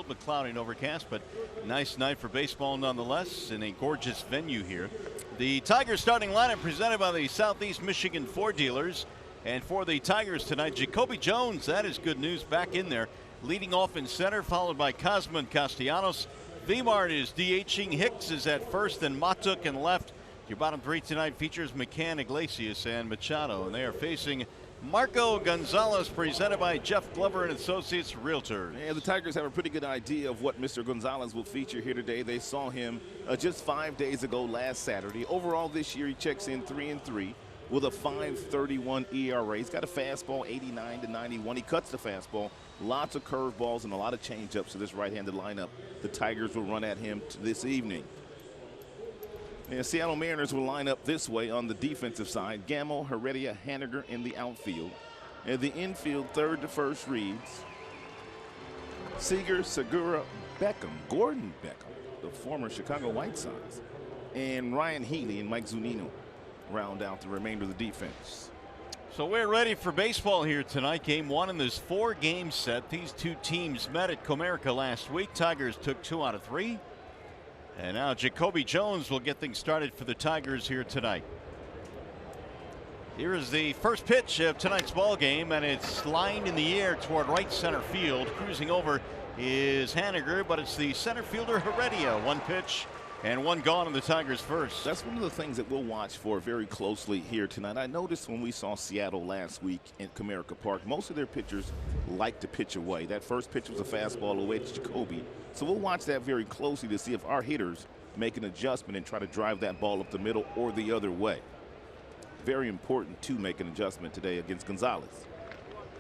but cloudy and overcast, but nice night for baseball nonetheless in a gorgeous venue here. The Tigers starting lineup presented by the Southeast Michigan Ford dealers. And for the Tigers tonight, Jacoby Jones, that is good news, back in there. Leading off in center, followed by Cosman Castellanos. Vimart is DHing. Hicks is at first, and Matuk in left. Your bottom three tonight features McCann, Iglesias, and Machado. And they are facing Marco Gonzalez, presented by Jeff Glover and Associates Realtors. Yeah, the Tigers have a pretty good idea of what Mr. Gonzalez will feature here today. They saw him just 5 days ago last Saturday. Overall this year, he checks in 3-3. With a 5.31 ERA. He's got a fastball 89 to 91. He cuts the fastball. Lots of curveballs and a lot of changeups to this right-handed lineup. The Tigers will run at him this evening. And Seattle Mariners will line up this way on the defensive side. Gamble, Heredia, Haniger in the outfield. And the infield, third to first reads Seager, Segura, Beckham, Gordon Beckham, the former Chicago White Sox, and Ryan Healy and Mike Zunino round out the remainder of the defense. So we're ready for baseball here tonight. Game one in this 4-game set. These two teams met at Comerica last week. Tigers took 2 out of 3. And now Jacoby Jones will get things started for the Tigers here tonight. Here is the first pitch of tonight's ball game, and it's lined in the air toward right center field. Cruising over is Haniger, but it's the center fielder Heredia. One pitch and one gone in the Tigers' first. That's one of the things that we'll watch for very closely here tonight. I noticed when we saw Seattle last week in Comerica Park, most of their pitchers like to pitch away. That first pitch was a fastball away to Jacoby. So we'll watch that very closely to see if our hitters make an adjustment and try to drive that ball up the middle or the other way. Very important to make an adjustment today against Gonzalez.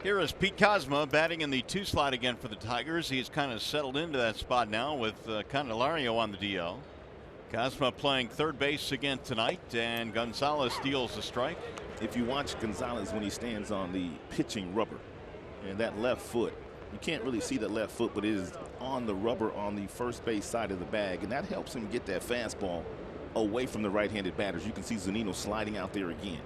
Here is Pete Kozma batting in the 2 slot again for the Tigers. He's kind of settled into that spot now with Candelario on the DL. Kozma playing third base again tonight, and Gonzalez steals the strike. If you watch Gonzalez when he stands on the pitching rubber and that left foot, you can't really see that left foot, but it is on the rubber on the first base side of the bag, and that helps him get that fastball away from the right-handed batters. You can see Zunino sliding out there again.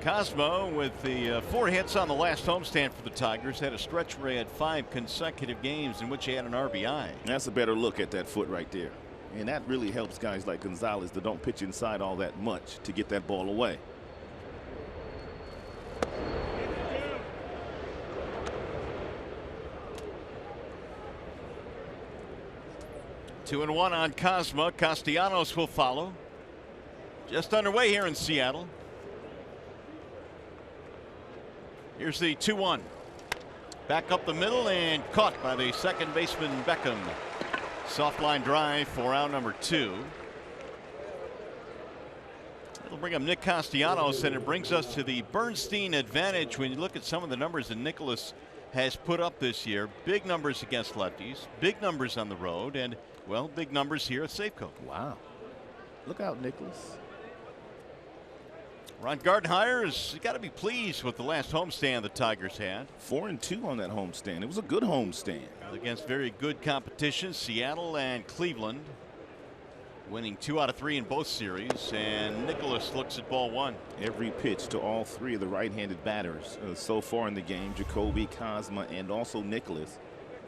Kozma with the 4 hits on the last homestand for the Tigers. Had a stretch where he had 5 consecutive games in which he had an RBI. That's a better look at that foot right there. And that really helps guys like Gonzalez that don't pitch inside all that much to get that ball away. Two and one on Kozma. Castellanos will follow. Just underway here in Seattle. Here's the 2-1. Back up the middle and caught by the second baseman Beckham. Soft line drive for out number 2. It'll bring up Nick Castellanos, and it brings us to the Bernstein advantage when you look at some of the numbers that Nicholas has put up this year. Big numbers against lefties, big numbers on the road, and, well, big numbers here at Safeco. Wow. Look out, Nicholas. Ron Gardenhire has got to be pleased with the last homestand the Tigers had. 4-2 on that homestand. It was a good homestand. Against very good competition, Seattle and Cleveland. Winning 2 out of 3 in both series, and Nicholas looks at ball 1. Every pitch to all 3 of the right-handed batters so far in the game, Jacoby, Kozma, and also Nicholas,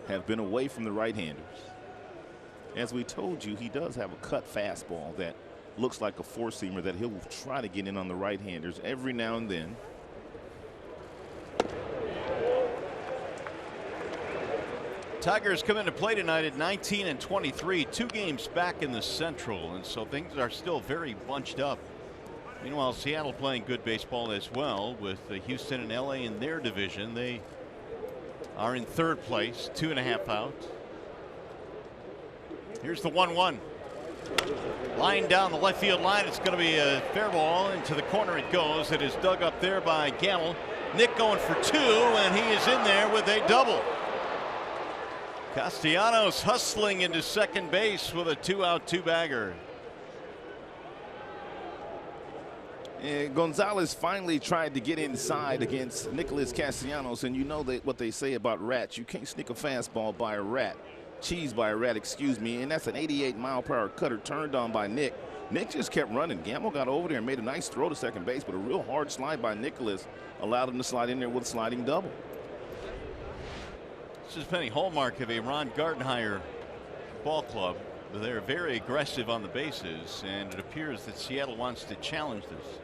have been away from the right-handers. As we told you, he does have a cut fastball that looks like a 4-seamer that he'll try to get in on the right-handers every now and then. Tigers come into play tonight at 19 and 23, 2 games back in the Central, and so things are still very bunched up. Meanwhile, Seattle playing good baseball as well with Houston and LA in their division. They are in third place, 2.5 out. Here's the 1-1. Line down the left field line. It's going to be a fair ball. Into the corner it goes. It is dug up there by Gamble. Nick going for 2, and he is in there with a double. Castellanos hustling into second base with a 2-out 2-bagger. And Gonzalez finally tried to get inside against Nicholas Castellanos, and you know that what they say about rats. You can't sneak a fastball by a rat. Cheese by a rat, excuse me, and that's an 88-mile-per-hour cutter turned on by Nick. Nick just kept running. Gamble got over there and made a nice throw to second base, but a real hard slide by Nicholas allowed him to slide in there with a sliding double. This has been a hallmark of a Ron Gardenhire ball club. They're very aggressive on the bases, and it appears that Seattle wants to challenge this.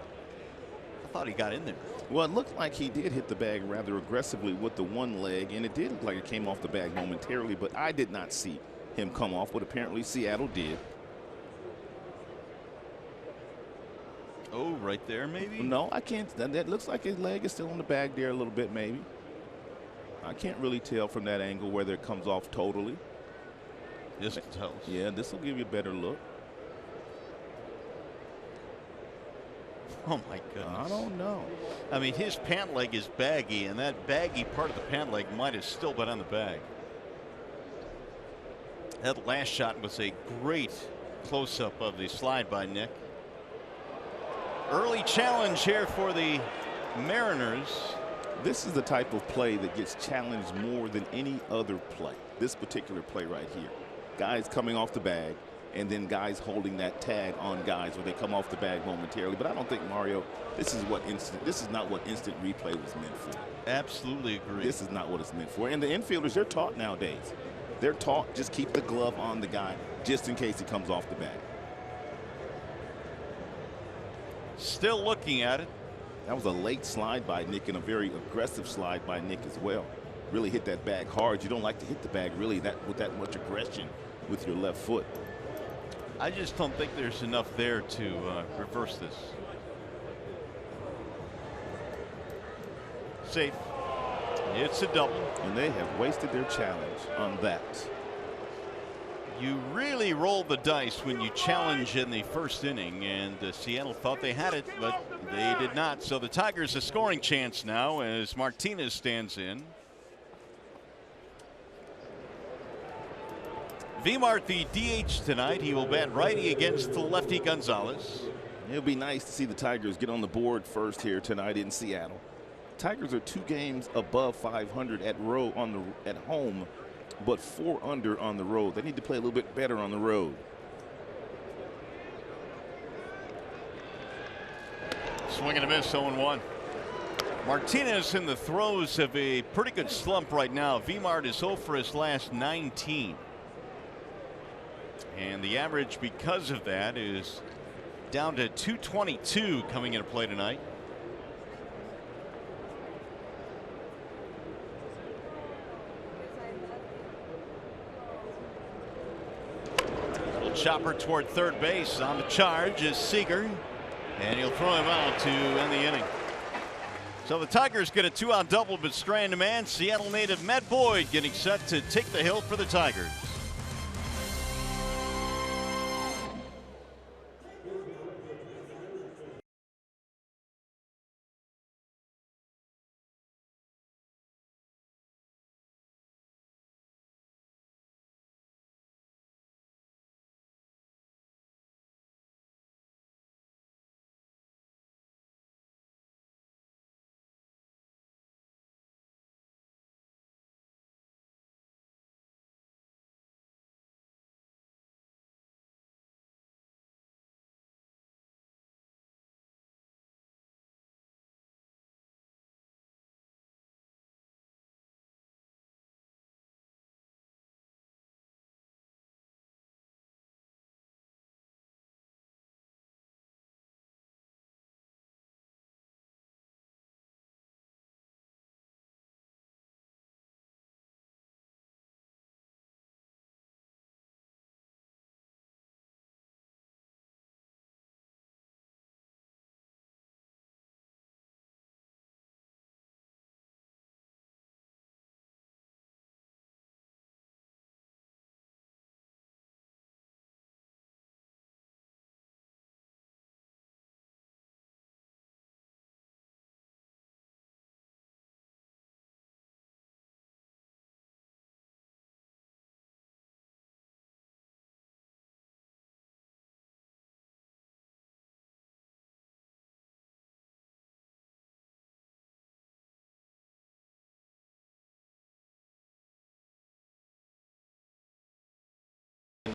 I thought he got in there. Well, it looked like he did hit the bag rather aggressively with the one leg, and it did look like it came off the bag momentarily, but I did not see him come off, but apparently Seattle did. Oh, right there, maybe? No, I can't. That looks like his leg is still on the bag there a little bit, maybe. I can't really tell from that angle whether it comes off totally. This can tell us. Yeah, this will give you a better look. Oh, my goodness. I don't know. I mean, his pant leg is baggy, and that baggy part of the pant leg might have still been on the bag. That last shot was a great close-up of the slide by Nick. Early challenge here for the Mariners. This is the type of play that gets challenged more than any other play. This particular play right here. Guys coming off the bag, and then guys holding that tag on guys where they come off the bag momentarily. But I don't think, Mario, this is not what instant replay was meant for. Absolutely agree. This is not what it's meant for. And the infielders, they're taught nowadays. They're taught just keep the glove on the guy just in case he comes off the bag. Still looking at it. That was a late slide by Nick and a very aggressive slide by Nick as well. Really hit that bag hard. You don't like to hit the bag really with that much aggression with your left foot. I just don't think there's enough there to reverse this. Safe. It's a double. And they have wasted their challenge on that. You really roll the dice when you challenge in the first inning, and Seattle thought they had it, but they did not. So the Tigers a scoring chance now as Martinez stands in. Vmart the DH tonight. He will bat righty against the lefty Gonzalez. It'll be nice to see the Tigers get on the board first here tonight in Seattle. Tigers are 2 games above 500 at home, but 4 under on the road. They need to play a little bit better on the road. Swing and a miss, 0-1. Martinez in the throes of a pretty good slump right now. Vmart is 0 for his last 19. And the average because of that is down to 222 coming into play tonight. Chopper toward third base. On the charge is Seager, and he'll throw him out to end the inning. So the Tigers get a 2-out double, but strand man. Seattle native Matt Boyd getting set to take the hill for the Tigers.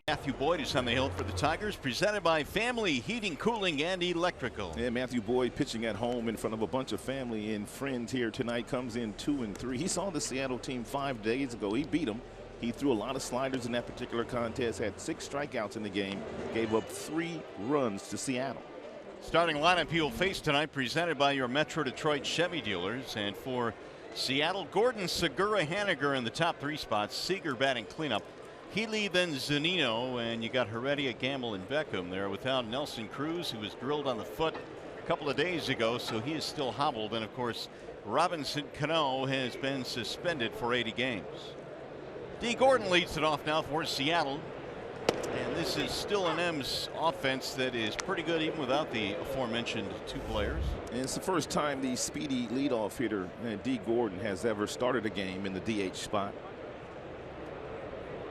Matthew Boyd is on the hill for the Tigers, presented by Family Heating, Cooling, and Electrical. And Matthew Boyd pitching at home in front of a bunch of family and friends here tonight, comes in 2-3. He saw the Seattle team 5 days ago. He beat them. He threw a lot of sliders in that particular contest, had 6 strikeouts in the game, gave up 3 runs to Seattle. Starting lineup he will face tonight, presented by your Metro Detroit Chevy dealers. And for Seattle, Gordon, Segura, Haniger in the top 3 spots. Seager batting cleanup. Healy, then Zunino, and you got Heredia, Gamble, and Beckham there without Nelson Cruz, who was drilled on the foot a couple of days ago, so he is still hobbled. And of course, Robinson Cano has been suspended for 80 games. D. Gordon leads it off now for Seattle. And this is still an M's offense that is pretty good even without the aforementioned 2 players. And it's the first time the speedy leadoff hitter, D. Gordon, has ever started a game in the DH spot.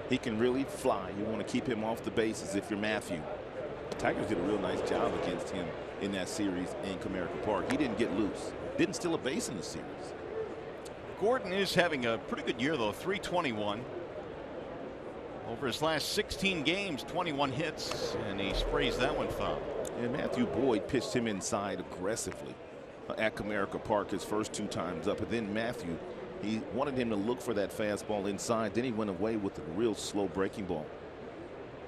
He can really fly. You want to keep him off the bases if you're Matthew. The Tigers did a real nice job against him in that series in Comerica Park. He didn't get loose. Didn't steal a base in the series. Gordon is having a pretty good year, though. 321. Over his last 16 games, 21 hits, and he sprays that one foul. And Matthew Boyd pitched him inside aggressively at Comerica Park his first 2 times up. And then Matthew, he wanted him to look for that fastball inside. Then he went away with a real slow breaking ball.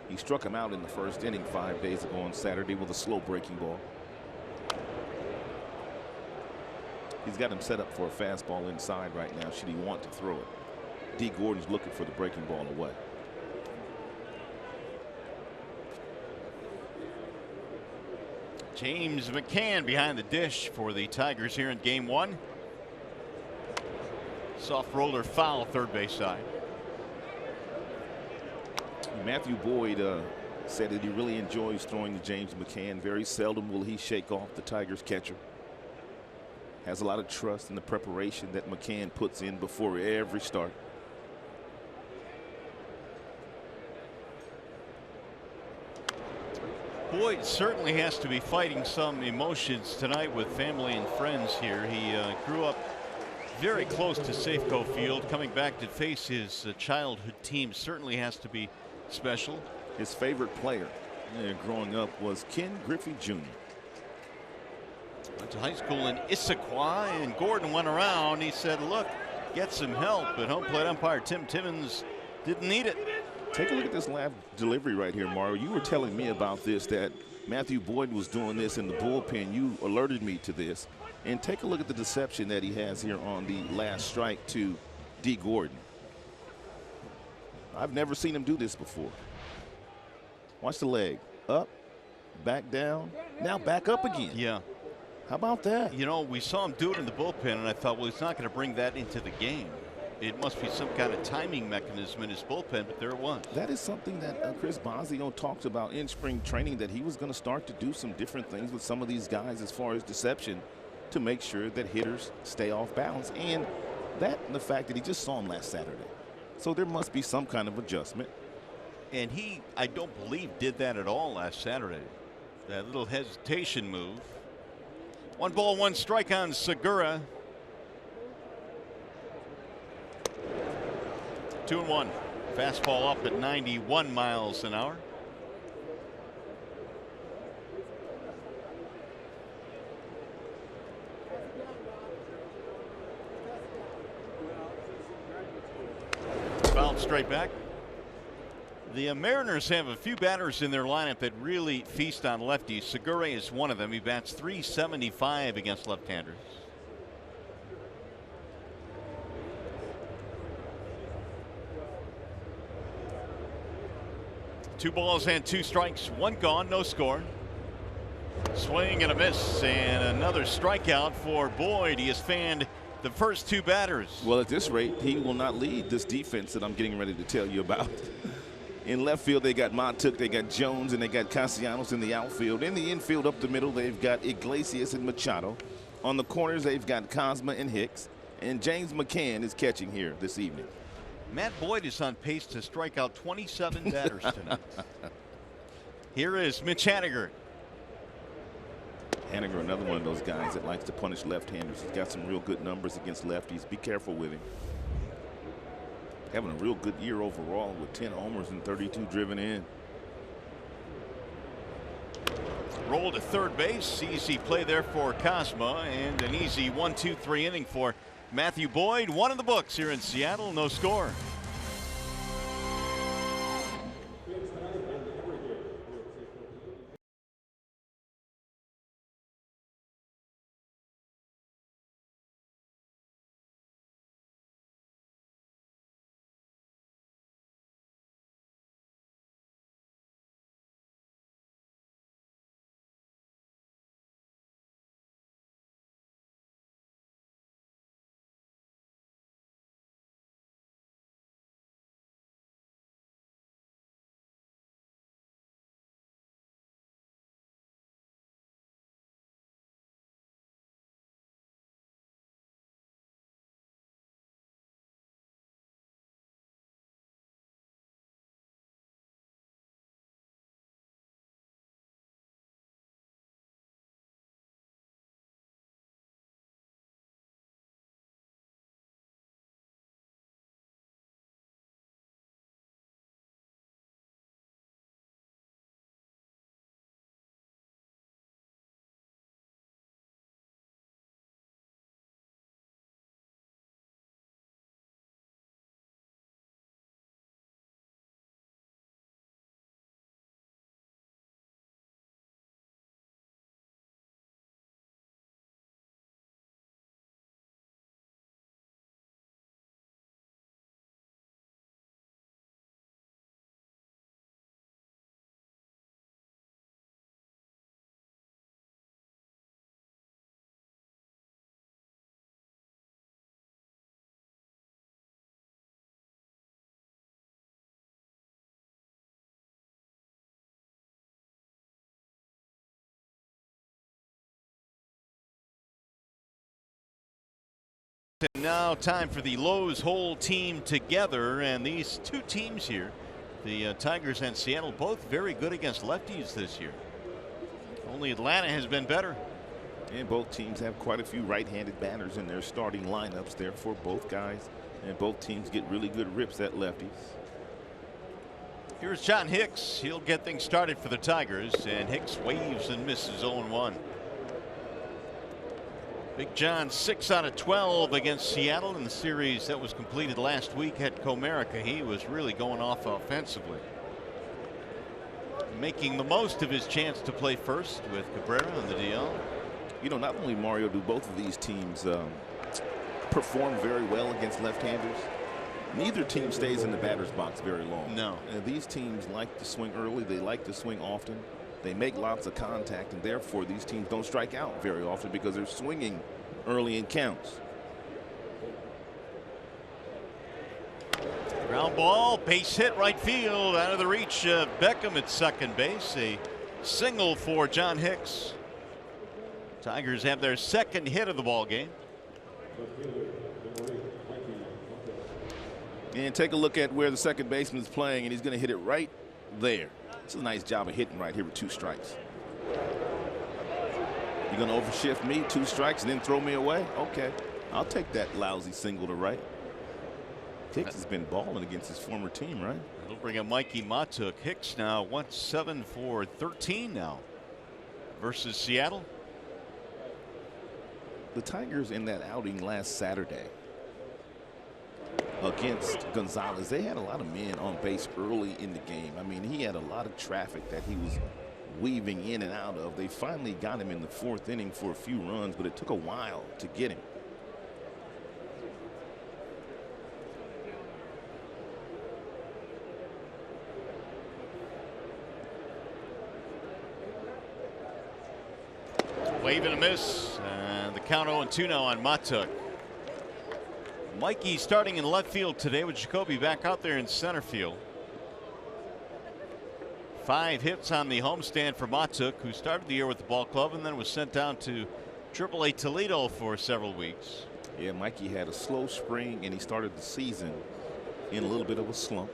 He struck him out in the first inning 5 days ago on Saturday with a slow breaking ball. He's got him set up for a fastball inside right now should he want to throw it. D. Gordon's looking for the breaking ball away. James McCann behind the dish for the Tigers here in game 1. Soft roller foul, third base side. Matthew Boyd said that he really enjoys throwing to James McCann. Very seldom will he shake off the Tigers catcher. Has a lot of trust in the preparation that McCann puts in before every start. Boyd certainly has to be fighting some emotions tonight with family and friends here. He grew up very close to Safeco Field. Coming back to face his childhood team certainly has to be special. His favorite player growing up was Ken Griffey Jr. Went to high school in Issaquah, and Gordon went around. He said, look, get some help. But home plate umpire Tim Timmons didn't need it. Take a look at this last delivery right here, Mario. You were telling me about this, that Matthew Boyd was doing this in the bullpen. You alerted me to this. And take a look at the deception that he has here on the last strike to D. Gordon. I've never seen him do this before. Watch the leg. Up, back down, now back up again. Yeah. How about that? You know, we saw him do it in the bullpen, and I thought, well, he's not going to bring that into the game. It must be some kind of timing mechanism in his bullpen, but there it was. That is something that Chris Bosio talked about in spring training, that he was going to start to do some different things with some of these guys as far as deception to make sure that hitters stay off balance. And that and the fact that he just saw him last Saturday. So there must be some kind of adjustment. And he, I don't believe, did that at all last Saturday. That little hesitation move. 1 ball, 1 strike on Segura. 2-1. Fastball up at 91 miles an hour. Fouled straight back. The Mariners have a few batters in their lineup that really feast on lefties. Segura is one of them. He bats .375 against left-handers. Two balls and 2 strikes, 1 gone, no score. Swing and a miss, and another strikeout for Boyd. He has fanned the first 2 batters. Well, at this rate, he will not lead this defense that I'm getting ready to tell you about. In left field, they got Montook, they got Jones, and they got Castellanos in the outfield. In the infield up the middle, they've got Iglesias and Machado. On the corners, they've got Cosma and Hicks. And James McCann is catching here this evening. Matt Boyd is on pace to strike out 27 batters tonight. Here is Mitch Haniger. Haniger, another one of those guys that likes to punish left-handers. He's got some real good numbers against lefties. Be careful with him. having a real good year overall with 10 homers and 32 driven in. Roll to third base. Easy play there for Cosma, and an easy 1-2-3 inning for Matthew Boyd. One in the books here in Seattle. No score. Now time for the Lowe's whole team together, and these two teams here, the Tigers and Seattle, both very good against lefties this year. Only Atlanta has been better. And both teams have quite a few right-handed batters in their starting lineups there for both guys, and both teams get really good rips at lefties. Here's John Hicks. He'll get things started for the Tigers, and Hicks waves and misses 0-1. Big John 6 out of 12 against Seattle in the series that was completed last week at Comerica. He was really going off offensively, making the most of his chance to play first with Cabrera on the DL. You know, not only, Mario, do both of these teams perform very well against left-handers, neither team stays in the batter's box very long. No. And these teams like to swing early. They like to swing often. They make lots of contact, and therefore these teams don't strike out very often because they're swinging early in counts. Ground ball, base hit right field, out of the reach of Beckham at second base. A single for John Hicks. Tigers have their second hit of the ball game. And take a look at where the second baseman is playing, and he's going to hit it right there. It's a nice job of hitting right here with 2 strikes. You're going to overshift me, 2 strikes, and then throw me away? Okay, I'll take that lousy single to right. Hicks has been balling against his former team, right? It'll bring up Mikey Matuk. Hicks now went 7 for 13 now versus Seattle. The Tigers in that outing last Saturday against Gonzalez, they had a lot of men on base early in the game. I mean, he had a lot of traffic that he was weaving in and out of. They finally got him in the 4th inning for a few runs, but it took a while to get him. Wave and a miss, and the count 0-2 now on Matuk. Mikey starting in left field today with Jacoby back out there in center field. 5 hits on the homestand for Matuk, who started the year with the ball club and then was sent down to AAA Toledo for several weeks. Yeah, Mikey had a slow spring, and he started the season in a little bit of a slump.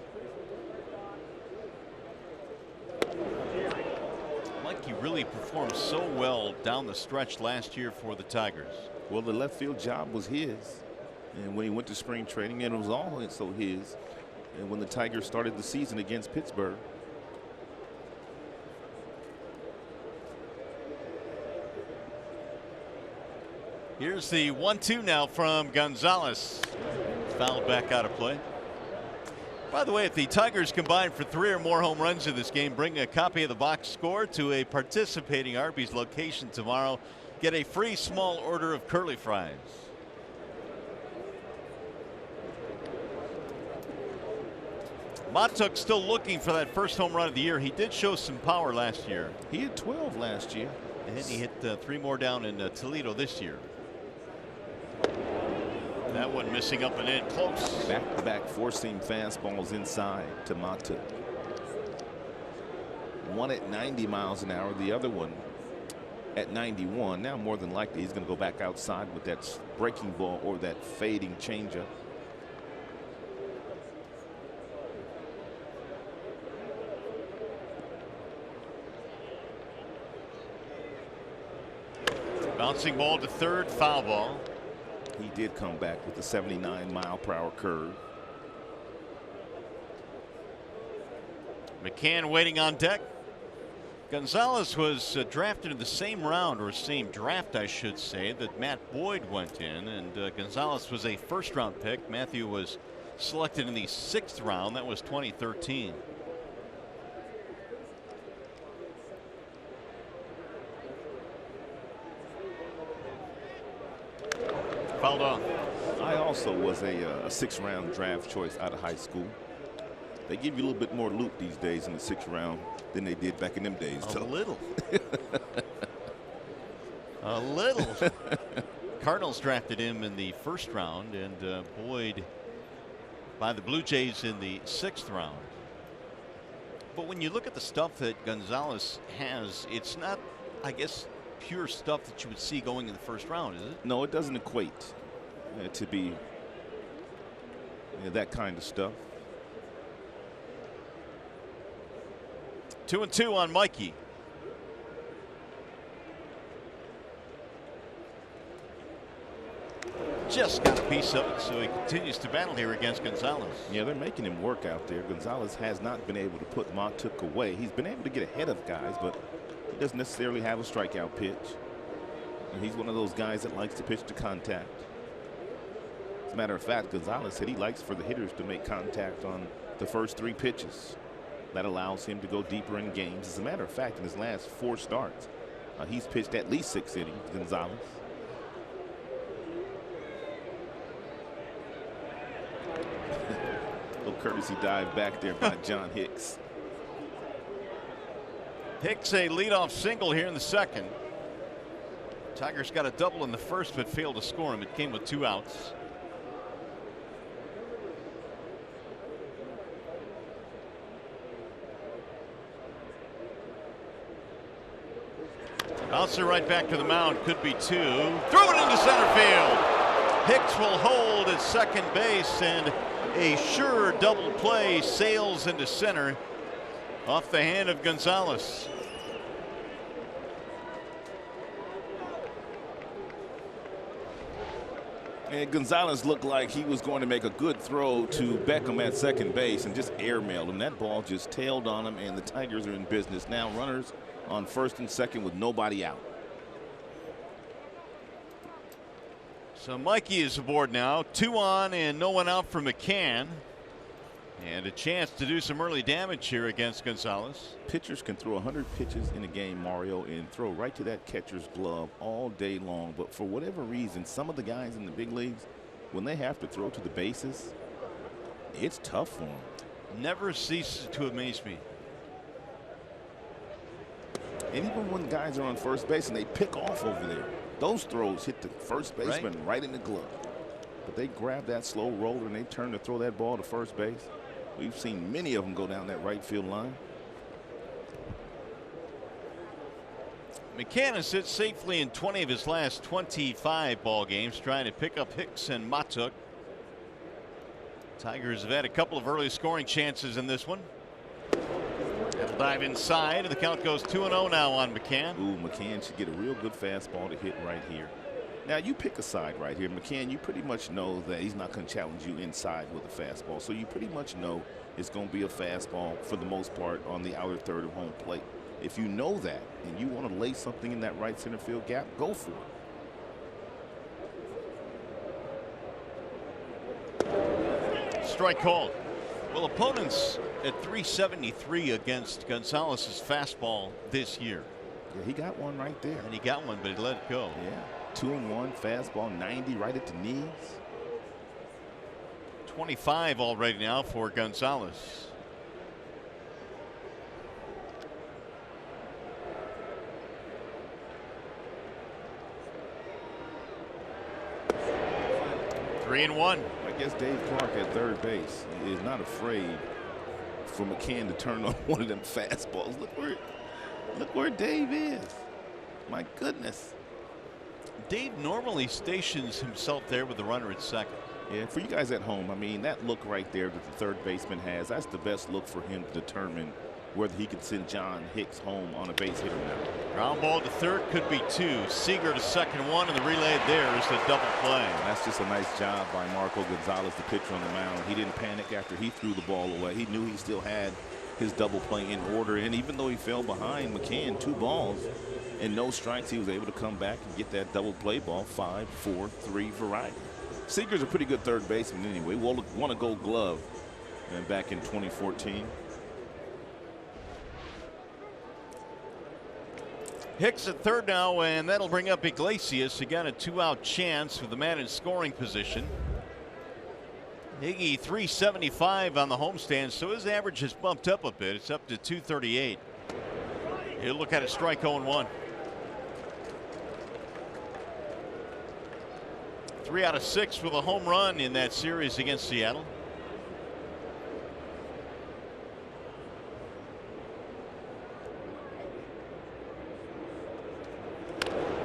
Mikey really performed so well down the stretch last year for the Tigers. Well, the left field job was his. And when he went to spring training, and it was also his. And when the Tigers started the season against Pittsburgh. Here's the 1-2 now from Gonzalez. Fouled back out of play. By the way, if the Tigers combine for 3 or more home runs in this game, bring a copy of the box score to a participating Arby's location tomorrow. Get a free small order of curly fries. Matuk still looking for that first home run of the year. He did show some power last year. He hit 12 last year. And he hit 3 more down in Toledo this year. That one missing up and in close. Back-to-back four-seam fastballs inside to Matuk. One at 90 miles an hour, the other one at 91. Now more than likely he's going to go back outside with that breaking ball or that fading changeup. Bouncing ball to third, foul ball. He did come back with a 79-mile-per-hour curve. McCann waiting on deck. Gonzalez was drafted in the same round, or same draft I should say, that Matt Boyd went in, and Gonzalez was a first-round pick. Matthew was selected in the 6th round. That was 2013. Fouled off. I also was a 6th round draft choice out of high school. They give you a little bit more loot these days in the 6th round than they did back in them days. A little. A little. Cardinals drafted him in the 1st round, and Boyd by the Blue Jays in the 6th round. But when you look at the stuff that Gonzalez has, it's not, I guess, pure stuff that you would see going in the 1st round, is it? No, it doesn't equate to be that kind of stuff. 2-2 on Mikey. Just got a piece of it, so he continues to battle here against Gonzalez. Yeah, they're making him work out there. Gonzalez has not been able to put Matuk away. He's been able to get ahead of guys, but he doesn't necessarily have a strikeout pitch. And he's one of those guys that likes to pitch to contact. As a matter of fact, Gonzalez said he likes for the hitters to make contact on the first 3 pitches. That allows him to go deeper in games. As a matter of fact, in his last 4 starts, he's pitched at least 6 innings, Gonzalez. Little courtesy dive back there by John Hicks. Hicks a leadoff single here in the 2nd. Tigers got a double in the 1st, but failed to score him. It came with 2 outs. Bouncer right back to the mound. Could be 2. Throw it into center field. Hicks will hold at second base, and a sure double play sails into center off the hand of Gonzalez. And Gonzalez looked like he was going to make a good throw to Beckham at second base and just airmailed him. That ball just tailed on him, and the Tigers are in business now. Runners on 1st and 2nd with nobody out. So Mikey is aboard now. 2 on and no one out for McCann. And a chance to do some early damage here against Gonzalez. Pitchers can throw 100 pitches in a game, Mario, and throw right to that catcher's glove all day long. But for whatever reason, some of the guys in the big leagues, when they have to throw to the bases, it's tough for them. Never ceases to amaze me. And even when guys are on first base and they pick off over there, those throws hit the first baseman right in the glove. But they grab that slow roller and they turn to throw that ball to first base. We've seen many of them go down that right field line. McCann has hit safely in 20 of his last 25 ball games, trying to pick up Hicks and Matuk. Tigers have had a couple of early scoring chances in this one. That'll dive inside, and the count goes 2-0 now on McCann. Ooh, McCann should get a real good fastball to hit right here. Now, you pick a side right here. McCann, you pretty much know that he's not going to challenge you inside with a fastball. So you pretty much know it's going to be a fastball for the most part on the outer third of home plate. If you know that and you want to lay something in that right center field gap, go for it. Strike called. Well, opponents at 373 against Gonzalez's fastball this year. Yeah, he got one right there. And he got one, but he let it go. Yeah. 2-1 fastball, 90 right at the knees. 25 already now for Gonzalez. Three and one. I guess Dave Clark at third base is not afraid for McCann to turn on one of them fastballs. Look where Dave is. My goodness. Dave normally stations himself there with the runner at second. Yeah, for you guys at home, I mean, that look right there that the third baseman has, that's the best look for him to determine whether he can send John Hicks home on a base hit or not. Ground ball to third, could be two. Seager to second, one, and the relay there is the double play. That's just a nice job by Marco Gonzalez, the pitcher on the mound. He didn't panic after he threw the ball away. He knew he still had his double play in order, and even though he fell behind McCann 2 balls and no strikes, he was able to come back and get that double play ball, 5-4-3 variety. Seager's a pretty good third baseman anyway. Won a Gold Glove and back in 2014. Hicks at third now, and that'll bring up Iglesias. Again, a 2-out chance with the man in scoring position. Iggy 375 on the homestand, so his average has bumped up a bit. It's up to 238. He'll look at a strike 0-1. 3 out of 6 with a home run in that series against Seattle.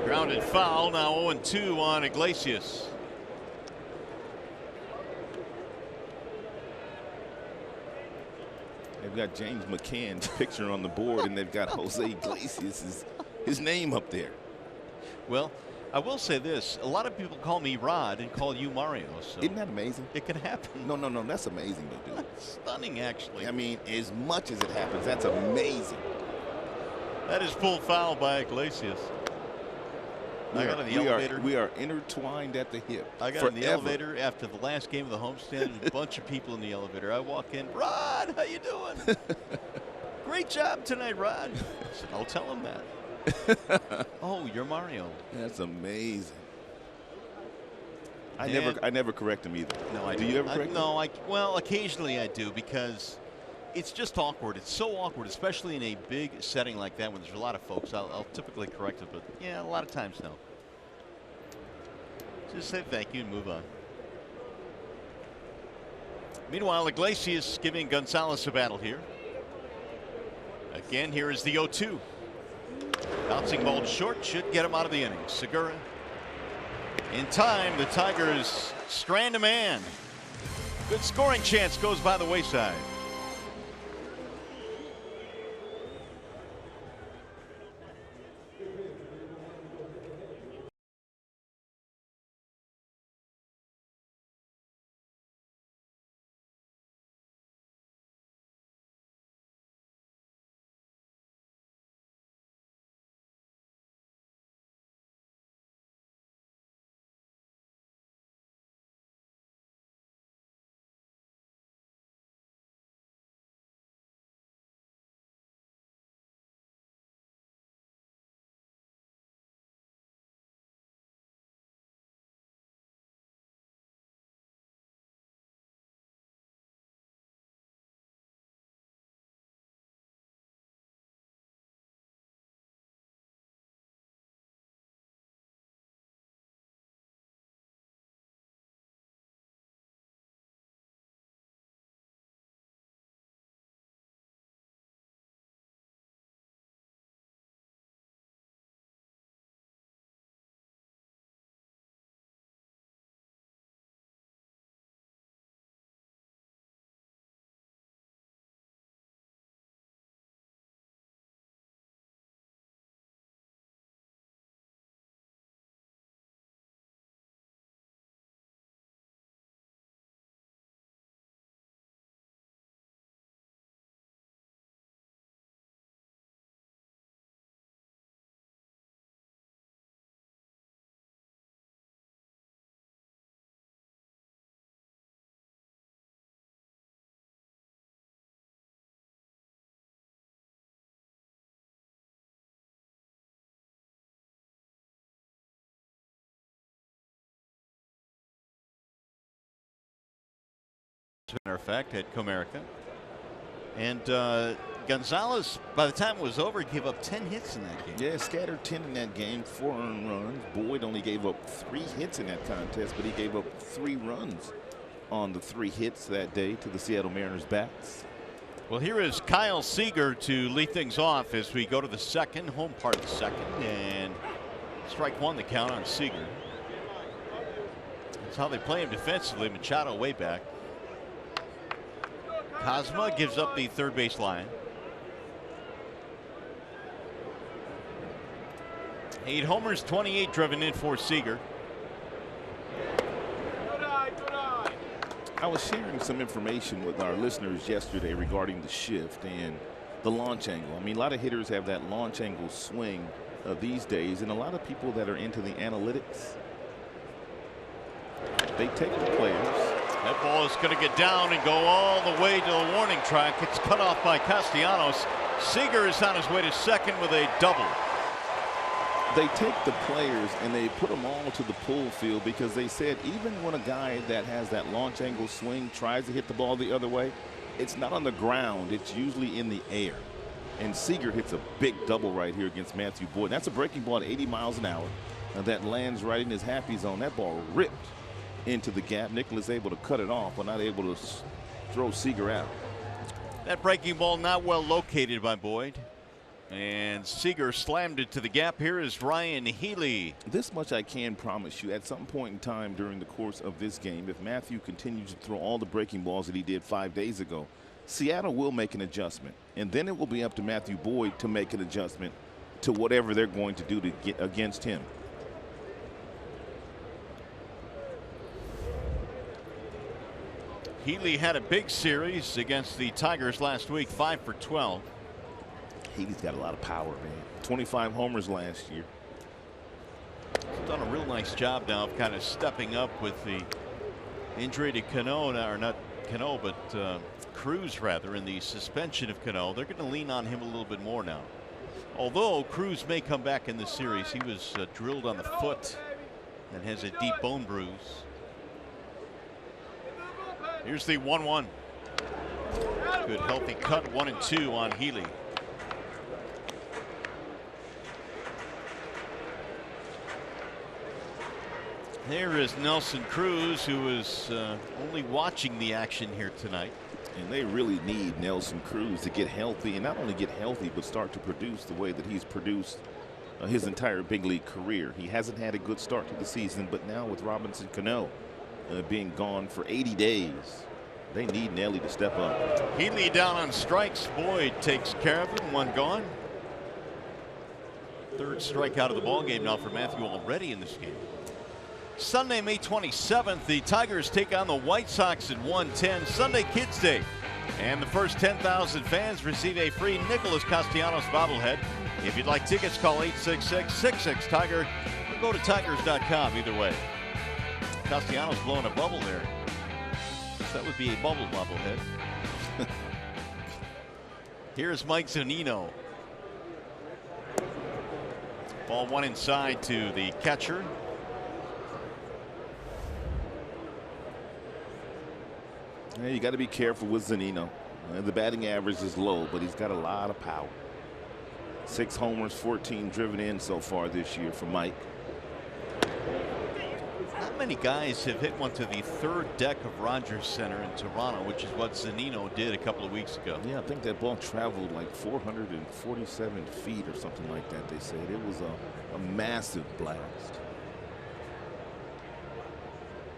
Grounded foul, now 0-2 on Iglesias. They've got James McCann's picture on the board, and they've got Jose Iglesias' his name up there. Well, I will say this. A lot of people call me Rod and call you Mario. So isn't that amazing? It can happen. No, that's amazing to do. Stunning, actually. I mean, as much as it happens, that's amazing. That is pulled foul by Iglesias. I got in the elevator. We are intertwined at the hip. I got in the elevator after the last game of the homestand. A bunch of people in the elevator. I walk in. Rod, how you doing? Great job tonight, Rod. I said, I'll tell him that. Oh, you're Mario. That's amazing. I never correct him either. No, I do. You ever correct him? No, well, occasionally I do, because it's just awkward. It's so awkward, especially in a big setting like that when there's a lot of folks. I'll typically correct it, but yeah, a lot of times no. Just say thank you and move on. Meanwhile, Iglesias giving Gonzalez a battle here. Again, here is the 0-2. Bouncing ball short, should get him out of the inning. Segura in time. The Tigers strand a man. Good scoring chance goes by the wayside. as a matter of fact, at Comerica. And Gonzalez, by the time it was over, gave up 10 hits in that game. Yeah, scattered 10 in that game, 4 earned runs. Boyd only gave up 3 hits in that contest, but he gave up 3 runs on the 3 hits that day to the Seattle Mariners bats. Well, here is Kyle Seager to lead things off as we go to the second, home part of the second, and strike 1 the count on Seager. That's how they play him defensively. Machado way back. Cosma gives up the third base line. 8 homers, 28 driven in for Seager. I was sharing some information with our listeners yesterday regarding the shift and the launch angle. I mean, a lot of hitters have that launch angle swing these days, and a lot of people that are into the analytics, they take the players. That ball is going to get down and go all the way to the warning track. It's cut off by Castellanos. Seager is on his way to second with a double. They take the players and they put them all to the pull field because they said even when a guy that has that launch angle swing tries to hit the ball the other way, it's not on the ground, it's usually in the air. And Seager hits a big double right here against Matthew Boyd. That's a breaking ball at 80 miles an hour that lands right in his happy zone. That ball ripped into the gap. Nicholas able to cut it off, but not able to throw Seager out. That breaking ball not well located by Boyd. And Seager slammed it to the gap. Here is Ryan Healy. This much I can promise you. At some point in time during the course of this game, if Matthew continues to throw all the breaking balls that he did 5 days ago, Seattle will make an adjustment. And then it will be up to Matthew Boyd to make an adjustment to whatever they're going to do to get against him. Healy had a big series against the Tigers last week, 5 for 12. He's got a lot of power, man. 25 homers last year. He's done a real nice job now of kind of stepping up with the injury to Cano, or not Cano, but Cruz rather, in the suspension of Cano. They're going to lean on him a little bit more now. Although Cruz may come back in this series. He was drilled on the foot and has a deep bone bruise. Here's the 1-1. Good healthy cut, 1-2 on Healy. There is Nelson Cruz, who is only watching the action here tonight. And they really need Nelson Cruz to get healthy, and not only get healthy, but start to produce the way that he's produced his entire big league career. He hasn't had a good start to the season, but now with Robinson Cano being gone for 80 days, they need Nelly to step up. Healy down on strikes. Boyd takes care of him. 1 gone. Third strikeout of the ball game now for Matthew already in this game. Sunday, May 27th, the Tigers take on the White Sox at 1:10. Sunday Kids Day. And the first 10,000 fans receive a free Nicholas Castellanos bobblehead. If you'd like tickets, call 866-66-TIGER or go to tigers.com. Either way. Castellanos blowing a bubble there. So that would be a bubble bobblehead. Here's Mike Zunino. Ball 1 inside to the catcher. Yeah, you got to be careful with Zunino. The batting average is low, but he's got a lot of power. 6 homers, 14 driven in so far this year for Mike. Not many guys have hit one to the third deck of Rogers Center in Toronto, which is what Zunino did a couple of weeks ago. Yeah, I think that ball traveled like 447 feet or something like that, they said. It was a massive blast.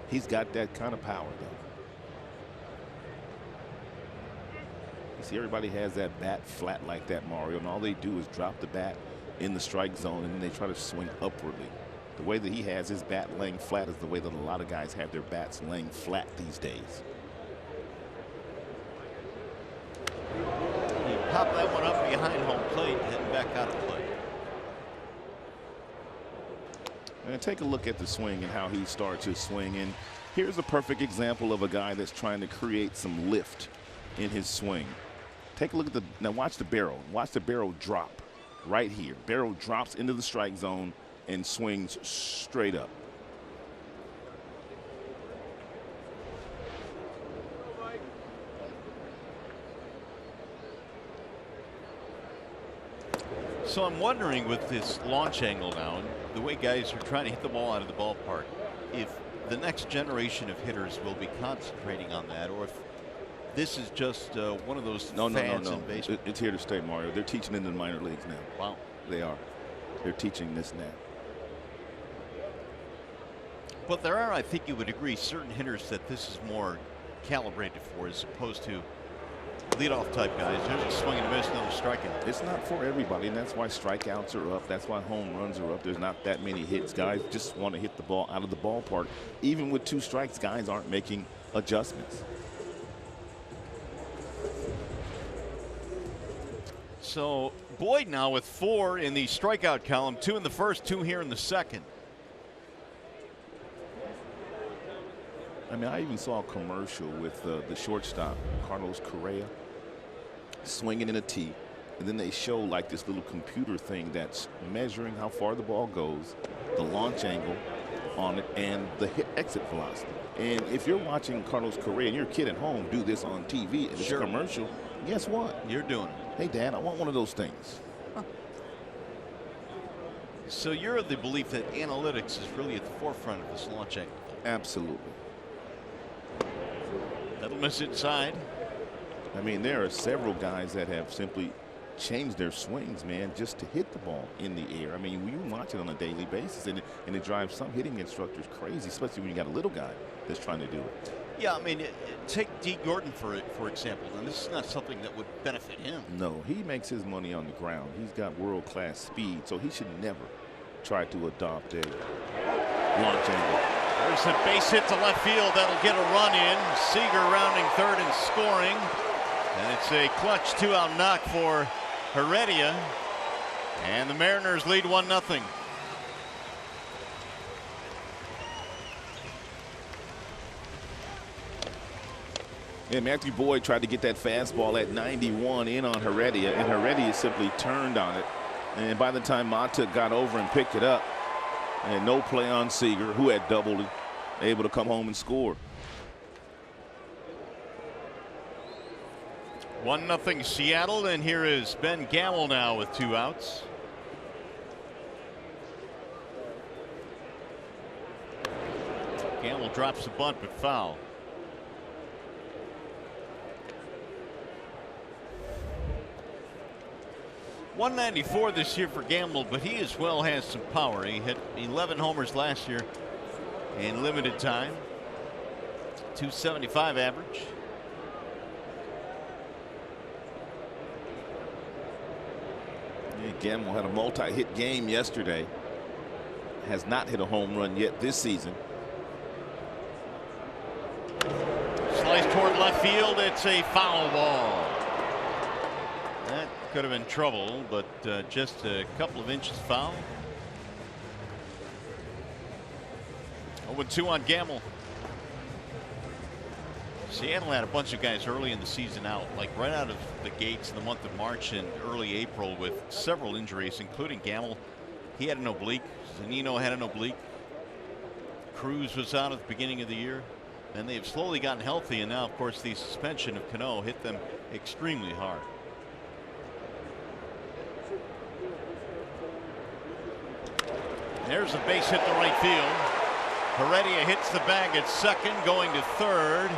He's got that kind of power, though. You see, everybody has that bat flat like that, Mario, and all they do is drop the bat in the strike zone, and then they try to swing upwardly. The way that he has his bat laying flat is the way that a lot of guys have their bats laying flat these days. You pop that one up behind home plate, heading back out of play. And take a look at the swing and how he starts his swing. And here's a perfect example of a guy that's trying to create some lift in his swing. Take a look at the, now watch the barrel. Watch the barrel drop right here. Barrel drops into the strike zone and swings straight up. So I'm wondering with this launch angle now, and the way guys are trying to hit the ball out of the ballpark, if the next generation of hitters will be concentrating on that, or if this is just one of those fads in baseball. It's here to stay, Mario. They're teaching in the minor leagues now. Wow. They are. They're teaching this now. But there are, I think you would agree, certain hitters that this is more calibrated for, as opposed to leadoff type guys. There's a swing and a miss, another strikeout. It's not for everybody, and that's why strikeouts are up. That's why home runs are up. There's not that many hits. Guys just want to hit the ball out of the ballpark. Even with 2 strikes, guys aren't making adjustments. So Boyd now with 4 in the strikeout column, 2 in the first, 2 here in the second. I mean, I even saw a commercial with the shortstop, Carlos Correa, swinging in a tee. And then they show like this little computer thing that's measuring how far the ball goes, the launch angle on it, and the hit exit velocity. And if you're watching Carlos Correa and your kid at home do this on TV in this commercial, guess what? You're doing it. Hey, Dad, I want one of those things. So you're of the belief that analytics is really at the forefront of this launch angle? Absolutely. That'll miss inside. I mean, there are several guys that have simply changed their swings, man, just to hit the ball in the air. I mean, you watch it on a daily basis, and it drives some hitting instructors crazy, especially when you got a little guy that's trying to do it. Yeah, I mean, take D. Gordon for example. And this is not something that would benefit him. No, he makes his money on the ground. He's got world-class speed, so he should never try to adopt a launch angle. There's a base hit to left field that'll get a run in. Seager rounding third and scoring. And it's a clutch 2-out knock for Heredia. And the Mariners lead 1-0. Yeah, Matthew Boyd tried to get that fastball at 91 in on Heredia, and Heredia simply turned on it. And by the time Mata got over and picked it up, and no play on Seager, who had doubled it, able to come home and score. 1-0 Seattle, and here is Ben Gamble now with 2 outs. Gamble drops the bunt, but foul. .194 this year for Gamble, but he as well has some power. He hit 11 homers last year in limited time. .275 average. Yeah, Gamble had a multi-hit game yesterday. Has not hit a home run yet this season. Slice toward left field. It's a foul ball. That could have been trouble, but just a couple of inches foul. 0-2 on Gamble. Seattle had a bunch of guys early in the season out, like right out of the gates in the month of March and early April, with several injuries, including Gamble. He had an oblique. Zunino had an oblique. Cruz was out at the beginning of the year. And they have slowly gotten healthy, and now, of course, the suspension of Cano hit them extremely hard. There's a base hit to right field. Heredia hits the bag at second, going to third.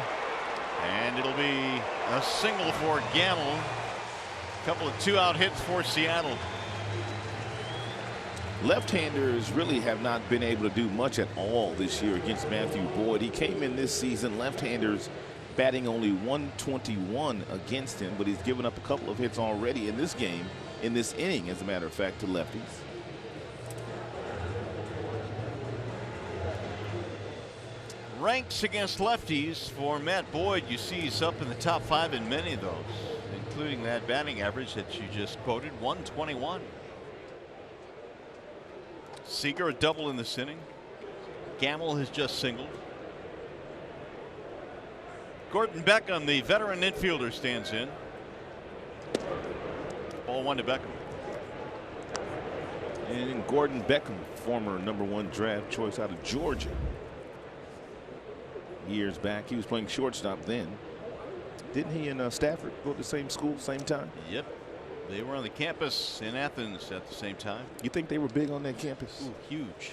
And it'll be a single for Gamble. A couple of 2-out hits for Seattle. Left-handers really have not been able to do much at all this year against Matthew Boyd. He came in this season, left-handers batting only .121 against him, but he's given up a couple of hits already in this game, in this inning, as a matter of fact, to lefties. Ranks against lefties for Matt Boyd. You see he's up in the top 5 in many of those, including that batting average that you just quoted, 121. Seager a double in this inning. Gamble has just singled. Gordon Beckham, the veteran infielder, stands in. Ball 1 to Beckham. And Gordon Beckham, former #1 draft choice out of Georgia. Years back, he was playing shortstop then. Didn't he and Stafford go to the same school, same time? Yep. They were on the campus in Athens at the same time. You think they were big on that campus? Ooh, huge.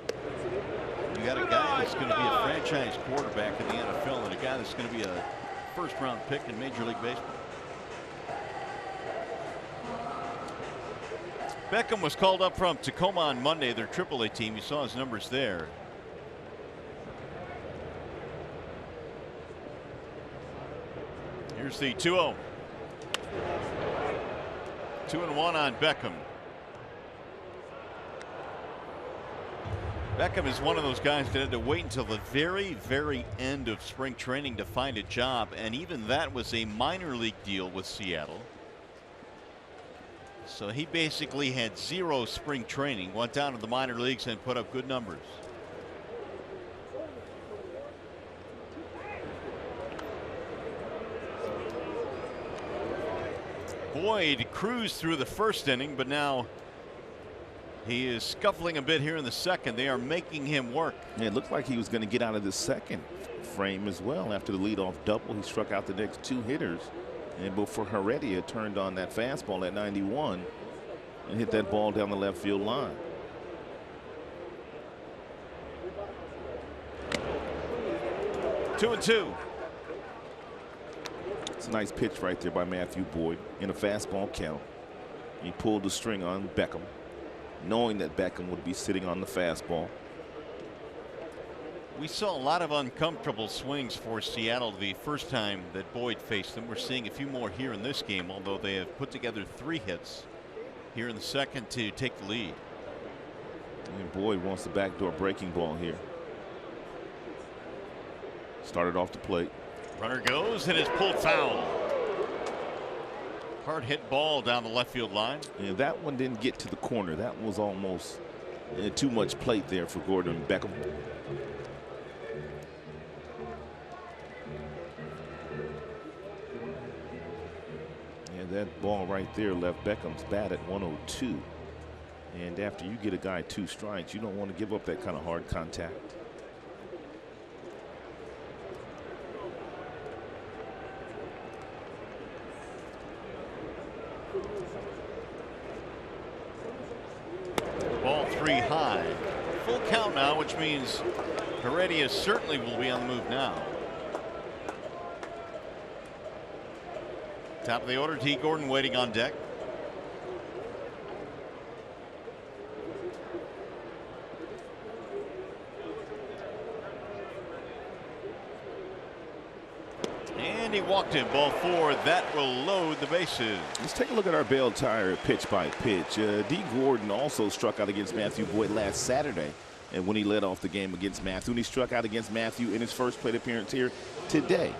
You got a guy that's going to be a franchise quarterback in the NFL and a guy that's going to be a first-round pick in Major League Baseball. Beckham was called up from Tacoma on Monday, their AAA team. You saw his numbers there. Here's the 2-0. 2-1 on Beckham. Beckham is one of those guys that had to wait until the very, very end of spring training to find a job, and even that was a minor league deal with Seattle. So he basically had 0 spring training, went down to the minor leagues and put up good numbers. Boyd cruised through the first inning, but now he is scuffling a bit here in the second. They are making him work. Yeah, it looked like he was going to get out of the second frame as well. After the leadoff double, he struck out the next 2 hitters. And before Heredia turned on that fastball at 91 and hit that ball down the left field line. Two and two. It's a nice pitch right there by Matthew Boyd in a fastball count. He pulled the string on Beckham, knowing that Beckham would be sitting on the fastball. We saw a lot of uncomfortable swings for Seattle the first time that Boyd faced them. We're seeing a few more here in this game, although they have put together 3 hits here in the second to take the lead. And Boyd wants the backdoor breaking ball here. Started off the plate. Runner goes and is pulled foul. Hard hit ball down the left field line. And that one didn't get to the corner. That was almost too much plate there for Gordon Beckham. And that ball right there left Beckham's bat at 102. And after you get a guy 2 strikes, you don't want to give up that kind of hard contact. Ball 3 high. Full count now, which means Heredia certainly will be on the move now. Top of the order, T. Gordon waiting on deck. And he walked in. Ball 4. That will load the bases. Let's take a look at our Bell Tire pitch by pitch. D. Gordon also struck out against Matthew Boyd last Saturday, and when he led off the game against Matthew, and he struck out against Matthew in his first plate appearance here today.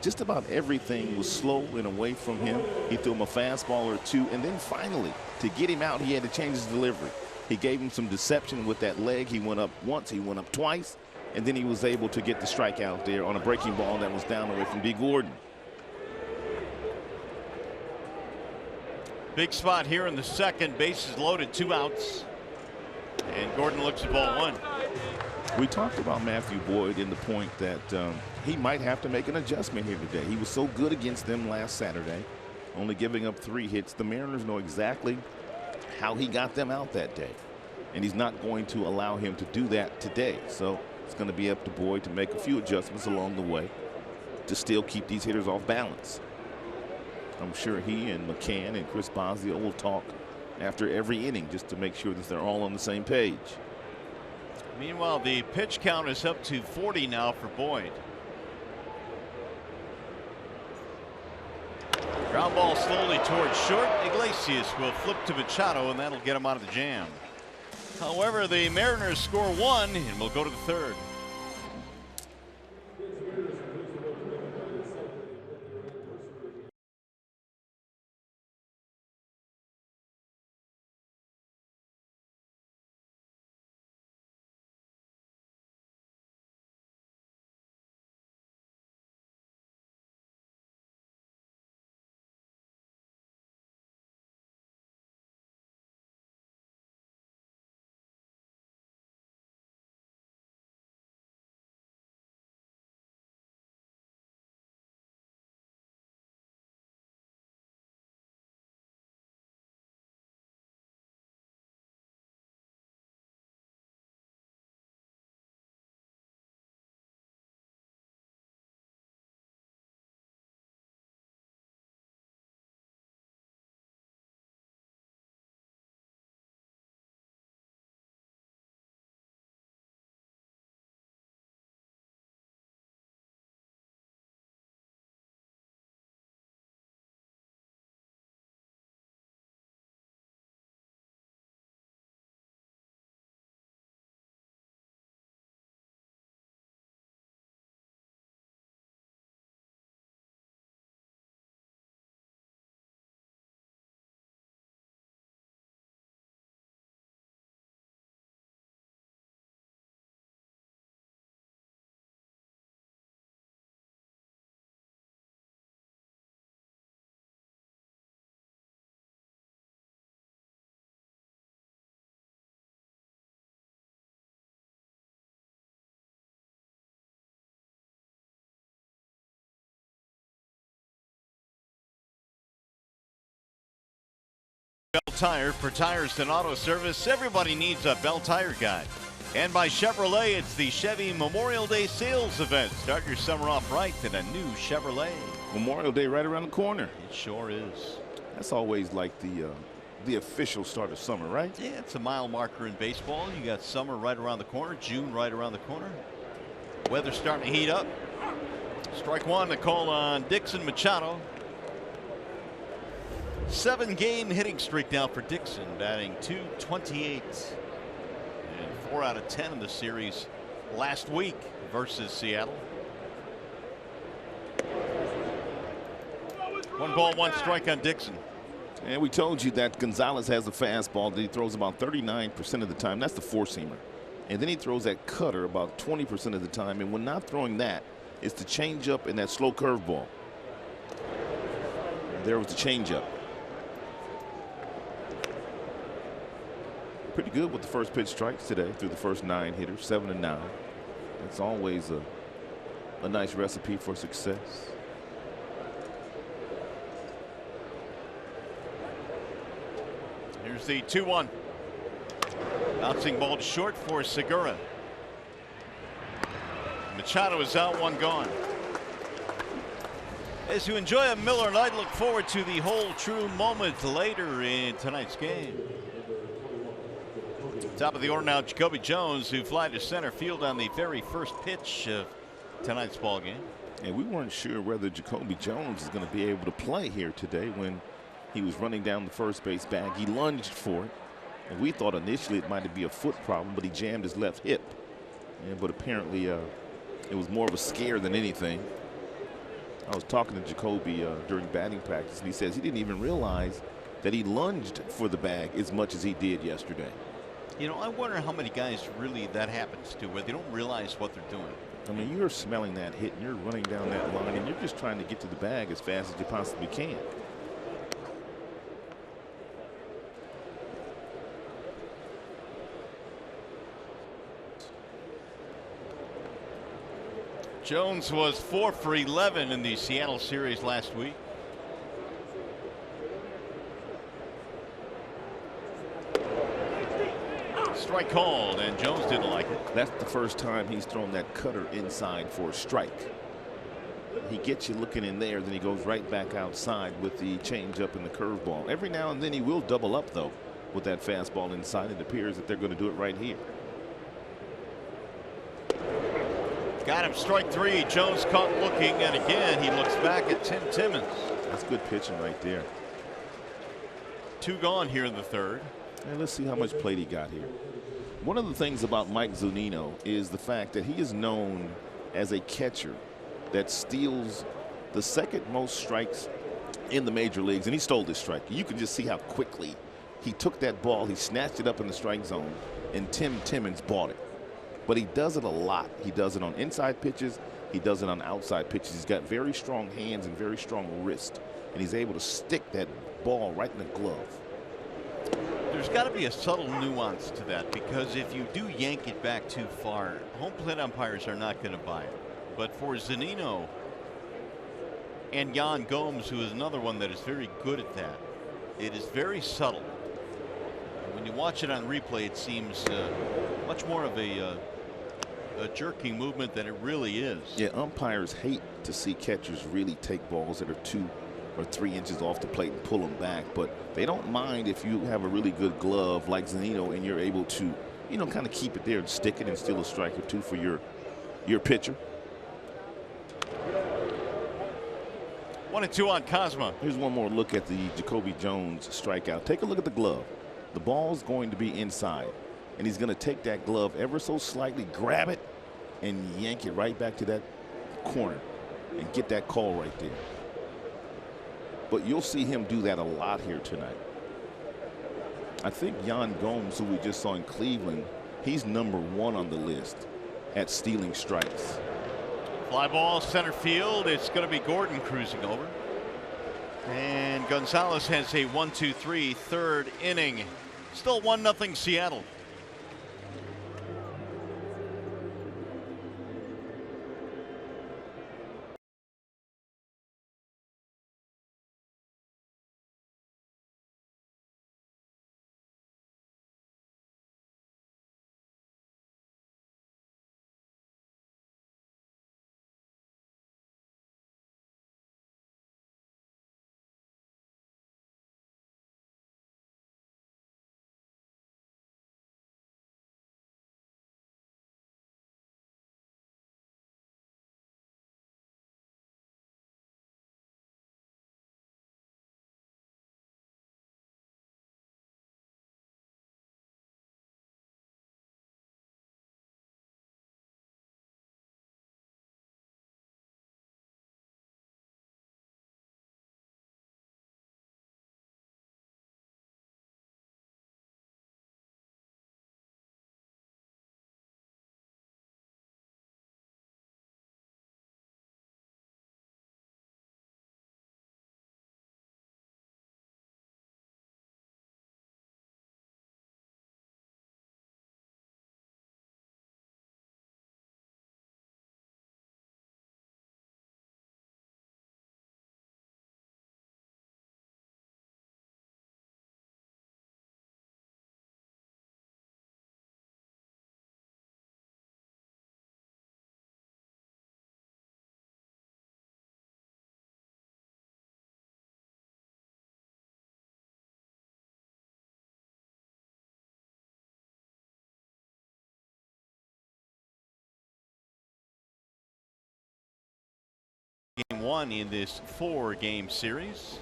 Just about everything was slow and away from him. He threw him a fastball or 2, and then finally, to get him out, he had to change his delivery. He gave him some deception with that leg. He went up once, he went up twice, and then he was able to get the strikeout there on a breaking ball that was down away from D. Gordon. Big spot here in the second. Bases loaded, 2 outs. And Gordon looks at ball 1. We talked about Matthew Boyd in the point that he might have to make an adjustment here today. He was so good against them last Saturday, only giving up 3 hits. The Mariners know exactly how he got them out that day, and he's not going to allow him to do that today. So it's going to be up to Boyd to make a few adjustments along the way to still keep these hitters off balance. I'm sure he and McCann and Chris Bosio will talk after every inning just to make sure that they're all on the same page. Meanwhile, the pitch count is up to 40 now for Boyd. Ground ball slowly towards short. Iglesias will flip to Machado, and that'll get him out of the jam. However, the Mariners score 1 and will go to the 3rd. Bell Tire. For tires and auto service, everybody needs a Bell Tire guy. And by Chevrolet, it's the Chevy Memorial Day sales event. Start your summer off right in a new Chevrolet. Memorial Day right around the corner. It sure is. That's always like the official start of summer, right? Yeah, it's a mile marker in baseball. You got summer right around the corner, June right around the corner. Weather's starting to heat up. Strike one to call on Dixon Machado. 7-game hitting streak now for Dixon, batting .228 and 4 out of 10 in the series last week versus Seattle. 1 ball, 1 strike on Dixon. And we told you that Gonzalez has a fastball that he throws about 39% of the time. That's the four-seamer. And then he throws that cutter about 20% of the time. And when not throwing that, it's the changeup and that slow curveball. There was the changeup. Pretty good with the first pitch strikes today through the first 9 hitters, 7 and 9. It's always a nice recipe for success. Here's the 2-1. Bouncing ball to short for Segura. Machado is out, 1 gone. As you enjoy a Miller Lite, look forward to the whole true moment later in tonight's game. Top of the order now, Jacoby Jones, who fly to center field on the very first pitch of tonight's ball game. And we weren't sure whether Jacoby Jones is going to be able to play here today. When he was running down the first base bag, he lunged for it. And we thought initially it might be a foot problem, but he jammed his left hip. But apparently it was more of a scare than anything. I was talking to Jacoby during batting practice, and he says he didn't even realize that he lunged for the bag as much as he did yesterday. You know, I wonder how many guys really that happens to, where they don't realize what they're doing. I mean, you're smelling that hit, and you're running down that line, and you're just trying to get to the bag as fast as you possibly can. Jones was 4 for 11 in the Seattle series last week. Strike called, and Jones didn't like it. That's the first time he's thrown that cutter inside for a strike. He gets you looking in there, then he goes right back outside with the changeup and the curveball. Every now and then he will double up, though, with that fastball inside. It appears that they're going to do it right here. Got him, strike 3. Jones caught looking, and again he looks back at Tim Timmons. That's good pitching right there. 2 gone here in the third. And let's see how much plate he got here. One of the things about Mike Zunino is the fact that he is known as a catcher that steals the second most strikes in the major leagues, and he stole this strike. You can just see how quickly he took that ball, he snatched it up in the strike zone, and Tim Timmons bought it. But he does it a lot. He does it on inside pitches. He does it on outside pitches. He's got very strong hands and very strong wrist, and he's able to stick that ball right in the glove. There's got to be a subtle nuance to that, because if you do yank it back too far, home plate umpires are not going to buy it. But for Zunino and Yan Gomes, who is another one that is very good at that, it is very subtle. When you watch it on replay, it seems much more of a jerking movement than it really is. Yeah, umpires hate to see catchers really take balls that are 2 or 3 inches off the plate and pull them back, but they don't mind if you have a really good glove like Zunino and you're able to, you know, kind of keep it there and stick it and steal a strike or 2 for your pitcher. 1-2 on Cosma. Here's one more look at the Jacoby Jones strikeout. Take a look at the glove. The ball's going to be inside, and he's going to take that glove ever so slightly, grab it, and yank it right back to that corner and get that call right there. But you'll see him do that a lot here tonight. I think Yan Gomes, who we just saw in Cleveland, he's #1 on the list at stealing strikes. Fly ball center field. It's going to be Gordon cruising over. And Gonzalez has a 1-2-3 third inning. Still 1-0 Seattle. game one in this 4-game series.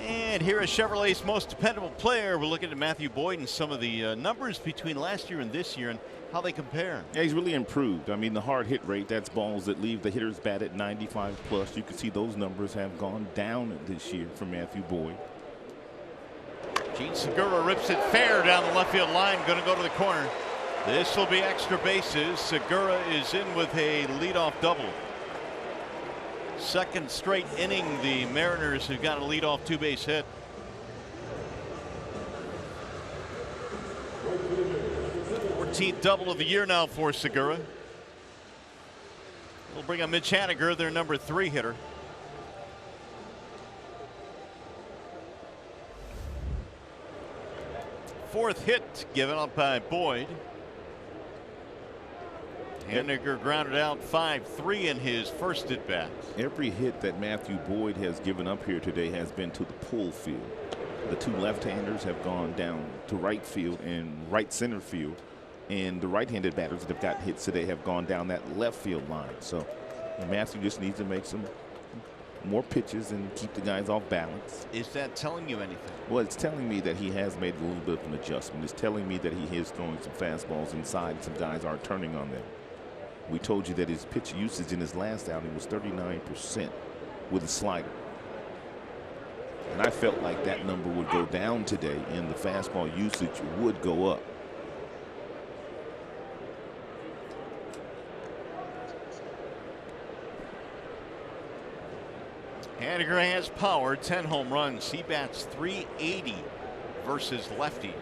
And here is Chevrolet's most dependable player. We're looking at Matthew Boyd and some of the numbers between last year and this year and how they compare. Yeah, he's really improved. I mean, the hard hit rate, that's balls that leave the hitter's bat at 95 plus. You can see those numbers have gone down this year for Matthew Boyd. Gene Segura rips it fair down the left field line, going to go to the corner. This will be extra bases. Segura is in with a leadoff double. Second straight inning the Mariners have got a leadoff 2-base hit. Double of the year now for Segura. We'll bring on Mitch Haniger, their number 3 hitter. Fourth hit given up by Boyd. Haniger grounded out 5-3 in his first at bat. Every hit that Matthew Boyd has given up here today has been to the pull field. The two left-handers have gone down to right field and right center field. And the right-handed batters that have gotten hits today have gone down that left field line. So Matthew just needs to make some more pitches and keep the guys off balance. Is that telling you anything? Well, it's telling me that he has made a little bit of an adjustment. It's telling me that he is throwing some fastballs inside and some guys aren't turning on them. We told you that his pitch usage in his last outing was 39% with a slider. And I felt like that number would go down today and the fastball usage would go up. Haniger has power, 10 home runs. He bats .380 versus lefties.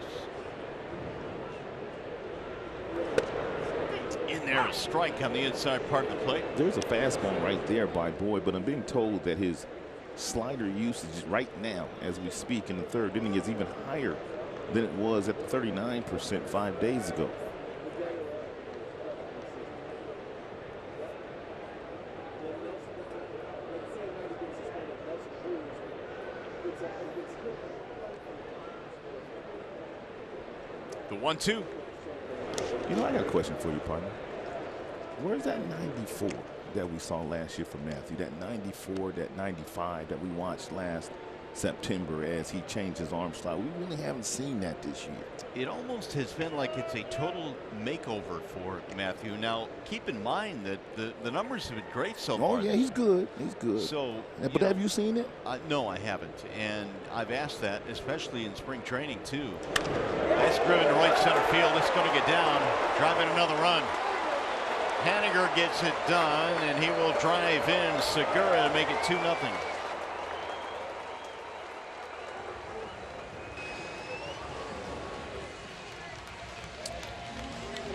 In there, a strike on the inside part of the plate. There's a fastball right there by Boyd, but I'm being told that his slider usage right now, as we speak in the third inning, is even higher than it was at the 39% 5 days ago. The 1-2. You know, I got a question for you, partner. Where's that 94 that we saw last year from Matthew? That 94, that 95 that we watched last September as he changed his arm slot. We really haven't seen that this year. It almost has been like it's a total makeover for Matthew. Now, keep in mind that the numbers have been great so far. Oh, yeah, he's good. He's good. So, but have you seen it? No, I haven't. And I've asked that, especially in spring training, too. Nice driven to right center field. It's going to get down. Driving another run. Haniger gets it done, and he will drive in Segura to make it 2-0.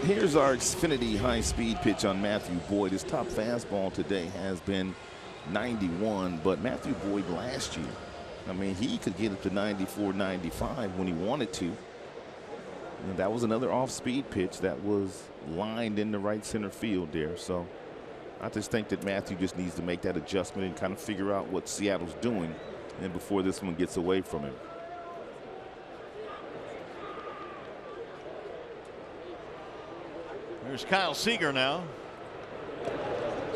Here's our Xfinity high-speed pitch on Matthew Boyd. His top fastball today has been 91, but Matthew Boyd last year, I mean, he could get it to 94, 95 when he wanted to. And that was another off-speed pitch that was lined in the right center field there. So I just think that Matthew just needs to make that adjustment and kind of figure out what Seattle's doing and before this one gets away from him. There's Kyle Seager now.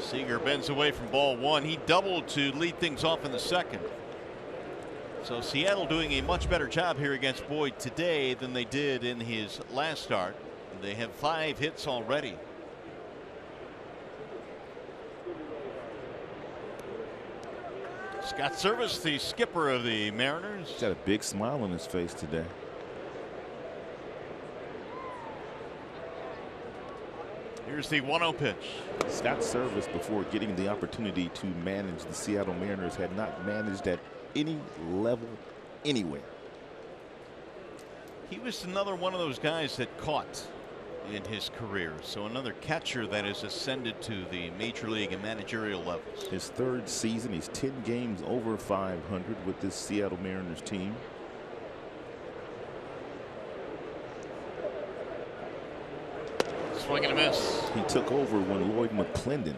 Seager bends away from ball one. He doubled to lead things off in the second. So Seattle doing a much better job here against Boyd today than they did in his last start. They have 5 hits already. Scott Service, the skipper of the Mariners. He's got a big smile on his face today. Here's the 1-0 pitch. Scott Service, before getting the opportunity to manage the Seattle Mariners, had not managed at any level anywhere. He was another one of those guys that caught in his career. So another catcher that has ascended to the major league and managerial levels. His third season, he's 10 games over 500 with this Seattle Mariners team. Swing and a miss. He took over when Lloyd McClendon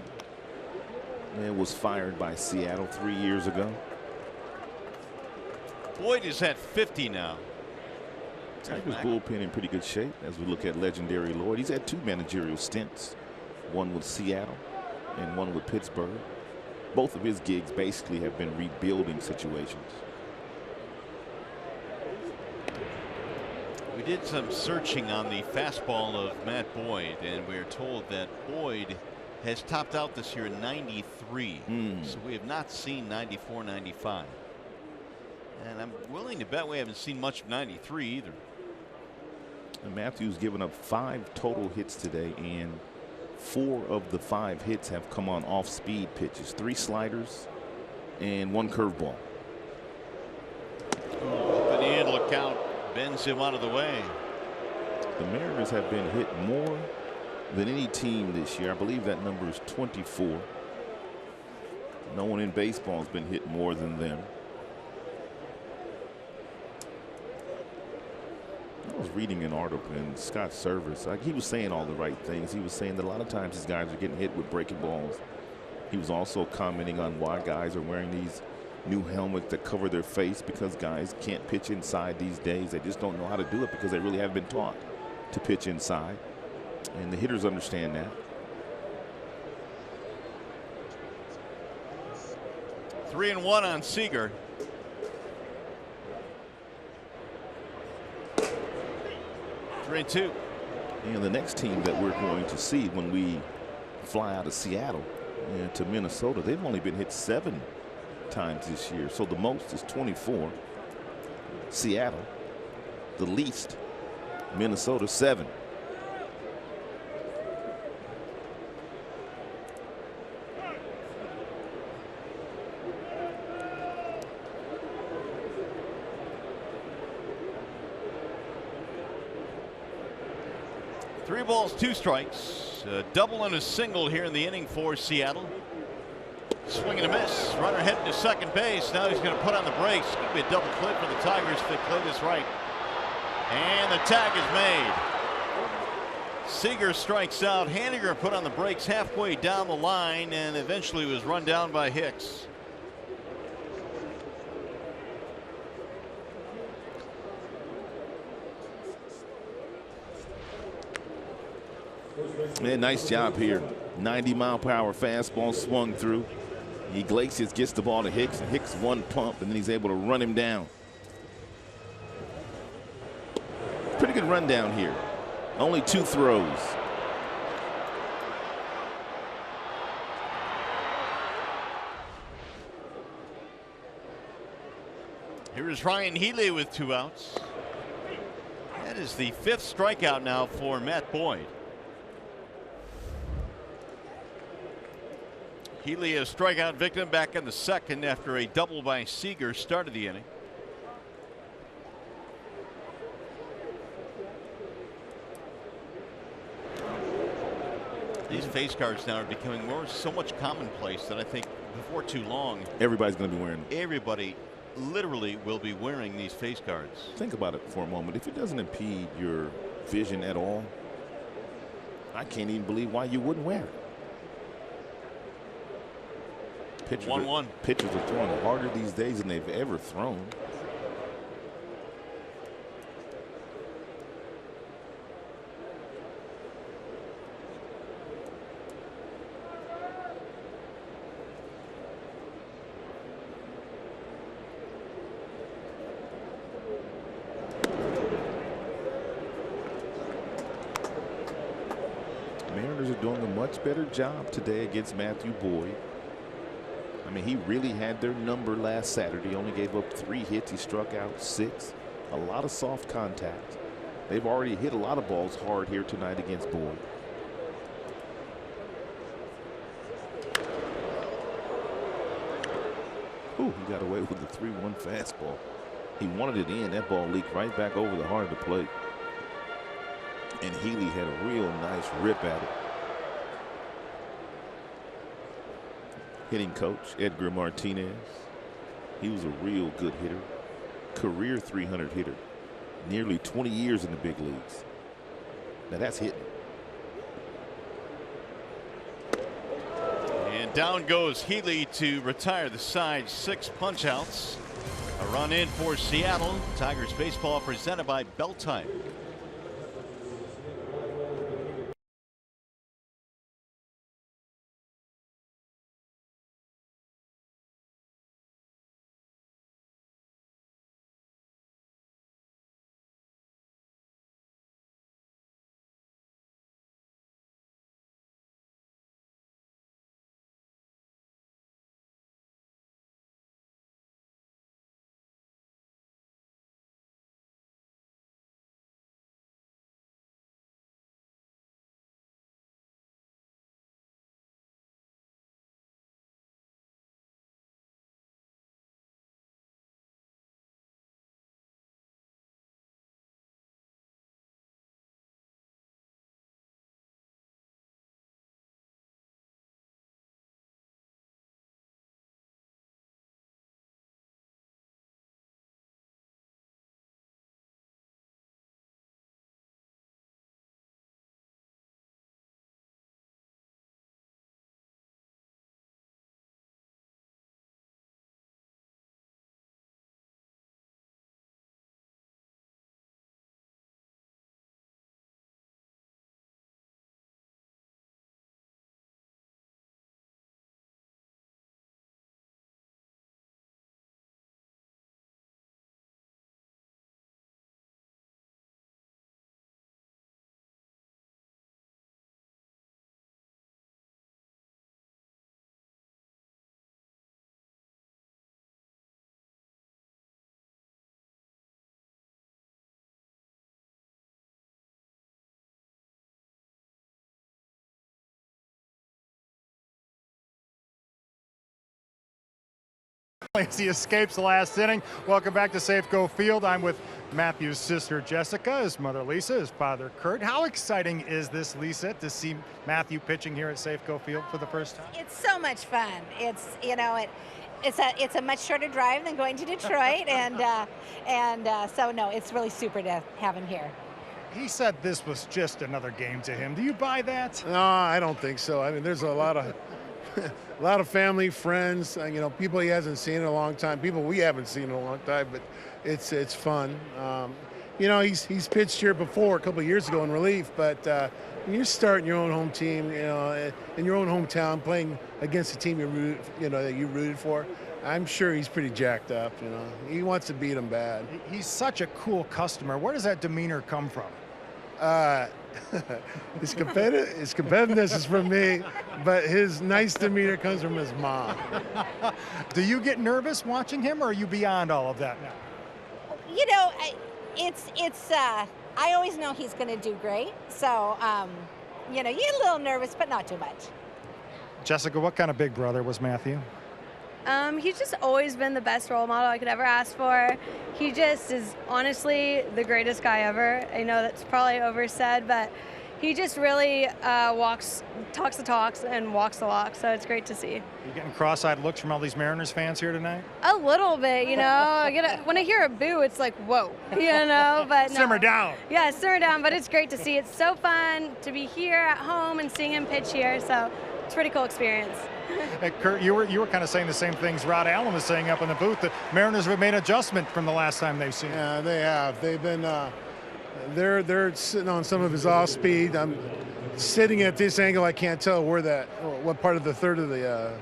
was fired by Seattle 3 years ago. Boyd is at 50 now. Tigers bullpen in pretty good shape as we look at legendary Lloyd. He's had 2 managerial stints, one with Seattle and one with Pittsburgh. both of his gigs basically have been rebuilding situations. We did some searching on the fastball of Matt Boyd, and we're told that Boyd has topped out this year at 93. So we have not seen 94, 95. And I'm willing to bet we haven't seen much of 93 either. And Matthew's given up 5 total hits today, and 4 of the 5 hits have come on off-speed pitches. 3 sliders and 1 curveball. Up in the end, look out. Bends him out of the way. The Mariners have been hit more than any team this year. I believe that number is 24. No one in baseball has been hit more than them. I was reading an article in Scott Service. He was saying all the right things. He was saying that a lot of times these guys are getting hit with breaking balls. He was also commenting on why guys are wearing these new helmets that cover their face, because guys can't pitch inside these days. They just don't know how to do it because they really haven't been taught to pitch inside. And the hitters understand that. 3-1 on Seager. 3-2. And the next team that we're going to see when we fly out of Seattle and to Minnesota, they've only been hit 7 times this year. So the most is 24. Seattle, the least, Minnesota, 7. Three balls, 2 strikes. A double and a single here in the inning for Seattle. Swing and a miss. Runner heading to second base. Now he's going to put on the brakes. It's going to be a double play for the Tigers if they play this right. And the tag is made. Seager strikes out. Haniger put on the brakes halfway down the line and eventually was run down by Hicks. Man, nice job here. 90-mile-per-hour fastball swung through. Iglesias gets the ball to Hicks, and Hicks one pump, and then he's able to run him down. Pretty good run down here. Only 2 throws. Here's Ryan Healy with 2 outs. That is the 5th strikeout now for Matt Boyd. Healy, a strikeout victim, back in the second after a double by Seager started the inning. These face guards now are becoming so much commonplace that I think before too long everybody's going to be wearing them. Everybody literally will be wearing these face guards. Think about it for a moment. If it doesn't impede your vision at all, I can't even believe why you wouldn't wear it. 1-1. Pitchers are throwing harder these days than they've ever thrown. Mariners are doing a much better job today against Matthew Boyd. I mean, he really had their number last Saturday. Only gave up 3 hits. He struck out 6. A lot of soft contact. They've already hit a lot of balls hard here tonight against Boyd. Ooh, he got away with the 3-1 fastball. He wanted it in. That ball leaked right back over the heart of the plate. And Healy had a real nice rip at it. Hitting coach Edgar Martinez. He was a real good hitter. Career 300 hitter. Nearly 20 years in the big leagues. Now that's hitting. And down goes Healy to retire the side. 6 punch outs. A run in for Seattle. Tigers baseball presented by Pastime. family as he escapes the last inning. Welcome back to Safeco Field. I'm with Matthew's sister Jessica, his mother Lisa, his father Kurt. How exciting is this, Lisa, to see Matthew pitching here at Safeco Field for the first time? It's so much fun. It's, you know, it's a much shorter drive than going to Detroit, and so no, it's really super to have him here. He said this was just another game to him. Do you buy that? No, I don't think so. I mean, there's a lot of a lot of family, friends, you know, people he hasn't seen in a long time, people we haven't seen in a long time, but it's fun. You know, he's pitched here before a couple of years ago in relief, but when you're starting your own home team, you know, in your own hometown, playing against a team that you rooted for, I'm sure he's pretty jacked up. You know, he wants to beat them bad. He's such a cool customer. Where does that demeanor come from? His competitiveness is from me, but his nice demeanor comes from his mom. Do you get nervous watching him, or are you beyond all of that now? You know, I always know he's going to do great. So, you know, you get a little nervous, but not too much. Jessica, what kind of big brother was Matthew? He's just always been the best role model I could ever ask for. He just is honestly the greatest guy ever. I know that's probably oversaid, but he just really talks the talks and walks the walk, so it's great to see. You getting cross-eyed looks from all these Mariners fans here tonight? A little bit, you know. When I hear a boo, it's like, whoa, you know. But no. Simmer down. Yeah, simmer down, but it's great to see. It's so fun to be here at home and seeing him pitch here, so it's a pretty cool experience. Hey, Kurt, you were kind of saying the same things Rod Allen was saying up in the booth. The Mariners have made an adjustment from the last time they've seen him. Yeah, they have. They've been they're sitting on some of his off speed. I'm sitting at this angle. I can't tell what part of the third of the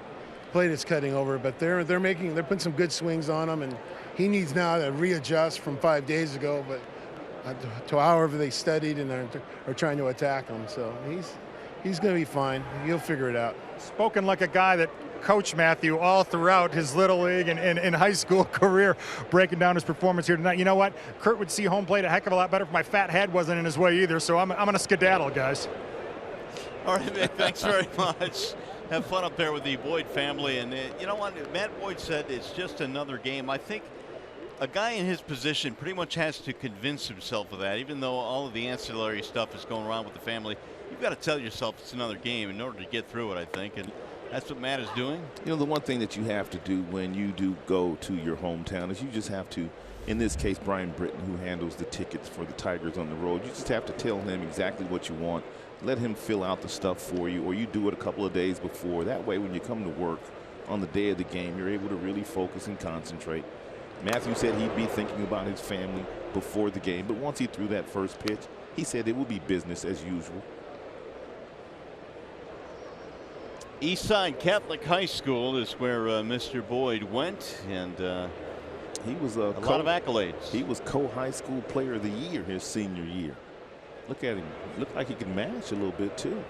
plate is cutting over, but they're putting some good swings on him, and he needs now to readjust from 5 days ago, but to however they studied and are trying to attack him. So he's going to be fine. He'll figure it out. Spoken like a guy that coached Matthew all throughout his Little League and high school career, breaking down his performance here tonight. You know what? Kurt would see home plate a heck of a lot better if my fat head wasn't in his way either, so I'm going to skedaddle, guys. All right, Vic, thanks very much. Have fun up there with the Boyd family. And you know what? Matt Boyd said it's just another game. I think a guy in his position pretty much has to convince himself of that, even though all of the ancillary stuff is going around with the family. You've got to tell yourself it's another game in order to get through it, I think, and that's what Matt is doing. You know, the one thing that you have to do when you do go to your hometown is you just have to, in this case, Brian Britton, who handles the tickets for the Tigers on the road, you just have to tell him exactly what you want. Let him fill out the stuff for you, or you do it a couple of days before. That way, when you come to work on the day of the game, you're able to really focus and concentrate. Matthew said he'd be thinking about his family before the game, but once he threw that first pitch, he said it will be business as usual. Eastside Catholic High School is where Mr. Boyd went, and he was a lot of accolades. He was co-high school player of the year his senior year. Look at him. Looked like he could match a little bit too.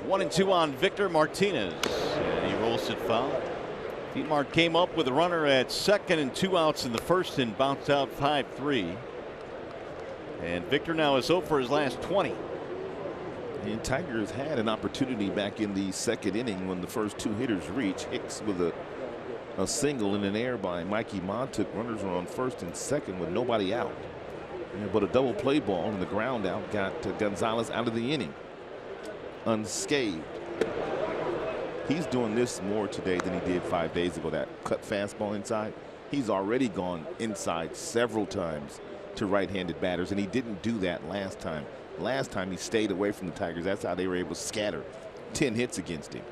1-2 on Victor Martinez, and he rolls it foul. Dietmar came up with a runner at second and 2 outs in the first and bounced out 5-3. And Victor now is 0 for his last 20. And Tigers had an opportunity back in the second inning when the first 2 hitters reached. Hicks with a single in an air by Mikey Montook. Runners were on first and second with nobody out. But a double play ball and the ground out got Gonzalez out of the inning unscathed. He's doing this more today than he did 5 days ago. That cut fastball inside. He's already gone inside several times to right-handed batters, and he didn't do that last time. Last time he stayed away from the Tigers. That's how they were able to scatter 10 hits against him.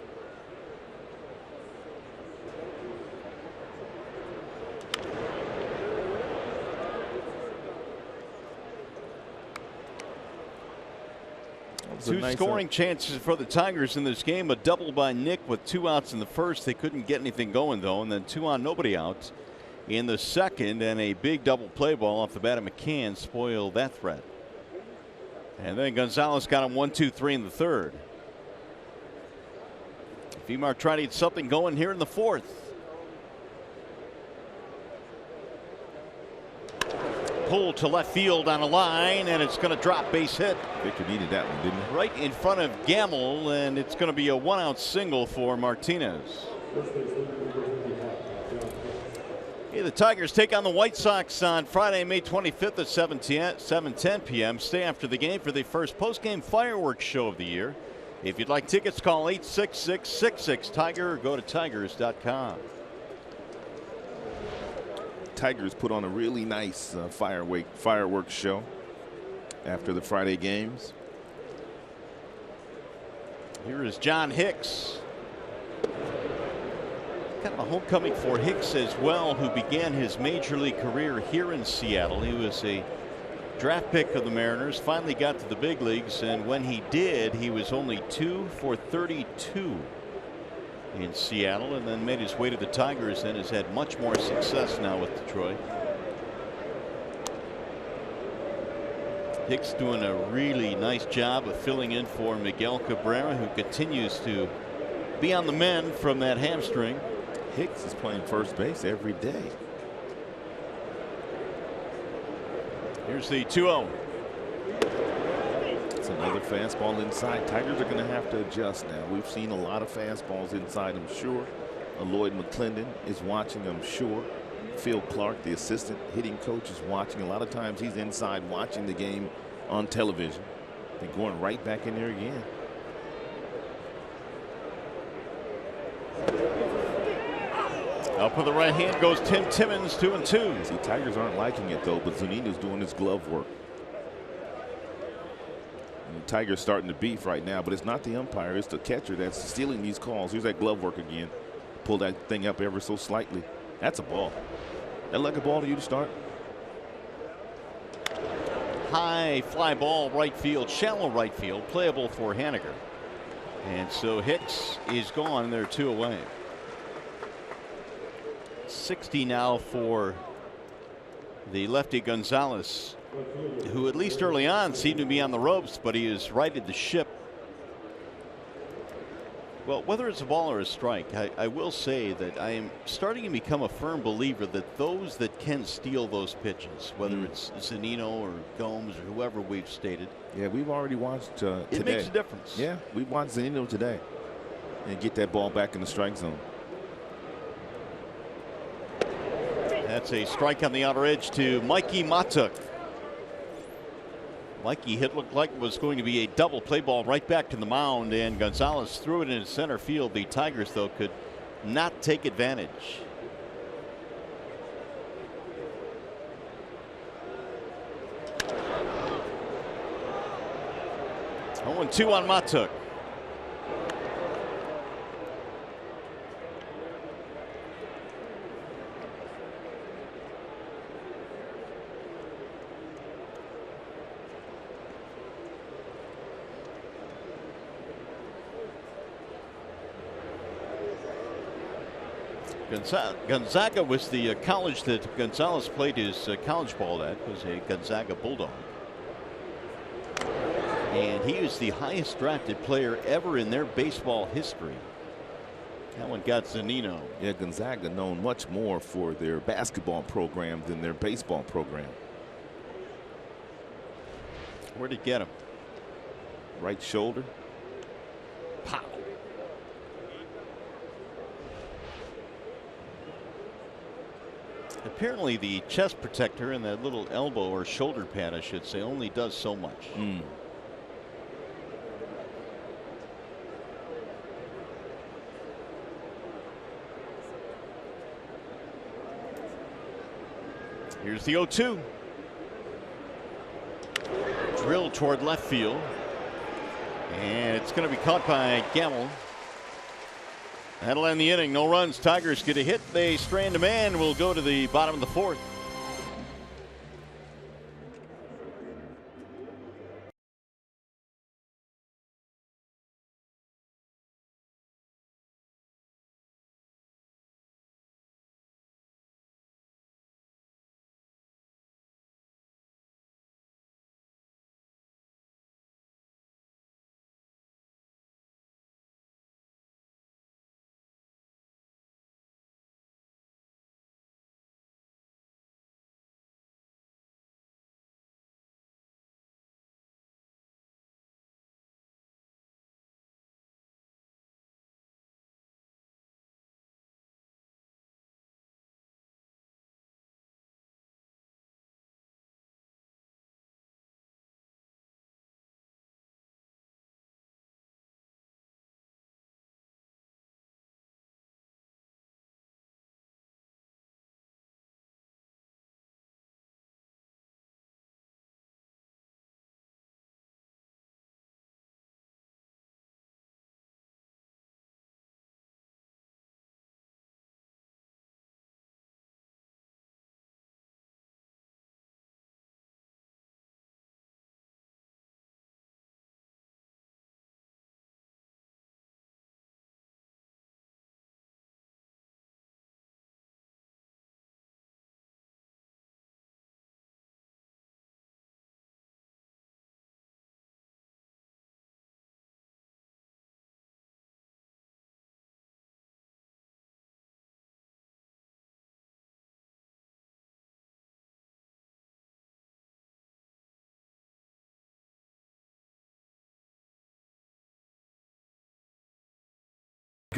Two scoring chances for the Tigers in this game. A double by Nick with 2 outs in the first. They couldn't get anything going, though, and then 2 on, nobody out in the second, and a big double play ball off the bat of McCann spoiled that threat. And then Gonzalez got him 1-2-3 in the third. Dietmar trying to get something going here in the fourth. pull to left field on a line, and it's going to drop, base hit. Victor needed that one, didn't he? Right in front of Gamble, and it's going to be a 1-out single for Martinez. Hey, the Tigers take on the White Sox on Friday, May 25th at 7:10 p.m. Stay after the game for the first post-game fireworks show of the year. If you'd like tickets, call 866-66-TIGER or go to tigers.com. Tigers put on a really nice fireworks show after the Friday games. Here is John Hicks. Kind of a homecoming for Hicks as well, who began his major league career here in Seattle. He was a draft pick of the Mariners, finally got to the big leagues, and when he did, he was only 2 for 32 in Seattle, and then made his way to the Tigers and has had much more success now with Detroit. Hicks doing a really nice job of filling in for Miguel Cabrera, who continues to be on the mend from that hamstring. Hicks is playing first base every day. Here's the 2-0. It's another fastball inside. Tigers are going to have to adjust now. We've seen a lot of fastballs inside, I'm sure. Lloyd McClendon is watching, I'm sure. Phil Clark, the assistant hitting coach, is watching. A lot of times he's inside watching the game on television. They're going right back in there again. Up with the right hand goes Tim Timmons, 2-2. See, Tigers aren't liking it though, but Zunino's doing his glove work. And the Tigers starting to beef right now, but it's not the umpire, it's the catcher that's stealing these calls. Here's that glove work again. Pull that thing up ever so slightly. That's a ball. That like a ball to you to start? High fly ball right field, shallow right field, playable for Haniger. And so Hicks is gone. They're 2 away. 60 now for the lefty Gonzalez, who at least early on seemed to be on the ropes, but he has righted the ship. Well, whether it's a ball or a strike, I will say that I am starting to become a firm believer that those that can steal those pitches, whether it's Zunino or Gomes or whoever we've stated. Yeah, we've already watched today. It makes a difference. Yeah, we watched Zunino today and get that ball back in the strike zone. That's a strike on the outer edge to Mikey Matuk. Mikey hit looked like it was going to be a double play ball right back to the mound, and Gonzalez threw it in center field. The Tigers, though, could not take advantage. Oh, 0-2 on Matuk. Gonzaga was the college that Gonzalez played his college ball at. Was a Gonzaga Bulldog, and he was the highest drafted player ever in their baseball history. That one got Zunino. Yeah, Gonzaga known much more for their basketball program than their baseball program. Where'd he get him? Right shoulder. Pow. Apparently the chest protector and that little elbow or shoulder pad, I should say, only does so much. Here's the 0-2. Drill toward left field. And it's going to be caught by Gamble. That'll end the inning. No runs. Tigers get a hit. They strand a man. We'll go to the bottom of the fourth.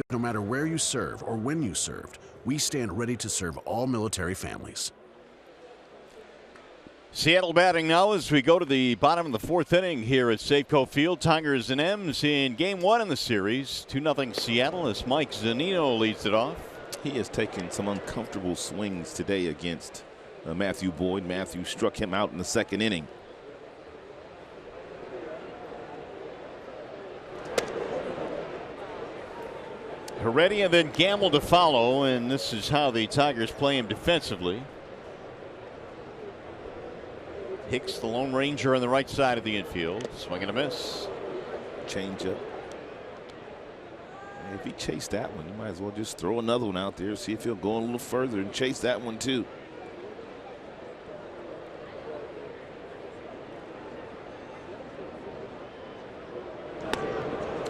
Because no matter where you serve or when you served, we stand ready to serve all military families. Seattle batting now as we go to the bottom of the fourth inning here at Safeco Field. Tigers and M's in game one in the series. 2-0 Seattle as Mike Zunino leads it off. He has taken some uncomfortable swings today against Matthew Boyd. Matthew struck him out in the second inning. Heredia then Gamble to follow, and this is how the Tigers play him defensively. Hicks, the Lone Ranger, on the right side of the infield. Swing and a miss. Change up. If he chased that one, you might as well just throw another one out there, see if he'll go a little further and chase that one too.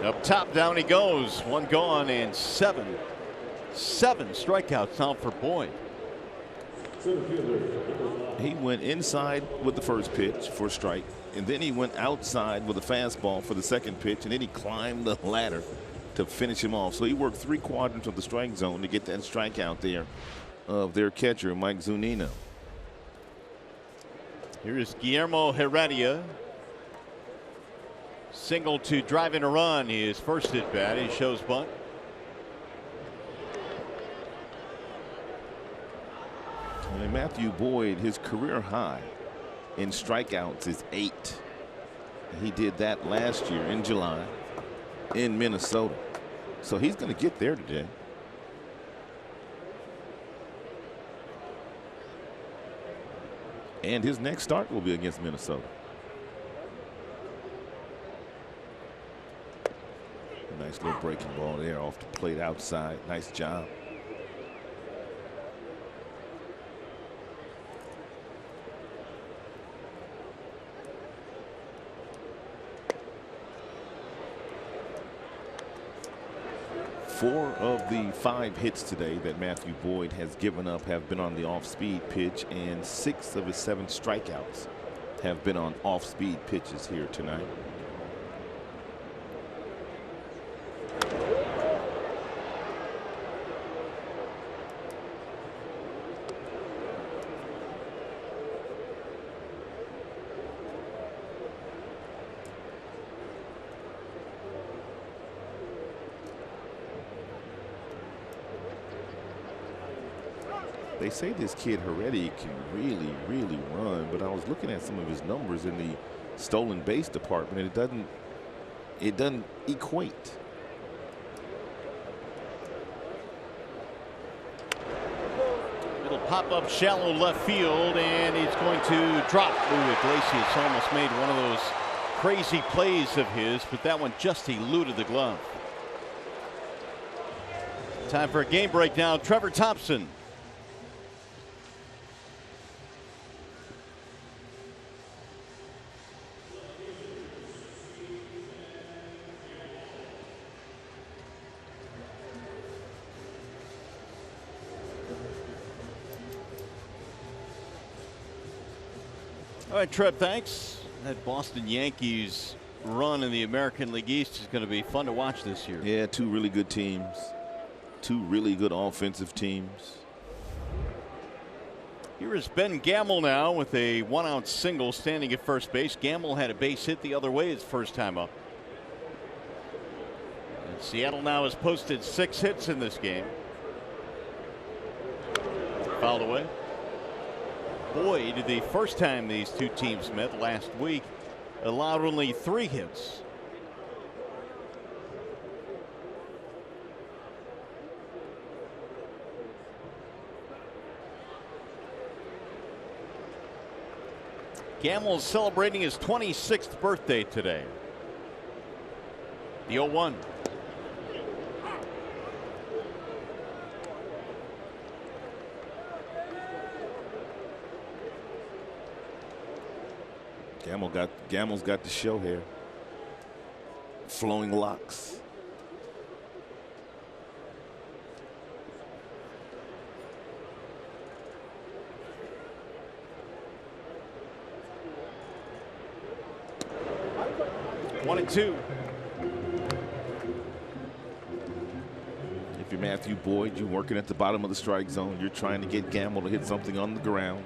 Up top, down he goes. One gone and seven strikeouts now for Boyd. He went inside with the first pitch for a strike, and then he went outside with a fastball for the second pitch, and then he climbed the ladder to finish him off. So he worked 3 quadrants of the strike zone to get that strikeout there of their catcher, Mike Zunino. Here is Guillermo Heredia. Single to drive in a run. His first at bat. He shows bunt. And Matthew Boyd, his career high in strikeouts is 8. He did that last year in July in Minnesota. So he's going to get there today. And his next start will be against Minnesota. Nice little breaking ball there off the plate outside. Nice job. Four of the 5 hits today that Matthew Boyd has given up have been on the off-speed pitch, and 6 of his 7 strikeouts have been on off-speed pitches here tonight. They say this kid Heredia can really run, but I was looking at some of his numbers in the stolen base department, and it doesn't equate. It'll pop up shallow left field, and it's going to drop. Ooh, Iglesias almost made one of those crazy plays of his, but that one just eluded the glove. Time for a game break now. Trevor Thompson. All right, Trev, thanks. That Boston Yankees run in the American League East is going to be fun to watch this year. Yeah, 2 really good teams. 2 really good offensive teams. Here is Ben Gamble now with a 1-out single standing at first base. Gamble had a base hit the other way his first time up. And Seattle now has posted 6 hits in this game. Fouled away. Boyd, the first time these 2 teams met last week, allowed only 3 hits. Gamble's celebrating his 26th birthday today. The 0-1. Gamble's got the show here. Flowing locks. If you're Matthew Boyd, you're working at the bottom of the strike zone. You're trying to get Gamble to hit something on the ground.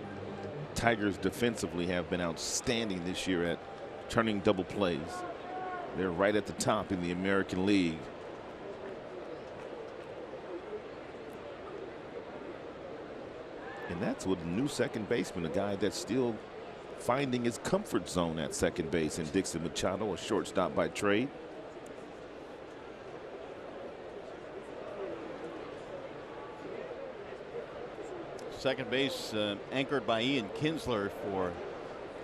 Tigers defensively have been outstanding this year at turning double plays. They're right at the top in the American League. And that's with a new second baseman, a guy that's still finding his comfort zone at second base in Dixon Machado, a shortstop by trade. Second base anchored by Ian Kinsler for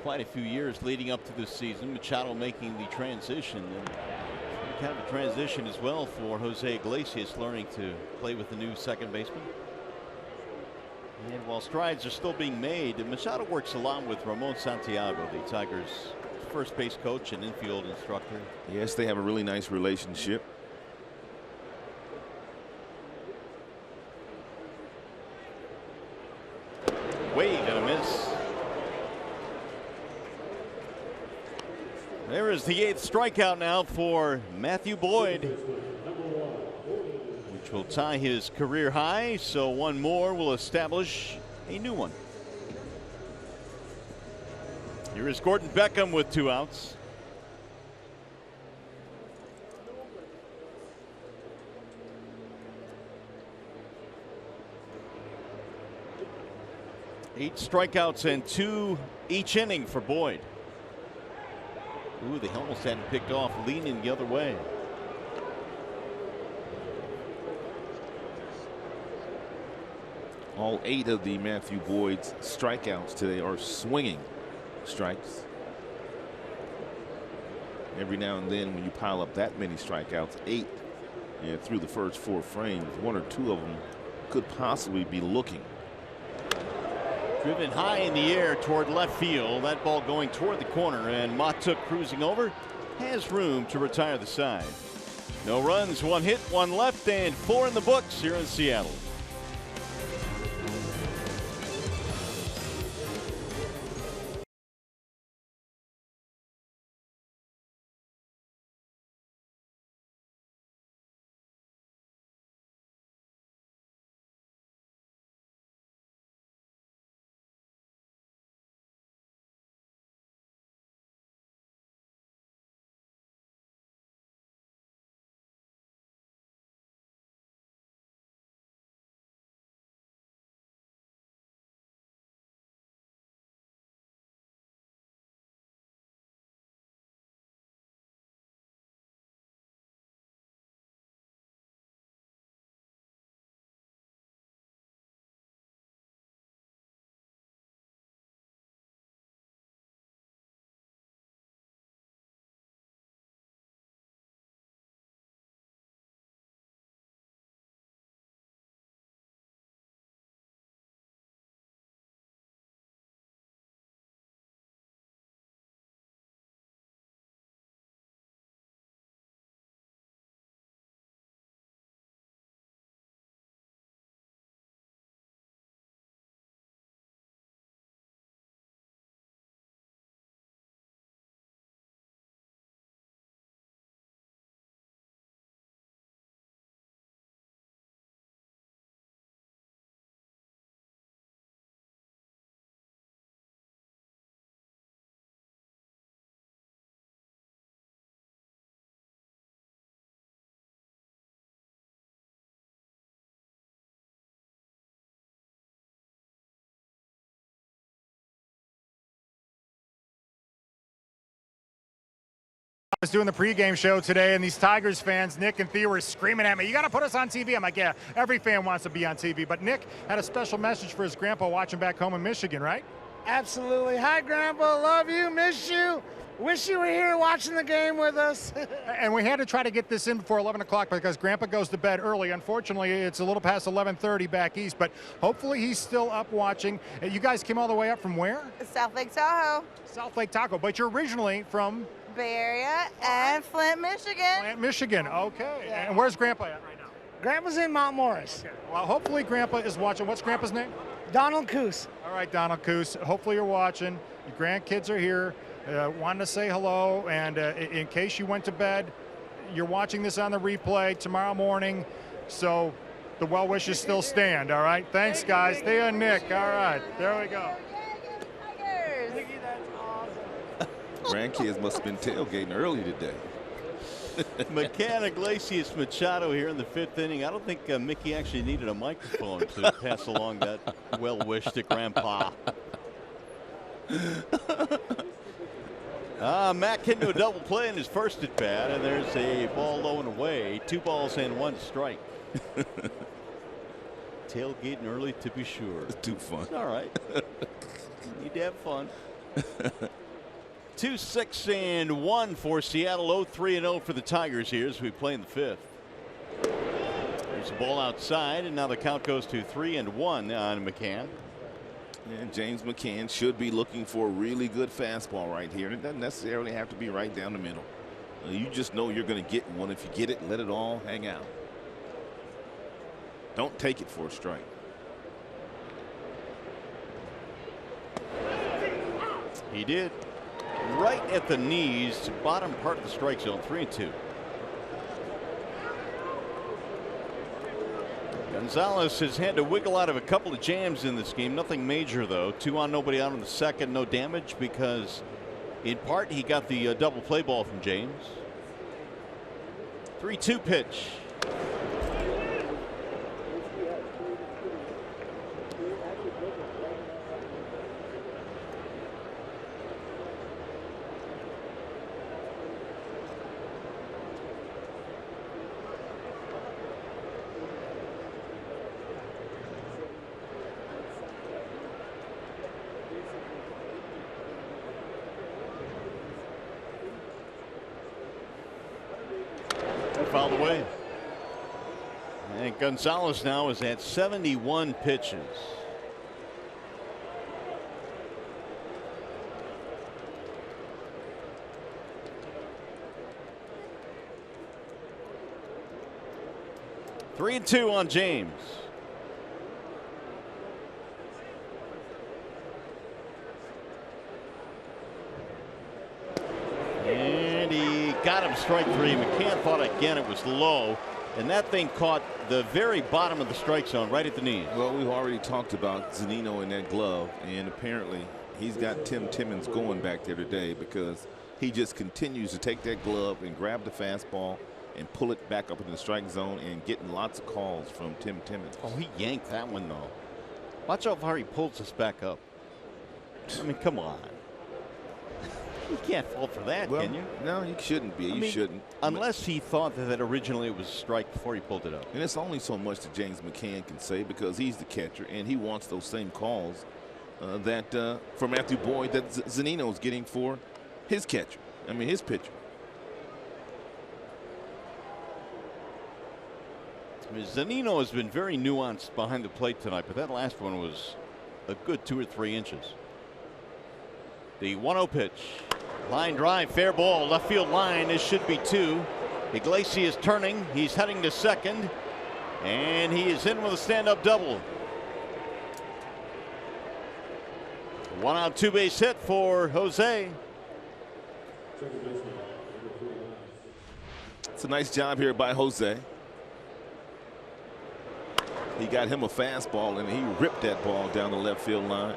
quite a few years leading up to this season. Machado making the transition, and kind of a transition as well for Jose Iglesias, learning to play with the new second baseman. And while strides are still being made, Machado works a lot with Ramon Santiago, the Tigers' first base coach and infield instructor. Yes, they have a really nice relationship. Wave and a miss. There is the 8th strikeout now for Matthew Boyd, which will tie his career high. So one more will establish a new one. Here is Gordon Beckham with 2 outs. Eight strikeouts and 2 each inning for Boyd. Ooh, the almost hadn't picked off, leaning the other way. All 8 of the Matthew Boyd's strikeouts today are swinging strikes. Every now and then when you pile up that many strikeouts, 8 through the first 4 frames, 1 or 2 of them could possibly be looking. Driven high in the air toward left field. That ball going toward the corner, and Matuk cruising over has room to retire the side. No runs, 1 hit, 1 left, and 4 in the books here in Seattle. I was doing the pregame show today, and these Tigers fans, Nick and Theo, were screaming at me, "You got to put us on TV." I'm like, yeah, every fan wants to be on TV. But Nick had a special message for his grandpa watching back home in Michigan, right? Absolutely. Hi, Grandpa. Love you. Miss you. Wish you were here watching the game with us. And we had to try to get this in before 11 o'clock because Grandpa goes to bed early. Unfortunately, it's a little past 11:30 back east, but hopefully he's still up watching. You guys came all the way up from where? South Lake Tahoe. South Lake Tahoe, but you're originally from? Bay Area and Flint, Michigan. Flint, Michigan, okay. Yeah. And where's Grandpa at right now? Grandpa's in Mount Morris. Okay. Well, hopefully Grandpa is watching. What's Grandpa's name? Donald Coos. All right, Donald Coos. Hopefully you're watching. Your grandkids are here. Wanted to say hello, and in case you went to bed, you're watching this on the replay tomorrow morning. So the well wishes still stand. All right. Thanks, guys. Theo and Nick. All right. There we go. Grandkids must have been tailgating early today. McCann, Iglesias, Machado here in the 5th inning. I don't think Mickey actually needed a microphone to pass along that well wish to Grandpa. Matt into a double play in his first at bat, and there's a ball low and away. 2 balls and 1 strike. Tailgating early to be sure. It's too fun. It's all right. Need to have fun. 2-6-1 for Seattle. 0-3-0 for the Tigers here as we play in the 5th. There's a ball outside, and now the count goes to 3-1 on McCann. And James McCann should be looking for a really good fastball right here. It doesn't necessarily have to be right down the middle. You just know you're going to get one. If you get it, let it all hang out. Don't take it for a strike. He did. Right at the knees, bottom part of the strike zone. 3-2. Gonzalez has had to wiggle out of a couple of jams in this game. Nothing major, though. 2 on, nobody out in the second. No damage because, in part, he got the double play ball from James. 3-2 pitch. Fouled away. And Gonzalez now is at 71 pitches. Three and 2 on James. And he got him strike 3. McCann thought again it was low, and that thing caught the very bottom of the strike zone right at the knees. Well, we've already talked about Zunino in that glove, and apparently he's got Tim Timmons going back there today because he just continues to take that glove and grab the fastball and pull it back up into the strike zone and getting lots of calls from Tim Timmons. Oh, he yanked that one, though. Watch how far he pulls this back up. I mean, come on. You can't fault for that, Well, can you? no, you shouldn't be. You shouldn't. Unless he thought that originally it was a strike before he pulled it up. And it's only so much that James McCann can say because he's the catcher and he wants those same calls that for Matthew Boyd that Zunino's getting for his catcher. I mean, his pitcher. I mean, Zunino has been very nuanced behind the plate tonight, but that last one was a good 2 or 3 inches. The 1-0 pitch. Line drive, fair ball, left field line. This should be 2. Iglesias turning. He's heading to second. And he is in with a stand-up double. 1 out, 2 base hit for Jose. It's a nice job here by Jose. He got him a fastball and he ripped that ball down the left field line.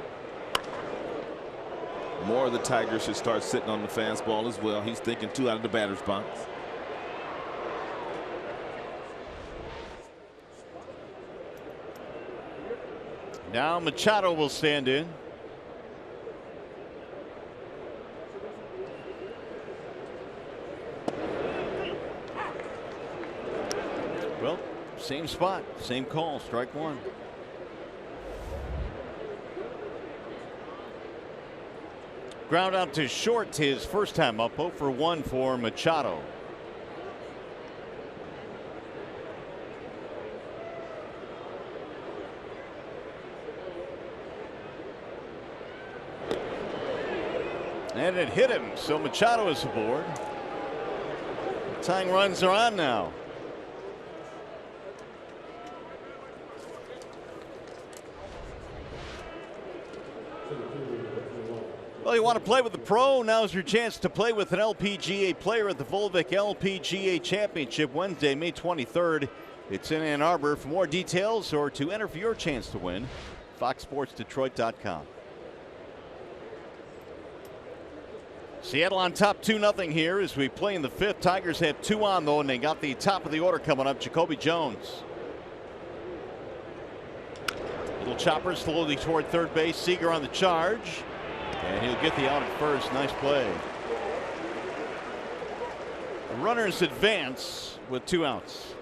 More of the Tigers should start sitting on the fastball as well. He's thinking 2 out of the batter's box. Now Machado will stand in. Well, same spot, same call, strike 1. Ground out to short his first time up. 0 for 1 for Machado. And it hit him, so Machado is aboard. Tying runs are on now. Well, you want to play with the pro? Now's your chance to play with an LPGA player at the Volvic LPGA Championship Wednesday, May 23rd It's in Ann Arbor. For more details or to enter for your chance to win, foxsportsdetroit.com. Seattle on top 2-0 here as we play in the fifth. Tigers have 2 on though, and they got the top of the order coming up. Jacoby Jones. Little chopper slowly toward third base. Seager on the charge, and he'll get the out at first. Nice play. The runners advance with 2 outs.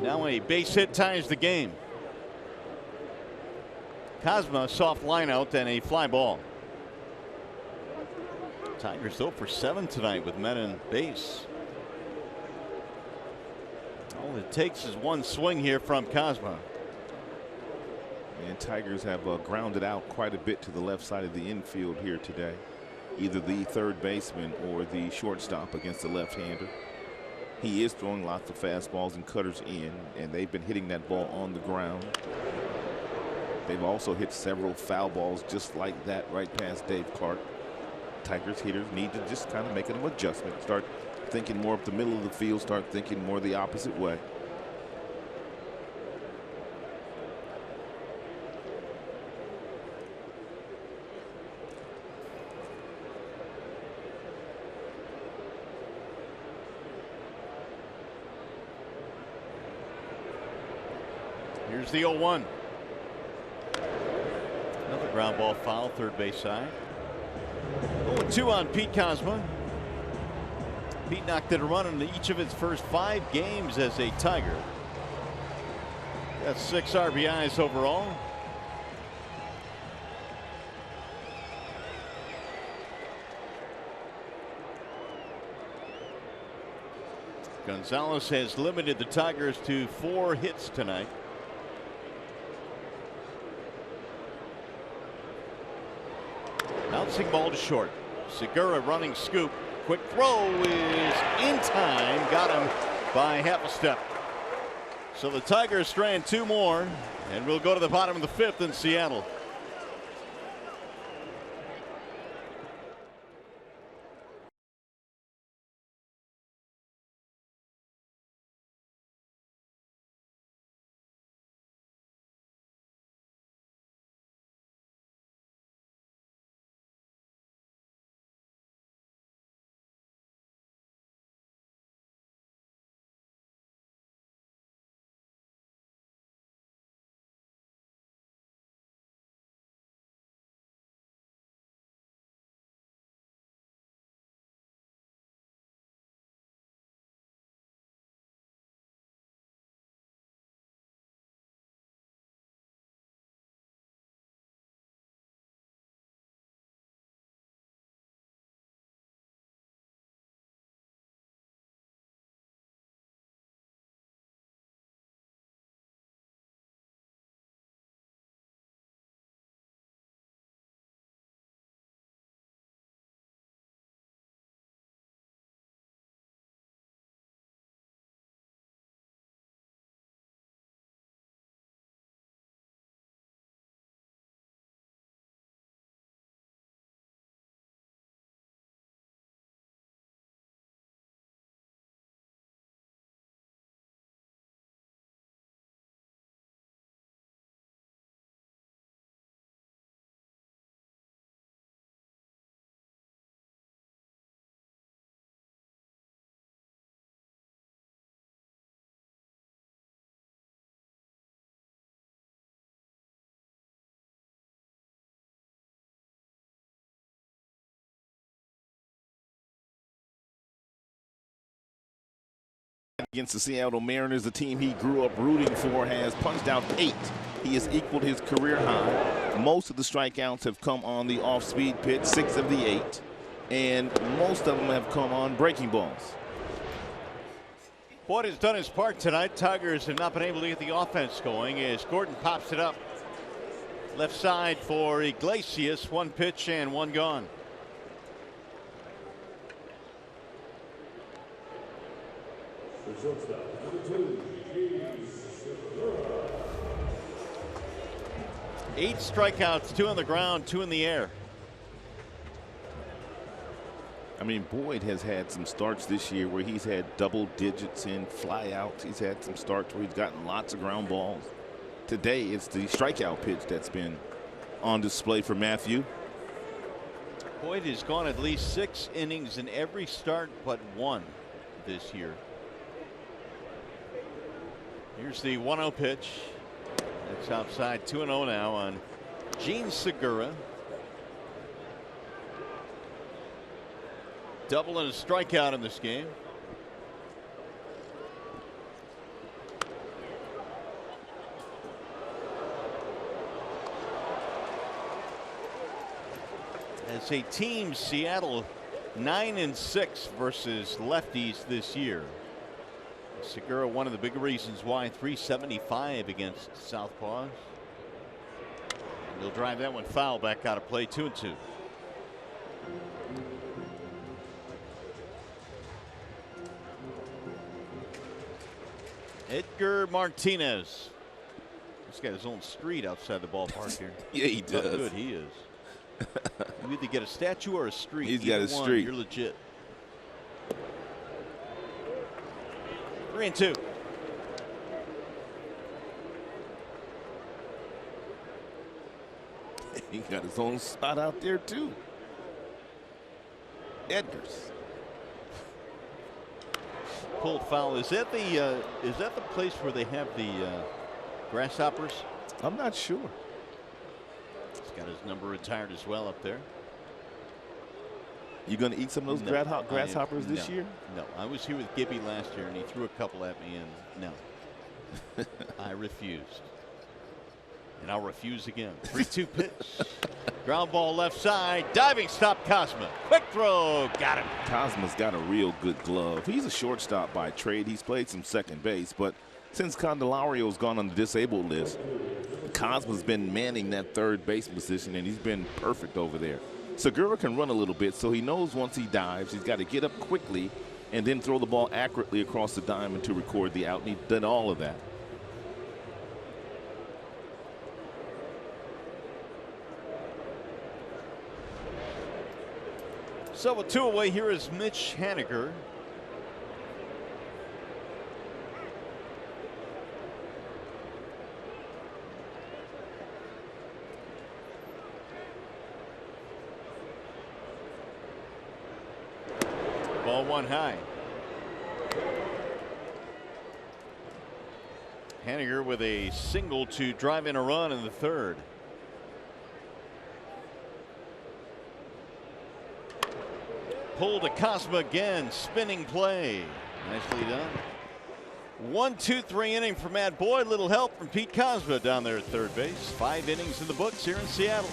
Now a base hit ties the game. Kozma, soft line out and a fly ball. Tigers 0 for 7 tonight with men in base. All it takes is one swing here from Kozma. And Tigers have grounded out quite a bit to the left side of the infield here today. Either the third baseman or the shortstop against the left-hander. He is throwing lots of fastballs and cutters in, and they've been hitting that ball on the ground. They've also hit several foul balls just like that right past Dave Clark. Tigers hitters need to just kind of make an adjustment, start thinking more up the middle of the field, start thinking more the opposite way. Here's the 0-1. Another ground ball foul, third base side. 0-2 on Pete Kozma. Pete knocked it a run in each of his first 5 games as a Tiger. That's 6 RBIs overall. Gonzalez has limited the Tigers to 4 hits tonight. Bouncing ball to short. Segura running scoop. Quick throw is in time. Got him by half a step. So the Tigers strand 2 more, and we'll go to the bottom of the 5th in Seattle. Against the Seattle Mariners, the team he grew up rooting for, has punched out 8. He has equaled his career high. Most of the strikeouts have come on the off-speed pitch, 6 of the 8, and most of them have come on breaking balls. Boyd has done his part tonight. Tigers have not been able to get the offense going as Gordon pops it up. Left side for Iglesias. 1 pitch and 1 gone. Eight strikeouts, 2 on the ground, 2 in the air. I mean, Boyd has had some starts this year where he's had double digits in flyouts. He's had some starts where he's gotten lots of ground balls. Today, it's the strikeout pitch that's been on display for Matthew. Boyd has gone at least 6 innings in every start but one this year. Here's the 1-0 pitch. That's outside. 2-0 now on Gene Segura. Double and a strikeout in this game. As a team, Seattle 9-6 versus lefties this year. Segura, one of the big reasons why, 375 against southpaws. And he'll drive that one foul back out of play. 2-2. Edgar Martinez. He's got his own street outside the ballpark here. Yeah, he does. How good he is. You either get a statue or a street. He's got a street. You're legit. 3-2. He got his own spot out there too. Edgar's. Pulled foul. Is that the place where they have the grasshoppers? I'm not sure. He's got his number retired as well up there. You gonna eat some of those grasshoppers this year? No, I was here with Gibby last year and he threw a couple at me and no. I refused. And I'll refuse again. 3-2 pitch. Ground ball left side. Diving stop Cosma. Quick throw. Got him. Cosma's got a real good glove. He's a shortstop by trade. He's played some second base, but since Candelario's gone on the disabled list, Cosma's been manning that third base position and he's been perfect over there. Segura can run a little bit, so he knows once he dives, he's got to get up quickly and then throw the ball accurately across the diamond to record the out, and he's done all of that. So with 2 away, here is Mitch Haniger. Ball 1 high. Haniger with a single to drive in a run in the third. Pull to Cosma again. Spinning play. Nicely done. 1-2-3 inning for Matt Boyd. Little help from Pete Cosma down there at third base. 5 innings in the books here in Seattle.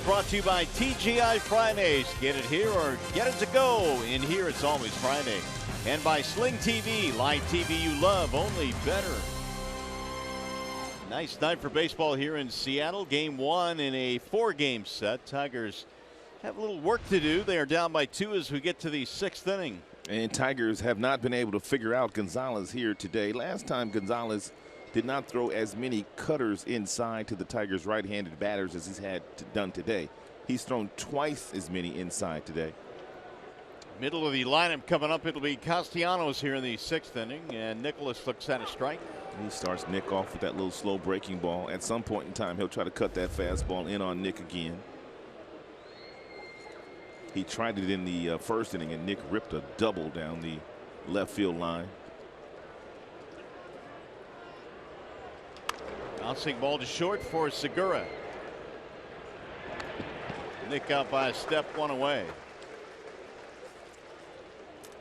brought to you by TGI Fridays. Get it here or get it to go. In here, it's always Friday. And by Sling TV, live TV you love, only better. Nice night for baseball here in Seattle. Game 1 in a 4-game set. Tigers have a little work to do. They are down by 2 as we get to the 6th inning. And Tigers have not been able to figure out Gonzalez here today. Last time Gonzalez did not throw as many cutters inside to the Tigers' right-handed batters as he's done today. He's thrown twice as many inside today. Middle of the lineup coming up. It'll be Castellanos here in the 6th inning, and Nicholas looks at a strike. He starts Nick off with that little slow breaking ball. At some point in time, he'll try to cut that fastball in on Nick again. He tried it in the 1st inning, and Nick ripped a double down the left field line. Bouncing ball to short for Segura. Nick out by a step, 1 away.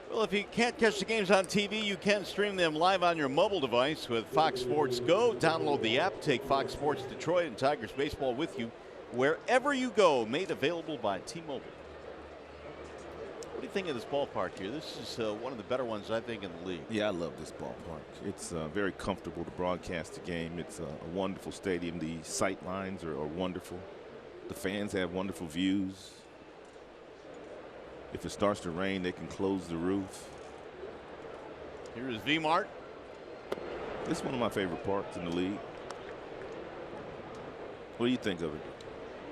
Well, if you can't catch the games on TV, you can stream them live on your mobile device with Fox Sports Go. Download the app, take Fox Sports Detroit and Tigers baseball with you wherever you go. Made available by T-Mobile. What do you think of this ballpark here? This is one of the better ones, I think, in the league. Yeah, I love this ballpark. It's very comfortable to broadcast the game. It's a wonderful stadium. The sight lines are wonderful. The fans have wonderful views. If it starts to rain, they can close the roof. Here is V-Mart. This is one of my favorite parks in the league. What do you think of it?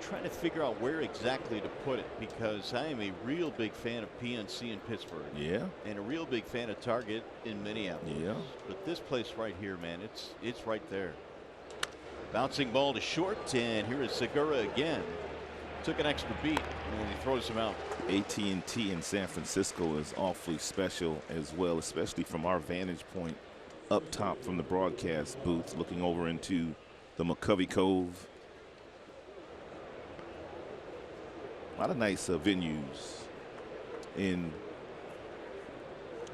Trying to figure out where exactly to put it, because I am a real big fan of PNC in Pittsburgh. Yeah. And a real big fan of Target in Minneapolis. Yeah. But this place right here, man, it's right there. Bouncing ball to short, and here is Segura again. Took an extra beat, and he throws him out. AT&T in San Francisco is awfully special as well, especially from our vantage point up top from the broadcast booth, looking over into the McCovey Cove. A lot of nice venues in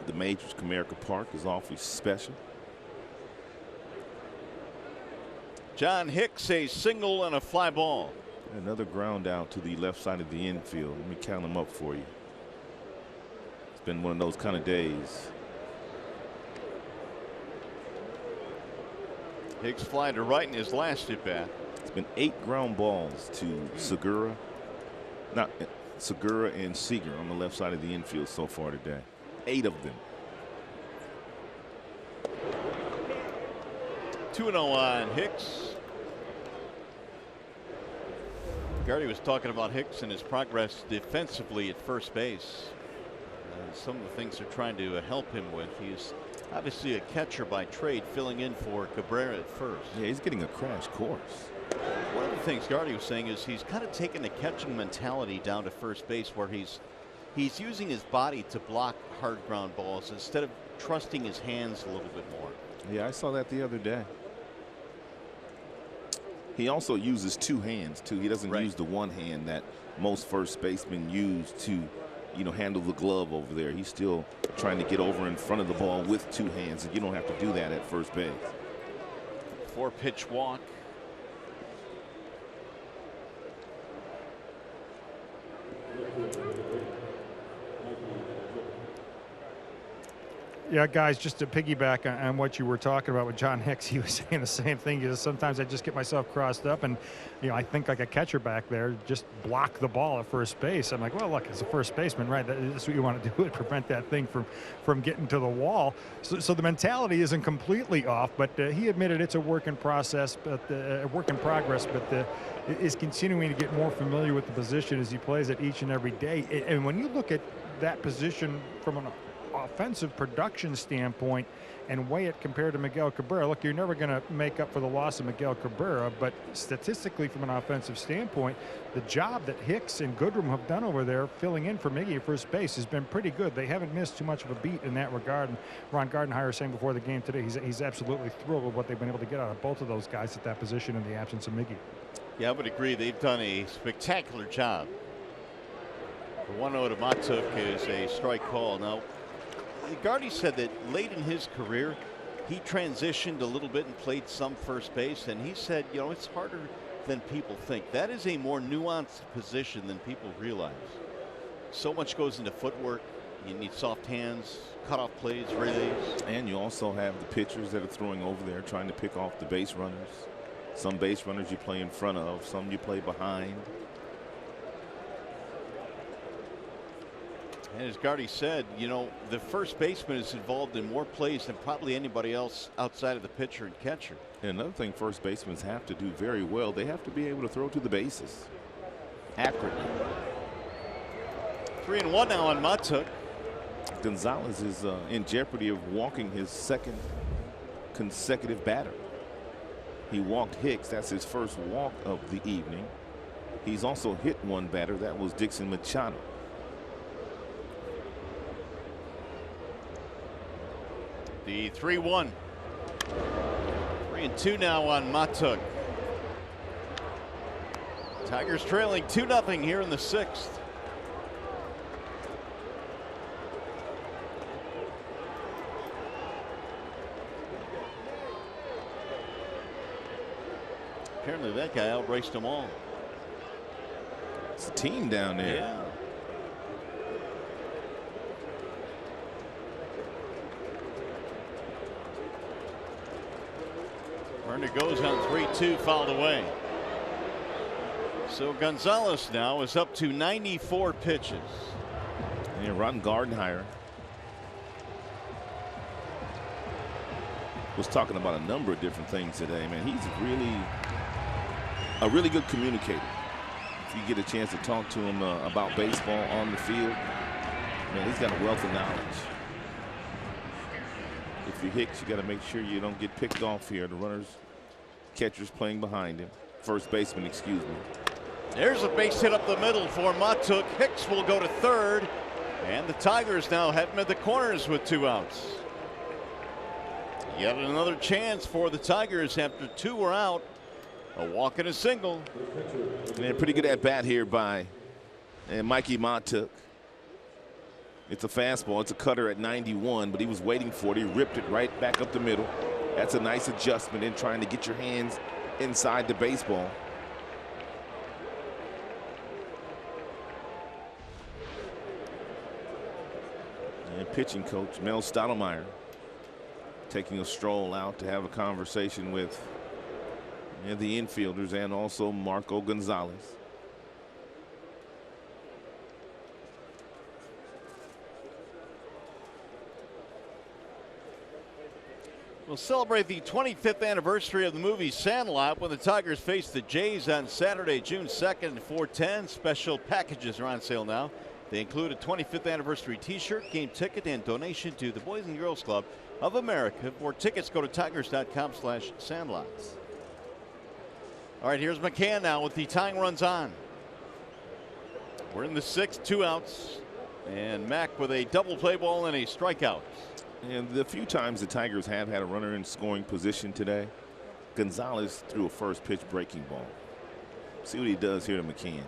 the Majors. Comerica Park is awfully special. John Hicks, a single and a fly ball. Another ground out to the left side of the infield. Let me count them up for you. It's been one of those kind of days. Hicks flying to right in his last at bat. It's been 8 ground balls to Segura. Not Segura and Seager on the left side of the infield so far today. 8 of them. 2-0 on Hicks. Gardy was talking about Hicks and his progress defensively at first base. Some of the things they're trying to help him with. He's obviously a catcher by trade, filling in for Cabrera at first. Yeah, he's getting a crash course. One of the things Gardy was saying is he's kind of taken the catching mentality down to first base, where he's using his body to block hard ground balls instead of trusting his hands a little bit more. Yeah, I saw that the other day. He also uses 2 hands too. He doesn't use the one hand that most first basemen use to, handle the glove over there. He's still trying to get over in front of the ball with 2 hands, and you don't have to do that at first base. 4-pitch walk. Yeah, guys, just to piggyback on what you were talking about with John Hicks, he was saying the same thing. Sometimes I just get myself crossed up, and I think like a catcher back there, just block the ball at first base. I'm like, well, look, as a first baseman, right? That's what you want to do, is prevent that thing from getting to the wall. So the mentality isn't completely off, but he admitted it's a work in process, but a work in progress, but is continuing to get more familiar with the position as he plays it each and every day. And when you look at that position from an offensive production standpoint and weigh it compared to Miguel Cabrera, look, you're never going to make up for the loss of Miguel Cabrera, but statistically from an offensive standpoint, the job that Hicks and Goodrum have done over there filling in for Miggy at first base has been pretty good. They haven't missed too much of a beat in that regard, and Ron Gardenhire saying before the game today he's absolutely thrilled with what they've been able to get out of both of those guys at that position in the absence of Miggy. Yeah, I would agree. They've done a spectacular job. The 1-0 to Matuk is a strike call. Now, Gardy said that late in his career, he transitioned a little bit and played some first base, and he said, it's harder than people think. That is a more nuanced position than people realize. So much goes into footwork. You need soft hands, cutoff plays, relays. And you also have the pitchers that are throwing over there trying to pick off the base runners. Some base runners you play in front of, some you play behind. And as Gardy said, you know, the first baseman is involved in more plays than probably anybody else outside of the pitcher and catcher. And another thing first basemen have to do very well, they have to be able to throw to the bases accurately. 3-1 now on Matuk. Gonzalez is in jeopardy of walking his second consecutive batter. He walked Hicks. That's his first walk of the evening. He's also hit one batter. That was Dixon Machado. The 3-1. 3-2 now on Matuk. Tigers trailing 2-0 here in the 6th. Apparently that guy outraced them all. It's a team down there. Yeah. Turner goes on 3-2, fouled away. So Gonzalez now is up to 94 pitches. And Ron Gardenhire was talking about a number of different things today. Man, he's a really good communicator. If you get a chance to talk to him about baseball on the field, man, he's got a wealth of knowledge. If you Hicks, you got to make sure you don't get picked off here. The runners, catchers playing behind him. First baseman, excuse me. There's a base hit up the middle for Matuk. Hicks will go to third. And the Tigers now have him at the corners with 2 outs. Yet another chance for the Tigers after 2 were out. A walk and a single. And pretty good at bat here by Mikey Matuk. It's a fastball. It's a cutter at 91, but he was waiting for it. He ripped it right back up the middle. That's a nice adjustment in trying to get your hands inside the baseball. And pitching coach Mel Stottlemyre taking a stroll out to have a conversation with the infielders and also Marco Gonzalez. We'll celebrate the 25th anniversary of the movie Sandlot when the Tigers face the Jays on Saturday, June 2nd at 4:10. Special packages are on sale now. They include a 25th anniversary t-shirt, game ticket, and donation to the Boys and Girls Club of America. For tickets, go to tigers.com/sandlots. All right, here's McCann now with the tying runs on. We're in the 6th, 2 outs. And Mack with a double play ball and a strikeout. And the few times the Tigers have had a runner in scoring position today, Gonzalez threw a first pitch breaking ball. See what he does here to McCann.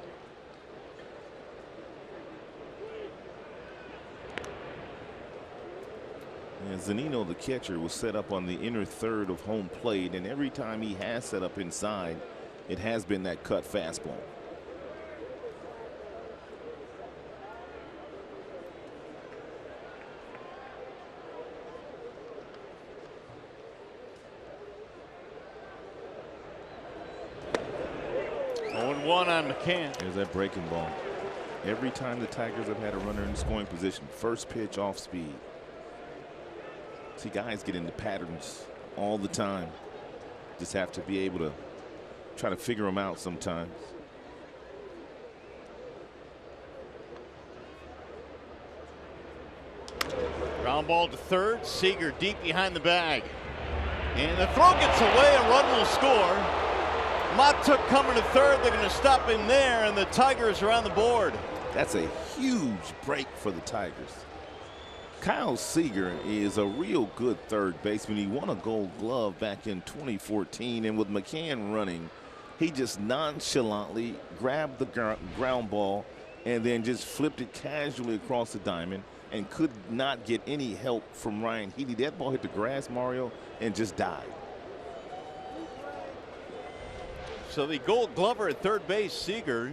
And Zunino, the catcher, was set up on the inner third of home plate, and every time he has set up inside, it has been that cut fastball. One on McCann. There's that breaking ball. Every time the Tigers have had a runner in scoring position, first pitch off speed. See, guys get into patterns all the time. Just have to be able to try to figure them out sometimes. Ground ball to third. Seager deep behind the bag. And the throw gets away. A run will score. Matuk coming to third. They're going to stop him there, and the Tigers are on the board. That's a huge break for the Tigers. Kyle Seager is a real good third baseman. He won a Gold Glove back in 2014, and with McCann running, he just nonchalantly grabbed the ground ball and then just flipped it casually across the diamond and could not get any help from Ryan Healy. That ball hit the grass, Mario, and just died. So the Gold Glover at third base, Seager,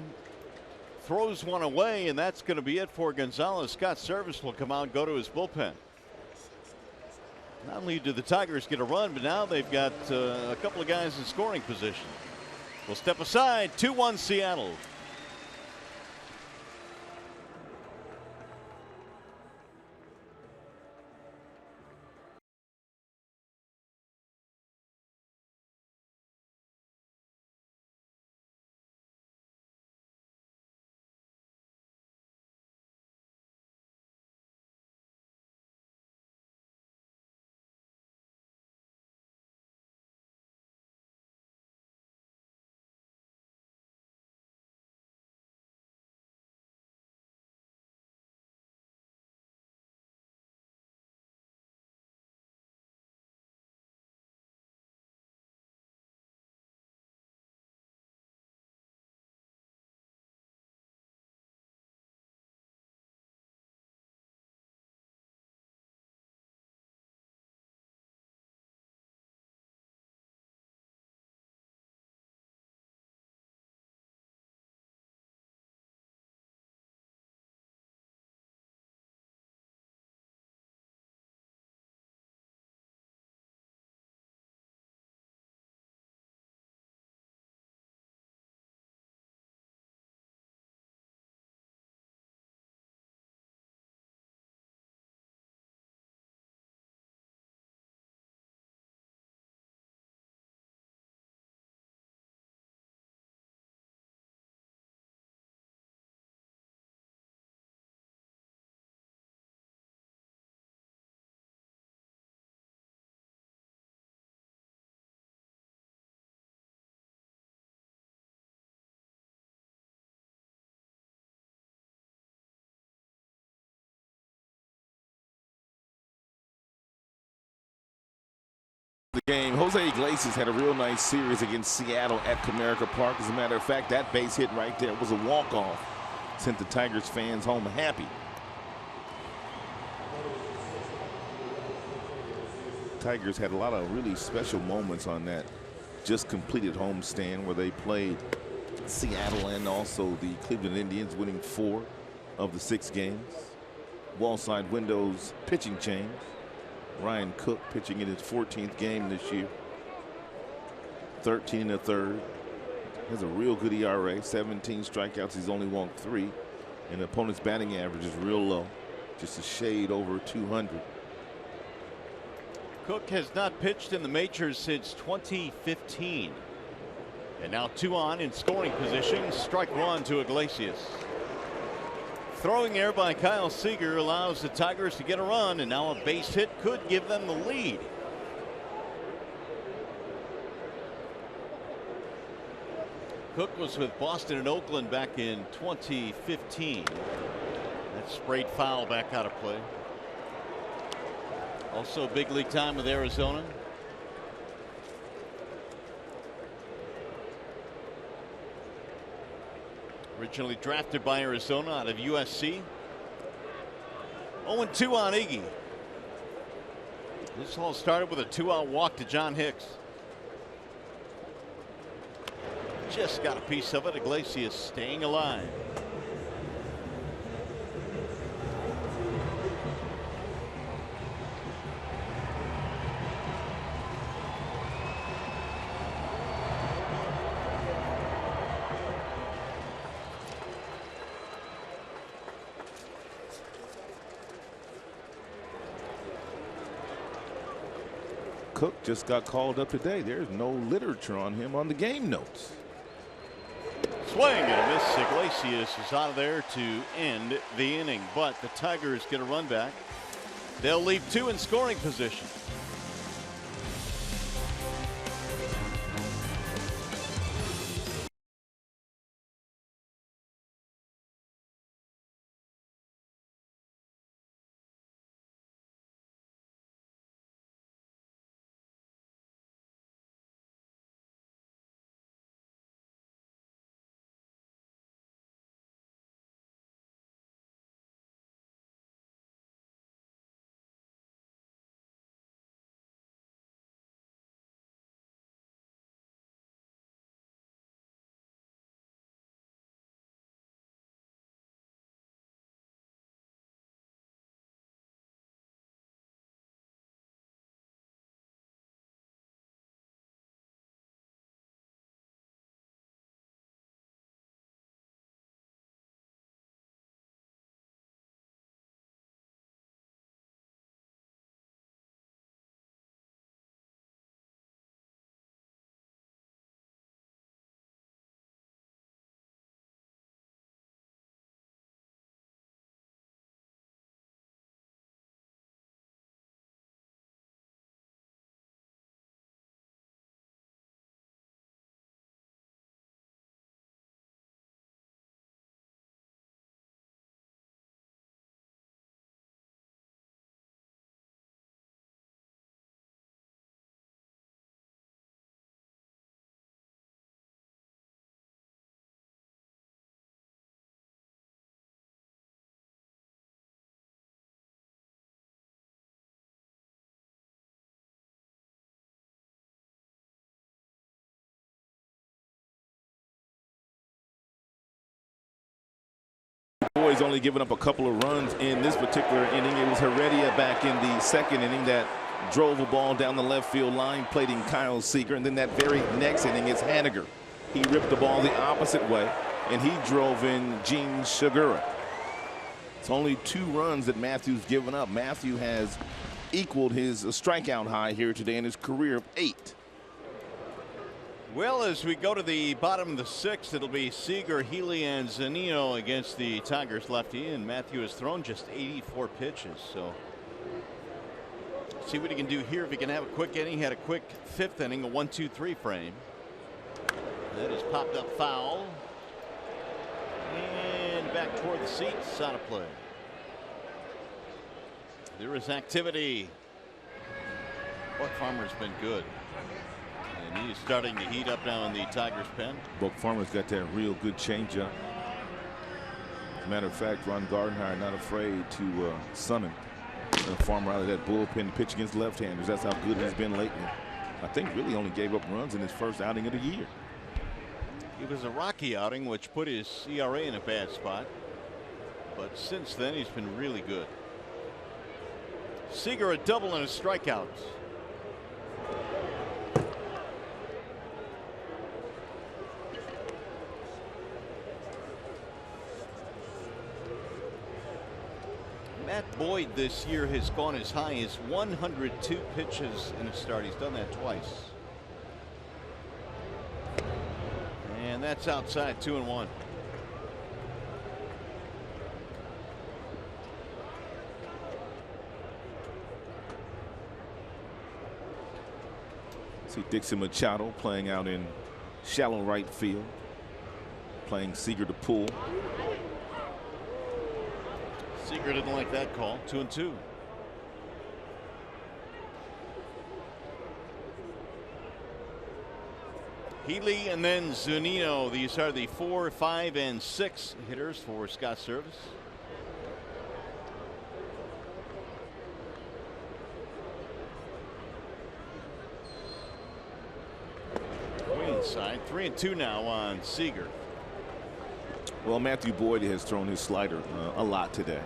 throws one away, and that's going to be it for Gonzalez. Scott Service will come out and go to his bullpen. Not only do the Tigers get a run, but now they've got a couple of guys in scoring position. We'll step aside. 2-1 Seattle. The game, Jose Iglesias had a real nice series against Seattle at Comerica Park. As a matter of fact, that base hit right there was a walk-off. Sent the Tigers fans home happy. Tigers had a lot of really special moments on that just completed homestand where they played Seattle and also the Cleveland Indians, winning 4 of the 6 games. Wallside Windows pitching change. Ryan Cook pitching in his 14th game this year. 13 1/3. Has a real good ERA. 17 strikeouts. He's only walked 3. And the opponent's batting average is real low. Just a shade over 200. Cook has not pitched in the majors since 2015. And now 2 on in scoring position. Strike 1 to Iglesias. Throwing air by Kyle Seager allows the Tigers to get a run, and now a base hit could give them the lead. Cook was with Boston and Oakland back in 2015. That sprayed foul back out of play. Also big league time with Arizona. Originally drafted by Arizona out of USC. 0-2 on Iggy. This all started with a 2-out walk to John Hicks. Just got a piece of it. Iglesias staying alive. Cook just got called up today. There's no literature on him on the game notes. Swing and a miss. Iglesias is out of there to end the inning, but the Tigers get a run back. They'll leave 2 in scoring position. Boyd's only given up a couple of runs in this particular inning. It was Heredia back in the second inning that drove a ball down the left field line, plating Kyle Seager. And then that very next inning, it's Haniger. He ripped the ball the opposite way, and he drove in Gene Segura. It's only 2 runs that Matthew's given up. Matthew has equaled his strikeout high here today in his career of 8. Well, as we go to the bottom of the 6th, it'll be Seager, Healy, and Zunino against the Tigers lefty, and Matthew has thrown just 84 pitches. So see what he can do here. If he can have a quick inning, he had a quick 5th inning, a 1-2-3 frame. That is popped up foul. And back toward the seats, out of play. There is activity. Buck Farmer's been good. And he is starting to heat up now in the Tigers pen. Buck Farmer's got that real good changeup. As a matter of fact, Ron Gardenhire not afraid to summon Farmer out of that bullpen to pitch against left-handers. That's how good he's been lately. I think really only gave up runs in his first outing of the year. It was a rocky outing, which put his ERA in a bad spot. But since then, he's been really good. Seager a double and a strikeout. Matt Boyd this year has gone as high as 102 pitches in a start. He's done that twice. And that's outside, 2-1. See Dixon Machado playing out in shallow right field, playing Seager to pull. Seager didn't like that call. 2-2. Healy and then Zunino. These are the 4, 5, and 6 hitters for Scott Service. Way inside. 3-2 now on Seager. Well, Matthew Boyd has thrown his slider a lot today.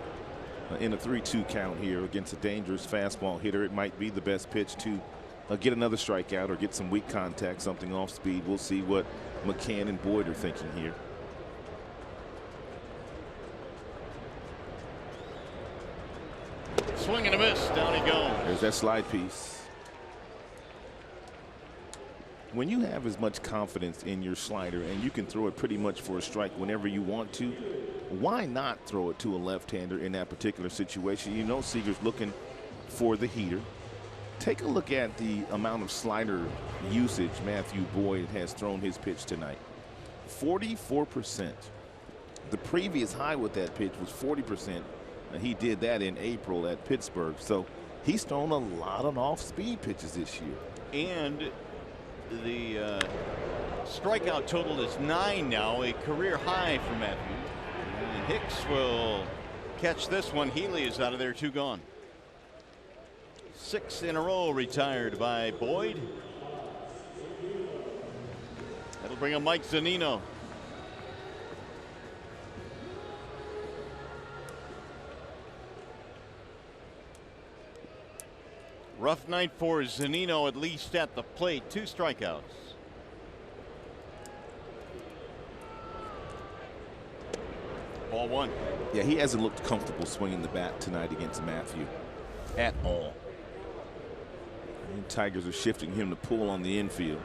In a 3-2 count here against a dangerous fastball hitter, it might be the best pitch to get another strikeout or get some weak contact, something off speed. We'll see what McCann and Boyd are thinking here. Swing and a miss. Down he goes. There's that slide piece. When you have as much confidence in your slider and you can throw it pretty much for a strike whenever you want to, why not throw it to a left-hander in that particular situation? You know Seager's looking for the heater. Take a look at the amount of slider usage Matthew Boyd has thrown his pitch tonight. 44%. The previous high with that pitch was 40%. He did that in April at Pittsburgh. So he's thrown a lot of off-speed pitches this year. And the strikeout total is 9 now, a career high for Matthew. And Hicks will catch this one. Healy is out of there, 2 gone. 6 in a row retired by Boyd. That'll bring up Mike Zunino. Rough night for Zunino, at least at the plate. 2 strikeouts. Ball 1. Yeah, he hasn't looked comfortable swinging the bat tonight against Matthew at all. And Tigers are shifting him to pull on the infield.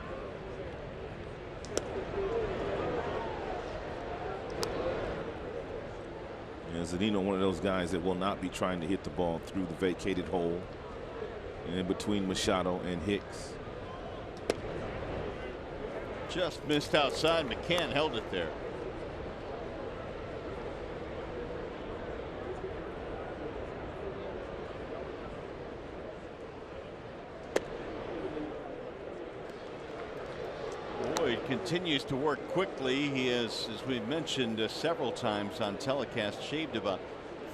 And Zunino, one of those guys that will not be trying to hit the ball through the vacated hole. And in between Machado and Hicks. Just missed outside. McCann held it there. Boyd continues to work quickly. He has, as we've mentioned several times on telecast, shaved about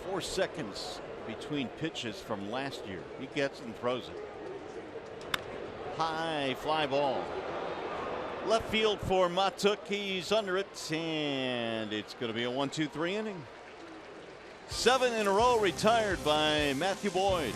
4 seconds between pitches from last year. He gets and throws it. High fly ball. Left field for Matuk. He's under it, and it's going to be a 1-2-3 inning. 7 in a row retired by Matthew Boyd.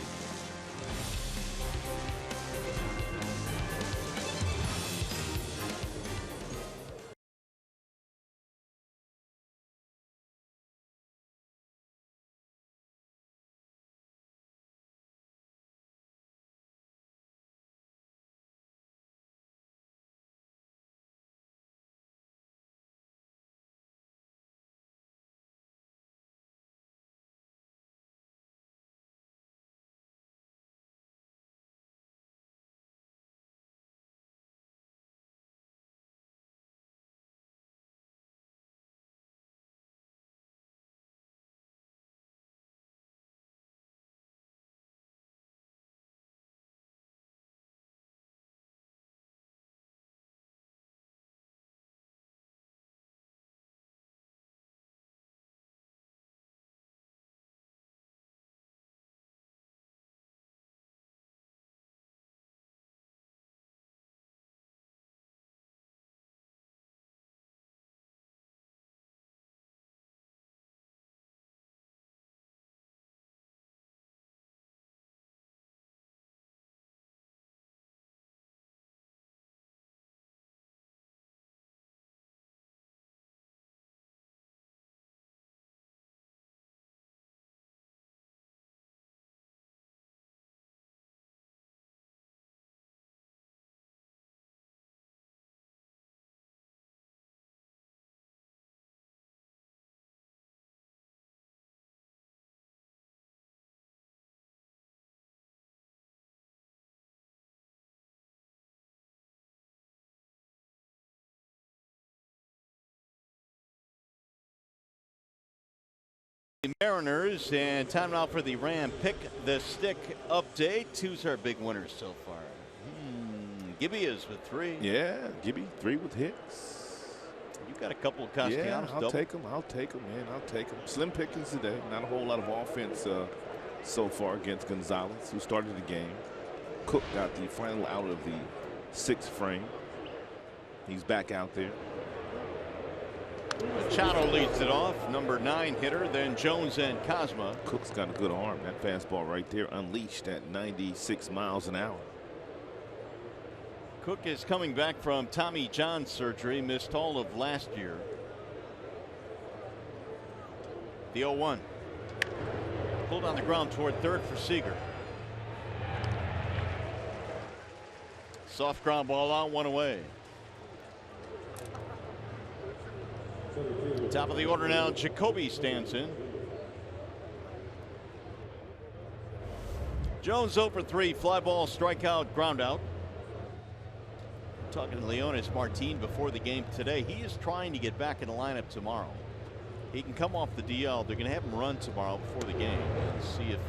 The Mariners, and time now for the Ram Pick the Stick update. Who's our big winners so far? Gibby is with 3. Yeah, Gibby 3 with hits. You got a couple of Castellanos. Yeah, I'll take them, man. I'll take them. Slim pickings today. Not a whole lot of offense so far against Gonzalez, who started the game. Cook got the final out of the 6th frame. He's back out there. Machado leads it off, number 9 hitter, then Jones and Cosma. Cook's got a good arm. That fastball right there unleashed at 96 miles an hour. Cook is coming back from Tommy John surgery, missed all of last year. The 0-1. Pulled on the ground toward third for Seager. Soft ground ball out, 1 away. Top of the order now, Jacoby stands in. Jones 0 for 3, fly ball, strikeout, ground out. Talking to Leonis Martin before the game today. He is trying to get back in the lineup tomorrow. He can come off the DL. They're going to have him run tomorrow before the game and see if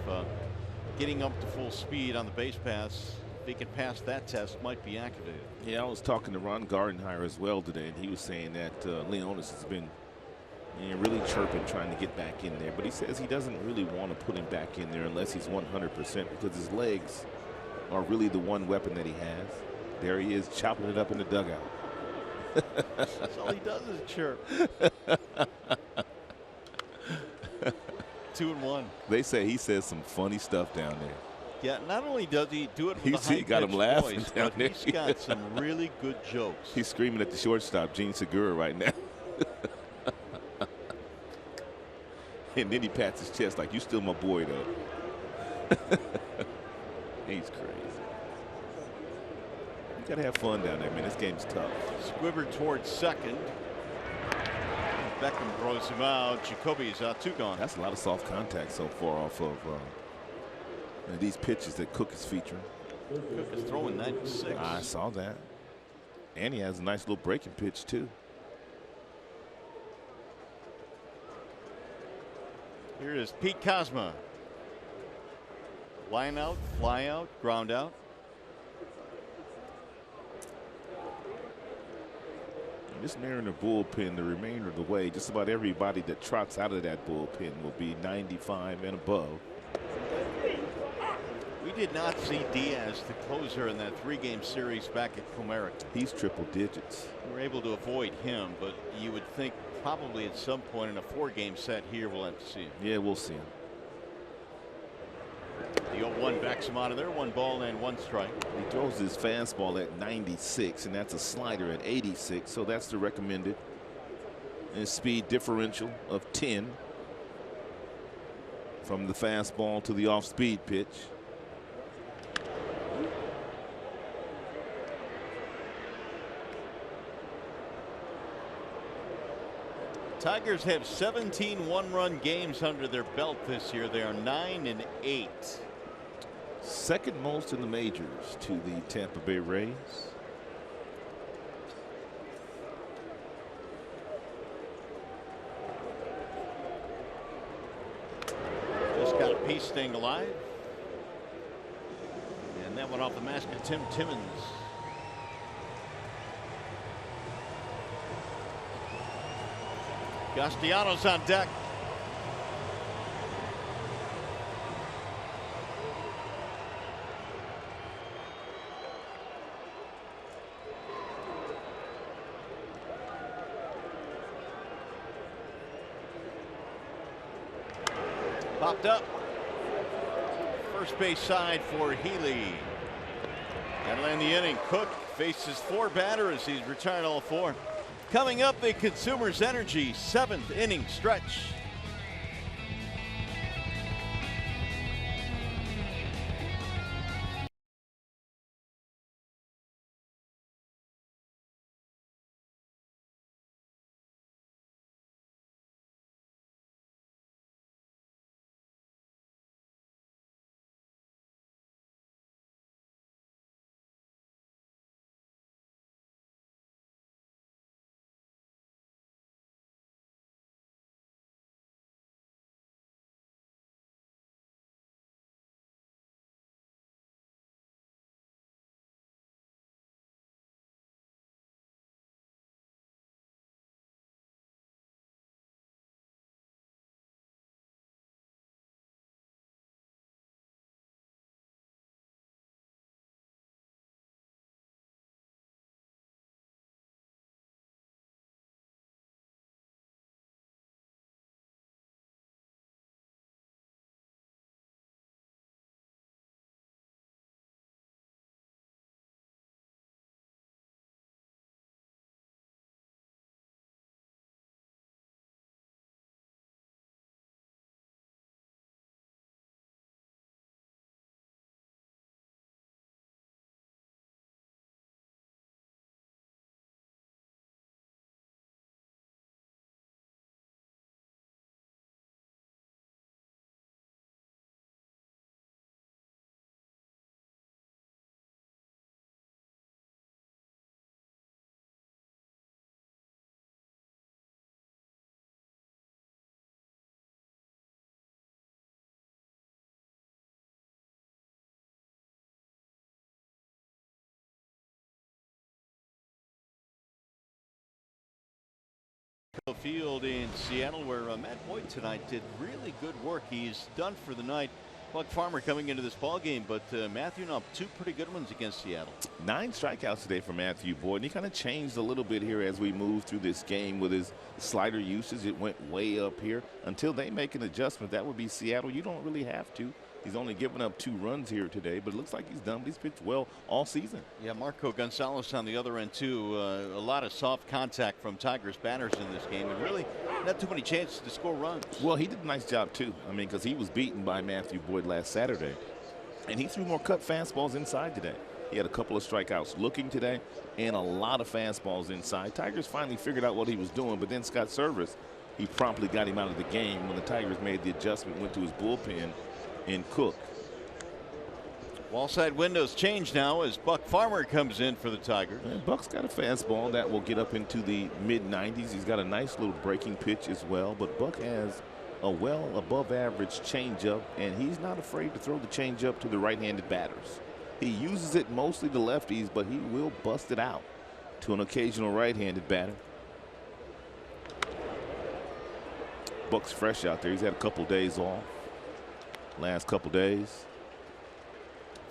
getting up to full speed on the base pass, if he can pass that test, might be activated. Yeah, I was talking to Ron Gardenhire as well today, and he was saying that Leonis has been really chirping trying to get back in there, but he says he doesn't really want to put him back in there unless he's 100% because his legs are really the one weapon that he has. There he is chopping it up in the dugout. That's all he does is chirp. 2-1. They say he says some funny stuff down there. Yeah, not only does he do it with a he got him laughing voice, down there. He's got some really good jokes. He's screaming at the shortstop, Gene Segura, right now. And then he pats his chest like, "You still my boy, though." He's crazy. You gotta have fun down there, man. This game's tough. Squibber towards second. Beckham throws him out. Jacoby's out, 2 gone. That's a lot of soft contact so far off of these pitches that Cook is featuring. Cook is throwing 96. I saw that. And he has a nice little breaking pitch, too. Here is Pete Cosma. Line out, fly out, ground out. This Mariner bullpen, the remainder of the way, just about everybody that trots out of that bullpen will be 95 and above. We did not see Diaz, the closer in that 3-game series back at Comerica. He's triple digits. We were able to avoid him, but you would think probably at some point in a 4-game set here we'll have to see him. Yeah, we'll see him. The 0-1 backs him out of there. 1 ball and 1 strike. He throws his fastball at 96, and that's a slider at 86. So that's the recommended. And speed differential of 10 from the fastball to the off-speed pitch. Tigers have 17 one-run games under their belt this year. They are 9-8. Second most in the majors to the Tampa Bay Rays. Just got a piece staying alive. And that went off the mask of Tim Timmons. Castellanos on deck. Popped up. First base side for Healy. That'll end the inning. Cook faces 4 batters. He's retired all 4. Coming up, the Consumers Energy 7th inning stretch. Field in Seattle, where Matt Boyd tonight did really good work. He's done for the night. Buck Farmer coming into this ball game, but Matthew Knopp, 2 pretty good ones against Seattle. 9 strikeouts today for Matthew Boyd, and he kind of changed a little bit here as we move through this game with his slider usage. It went way up here. Until they make an adjustment, that would be Seattle. You don't really have to. He's only given up 2 runs here today, but it looks like he's done. He's pitched well all season. Yeah, Marco Gonzalez on the other end, too. A lot of soft contact from Tigers batters in this game, and really not too many chances to score runs. Well, he did a nice job, too. I mean, because he was beaten by Matthew Boyd last Saturday, and he threw more cut fastballs inside today. He had a couple of strikeouts looking today and a lot of fastballs inside. Tigers finally figured out what he was doing, but then Scott Service, he promptly got him out of the game when the Tigers made the adjustment, went to his bullpen in Cook. Wall side windows change now as Buck Farmer comes in for the Tigers. And Buck's got a fastball that will get up into the mid-90s. He's got a nice little breaking pitch as well, but Buck has a well above average changeup, and he's not afraid to throw the changeup to the right-handed batters. He uses it mostly to lefties, but he will bust it out to an occasional right-handed batter. Buck's fresh out there. He's had a couple days off. Last couple days.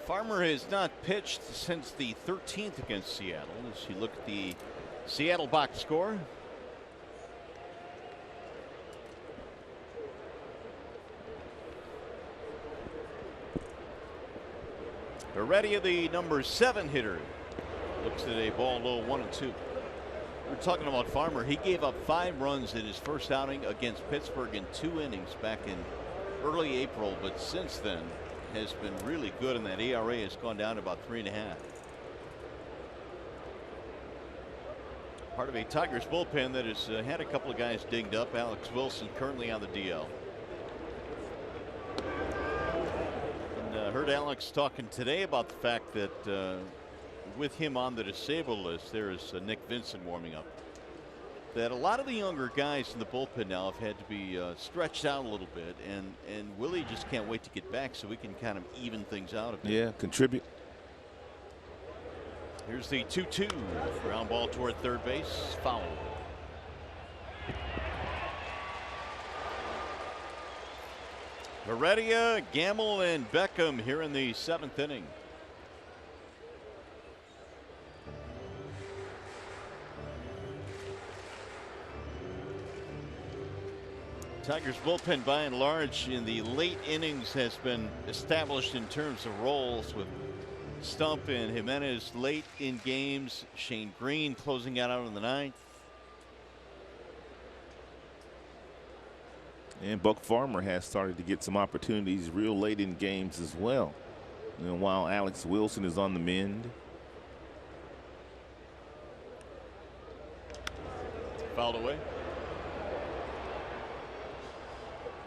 Farmer has not pitched since the 13th against Seattle. As you look at the Seattle box score, Heredia, the number 7 hitter, looks at a ball low, 1-2. We're talking about Farmer. He gave up 5 runs in his first outing against Pittsburgh in 2 innings back in early April, but since then has been really good, and that ERA has gone down to about 3.5. Part of a Tigers bullpen that has had a couple of guys dinged up. Alex Wilson currently on the DL. And heard Alex talking today about the fact that with him on the disabled list, there is Nick Vincent warming up. That a lot of the younger guys in the bullpen now have had to be stretched out a little bit, and Willie just can't wait to get back so we can kind of even things out a bit. Yeah, contribute. Here's the 2-2. Ground ball toward third base. Foul. Heredia, Gamble, and Beckham here in the 7th inning. Tigers bullpen by and large in the late innings has been established in terms of roles, with Stump and Jimenez late in games. Shane Green closing out in the 9th. And Buck Farmer has started to get some opportunities real late in games as well. And while Alex Wilson is on the mend. Fouled away.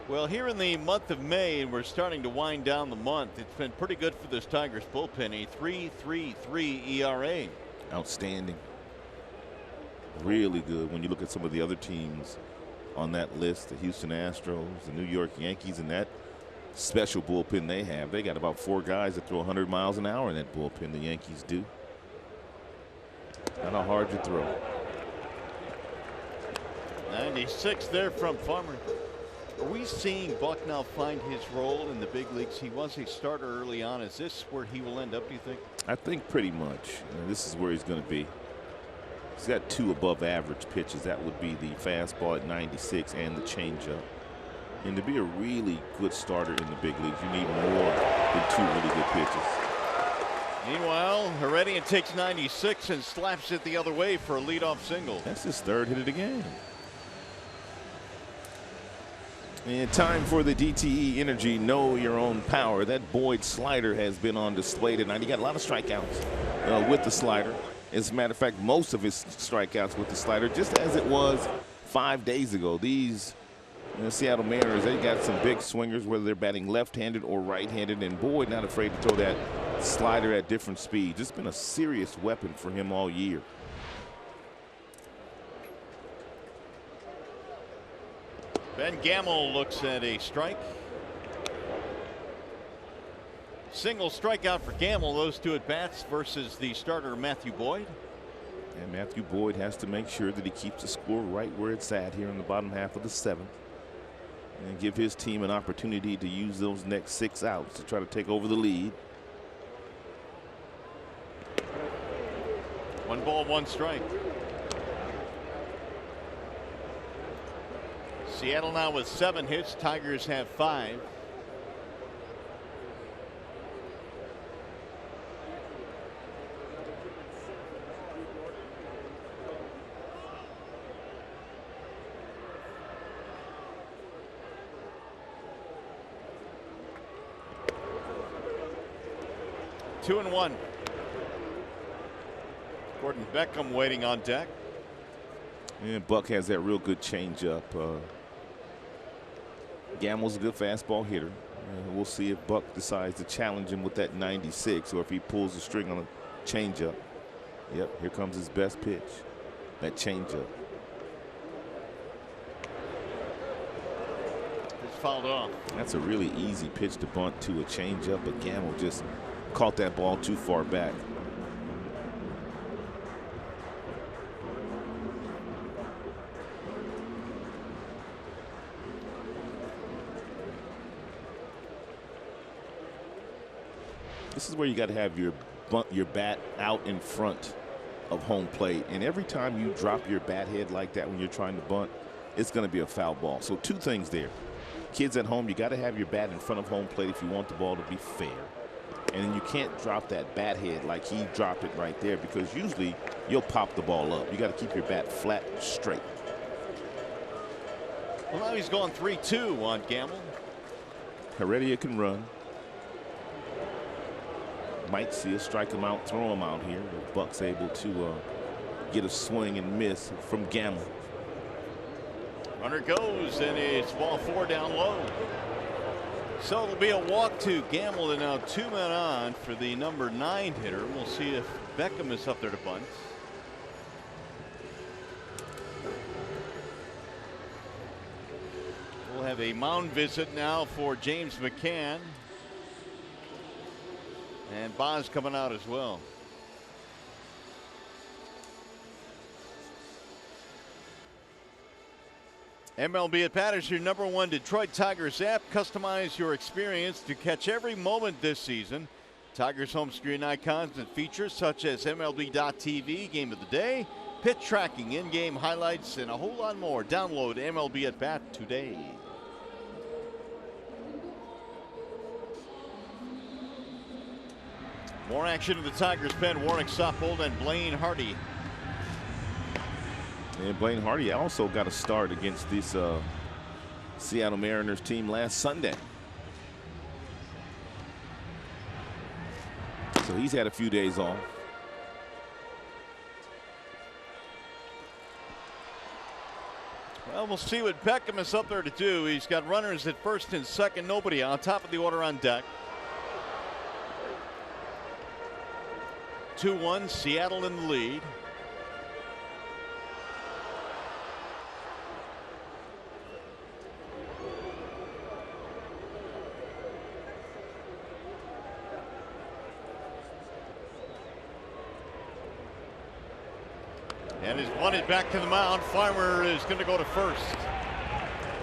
Well, here in the month of May, and we're starting to wind down the month, it's been pretty good for this Tigers bullpen. A 3.33 ERA. Outstanding. Really good when you look at some of the other teams on that list, the Houston Astros, the New York Yankees, and that special bullpen they have. They got about 4 guys that throw 100 miles an hour in that bullpen. The Yankees do. Not hard to throw. 96 there from Farmer. Are we seeing Buck now find his role in the big leagues? He was a starter early on. Is this where he will end up, do you think? I think pretty much. This is where he's going to be. He's got 2 above average pitches. That would be the fastball at 96 and the changeup. And to be a really good starter in the big leagues, you need more than 2 really good pitches. Meanwhile, Heredia takes 96 and slaps it the other way for a leadoff single. That's his 3rd hit of the game. And time for the DTE Energy Know Your Own Power. That Boyd slider has been on display tonight. He got a lot of strikeouts with the slider. As a matter of fact, most of his strikeouts with the slider, just as it was 5 days ago. These Seattle Mariners, they got some big swingers, whether they're batting left-handed or right-handed, and Boyd not afraid to throw that slider at different speeds. It's been a serious weapon for him all year. Ben Gamble looks at a strike. Single strikeout for Gamble. Those 2 at bats versus the starter Matthew Boyd. And Matthew Boyd has to make sure that he keeps the score right where it's at here in the bottom half of the 7th. And give his team an opportunity to use those next 6 outs to try to take over the lead. 1 ball, 1 strike. Seattle now with 7 hits. Tigers have 5. Two and 1. Gordon Beckham waiting on deck. And Buck has that real good changeup. Gamble's a good fastball hitter. We'll see if Buck decides to challenge him with that 96 or if he pulls the string on a changeup. Yep, here comes his best pitch, that changeup. It's fouled off. That's a really easy pitch to bunt to a changeup, but Gamble just caught that ball too far back. This is where you got to have your bat out in front of home plate, and every time you drop your bat head like that when you're trying to bunt, it's going to be a foul ball. So 2 things there. Kids at home, you got to have your bat in front of home plate if you want the ball to be fair. And you can't drop that bat head like he dropped it right there, because usually you'll pop the ball up. You got to keep your bat flat, straight. Well, now he's going 3-2 on Gamble. Heredia can run. Might see us strike him out, throw him out here. If Buck's able to get a swing and miss from Gamble. Runner goes, and it's ball 4 down low. So it'll be a walk to Gamble, and now 2 men on for the number 9 hitter. We'll see if Beckham is up there to bunt. We'll have a mound visit now for James McCann. And Boz coming out as well. MLB at Bat is your #1 Detroit Tigers app. Customize your experience to catch every moment this season. Tigers home screen icons and features such as MLB.TV, Game of the Day, pitch tracking, in-game highlights, and a whole lot more. Download MLB at Bat today. More action in the Tigers pen. Warwick Soppold and Blaine Hardy. And Blaine Hardy also got a start against this Seattle Mariners team last Sunday. So he's had a few days off. Well, we'll see what Beckham is up there to do. He's got runners at first and second, nobody on top of the order on deck. 2-1, Seattle in the lead. And is bunted back to the mound. Farmer is going to go to first.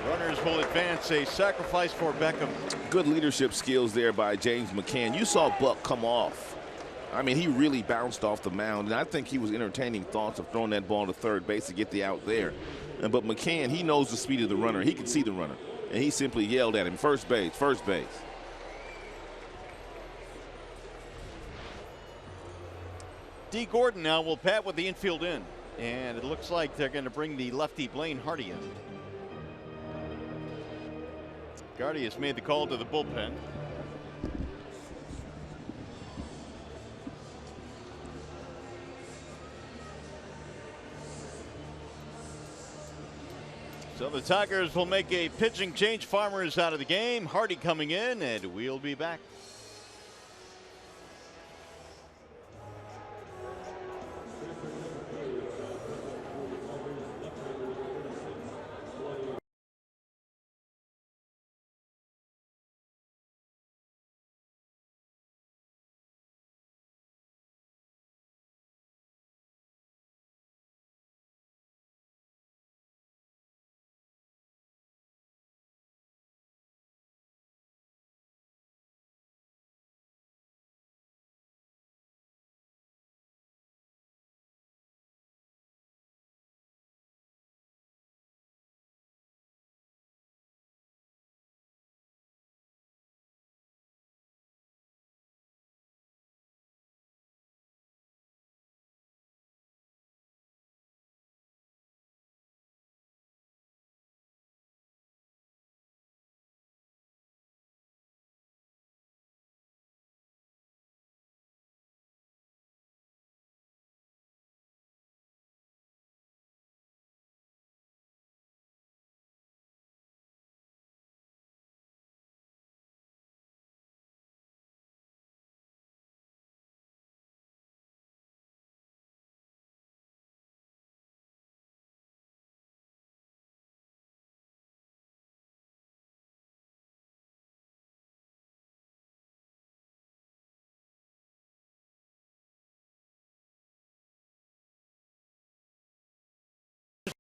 Runners will advance. A sacrifice for Beckham. Good leadership skills there by James McCann. You saw Buck come off. I mean, he really bounced off the mound, and I think he was entertaining thoughts of throwing that ball to third base to get the out there. But McCann, he knows the speed of the runner. He could see the runner, and he simply yelled at him, first base, first base. D. Gordon now will bat with the infield in. And it looks like they're going to bring the lefty Blaine Hardy in. Gardy has made the call to the bullpen. So the Tigers will make a pitching change. Farmer is out of the game. Hardy coming in, and we'll be back.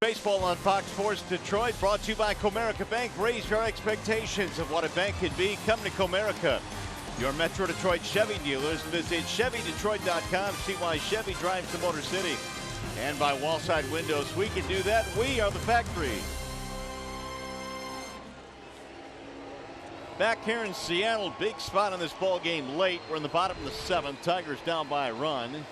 Baseball on Fox Sports Detroit, brought to you by Comerica Bank. Raise your expectations of what a bank can be. Come to Comerica, your Metro Detroit Chevy dealers. Visit ChevyDetroit.com. See why Chevy drives the Motor City. And by Wallside Windows, we can do that. We are the factory. Back here in Seattle, big spot in this ball game late. We're in the bottom of the 7th. Tigers down by a run.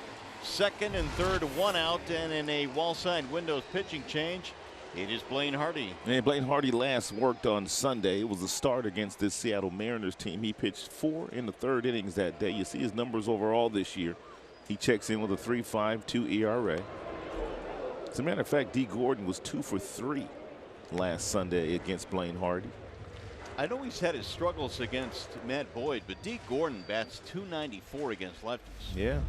Second and third, 1 out, and in a wall-side windows pitching change, it is Blaine Hardy. And Blaine Hardy last worked on Sunday. It was a start against this Seattle Mariners team. He pitched 4 in the 3rd innings that day. You see his numbers overall this year. He checks in with a 3.52 ERA. As a matter of fact, D. Gordon was 2 for 3 last Sunday against Blaine Hardy. I know he's had his struggles against Matt Boyd, but D. Gordon bats .294 against lefties. Yeah.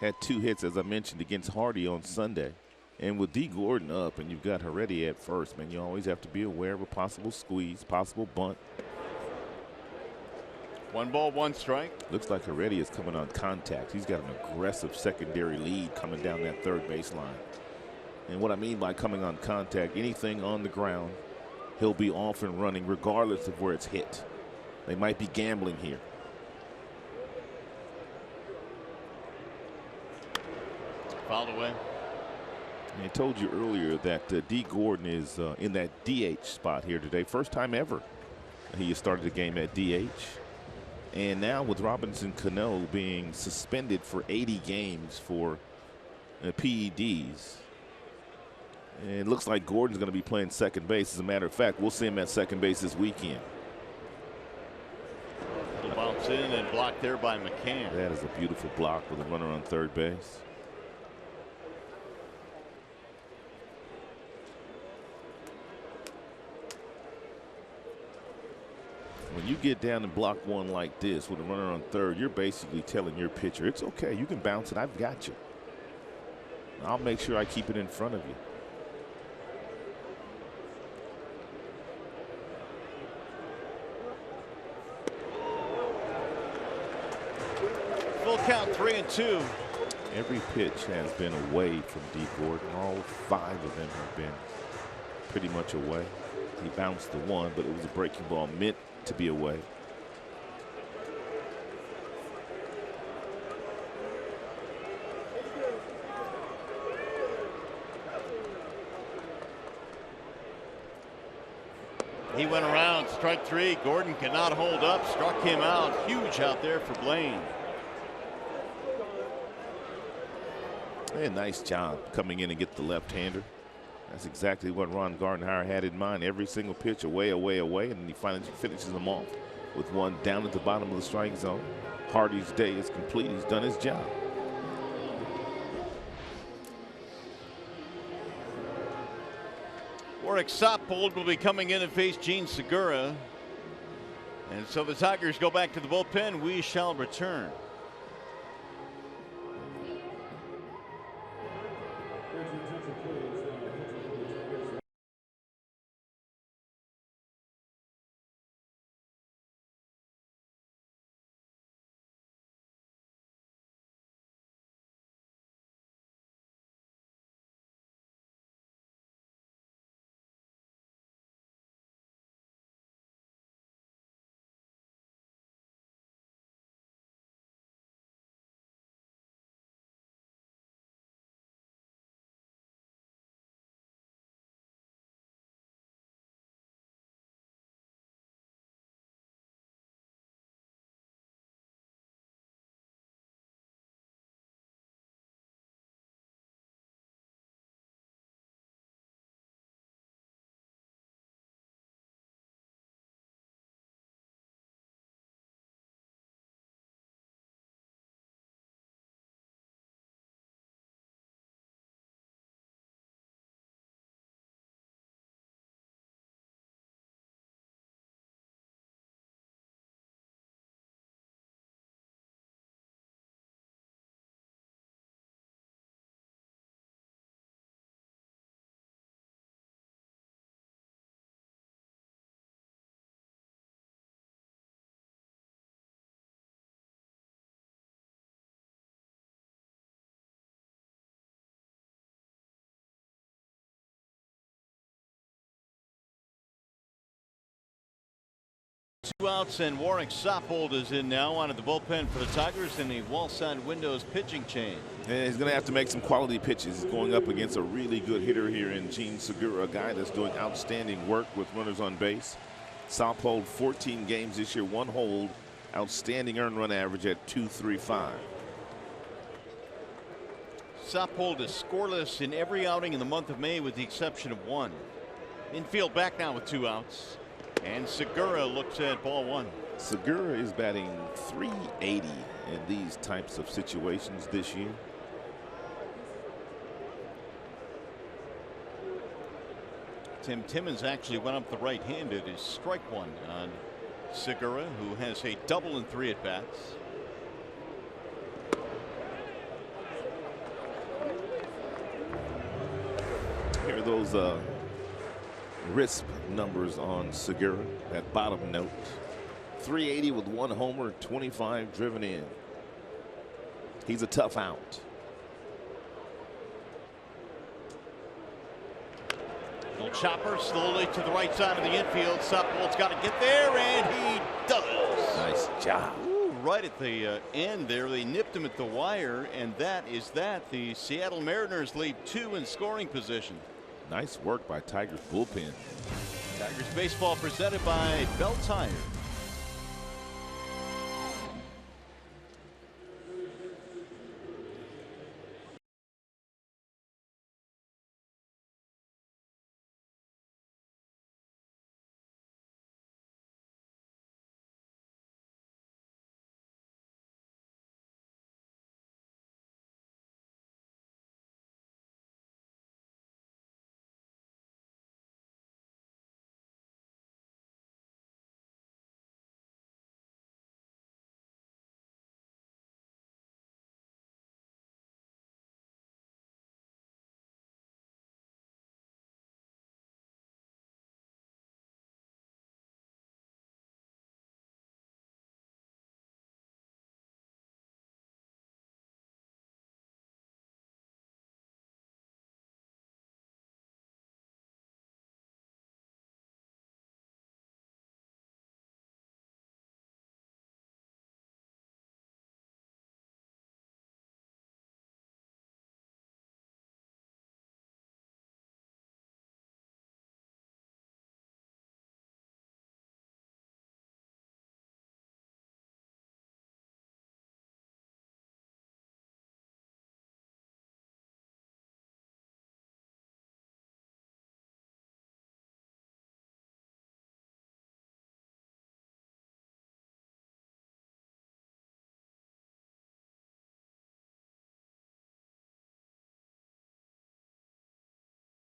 Had 2 hits, as I mentioned, against Hardy on Sunday. And with D. Gordon up and you've got Heredia at first, man, you always have to be aware of a possible squeeze, possible bunt. 1 ball, 1 strike. Looks like Heredia is coming on contact. He's got an aggressive secondary lead coming down that 3rd baseline. And what I mean by coming on contact, anything on the ground, he'll be off and running regardless of where it's hit. They might be gambling here. Fouled away. I told you earlier that D. Gordon is in that DH spot here today. First time ever he started the game at DH. And now with Robinson Cano being suspended for 80 games for PEDs, it looks like Gordon's going to be playing second base. As a matter of fact, we'll see him at second base this weekend. Little bounce in and blocked there by McCann. That is a beautiful block with a runner on 3rd base. When you get down and block one like this with a runner on 3rd, you're basically telling your pitcher, it's okay, you can bounce it, I've got you. I'll make sure I keep it in front of you. Full count, 3-2. Every pitch has been away from D. Gordon. All 5 of them have been pretty much away. He bounced the 1, but it was a breaking ball meant to be away. He went around, strike 3. Gordon cannot hold up, struck him out. Huge out there for Blaine. Hey, nice job coming in and get the left-hander. That's exactly what Ron Gardenhire had in mind. Every single pitch away, away, away, and then he finally finishes them off with one down at the bottom of the strike zone. Hardy's day is complete. He's done his job. Warwick Soppold will be coming in and face Gene Segura. And so the Tigers go back to the bullpen. We shall return. Two outs, and Warwick Soppold is in now onto the bullpen for the Tigers in the wall-side windows pitching change. And he's going to have to make some quality pitches. He's going up against a really good hitter here in Gene Segura, a guy that's doing outstanding work with runners on base. Southpole 14 games this year, 1 hold, outstanding earned run average at .235. Southpole is scoreless in every outing in the month of May with the exception of 1. Infield back now with 2 outs. And Segura looks at ball 1. Segura is batting .380 in these types of situations this year. Tim Timmons actually went up the right-handed. Is strike 1 on Segura, who has a double in 3 at-bats. Here are those RISP numbers on Segura, that bottom note. .380 with 1 homer, 25 driven in. He's a tough out. Little chopper slowly to the right side of the infield. Southpole's got to get there, and he does. Nice job. Ooh, right at the end there, they nipped him at the wire, and that is that. The Seattle Mariners lead 2 in scoring position. Nice work by Tigers bullpen. Tigers baseball presented by Bell Tire.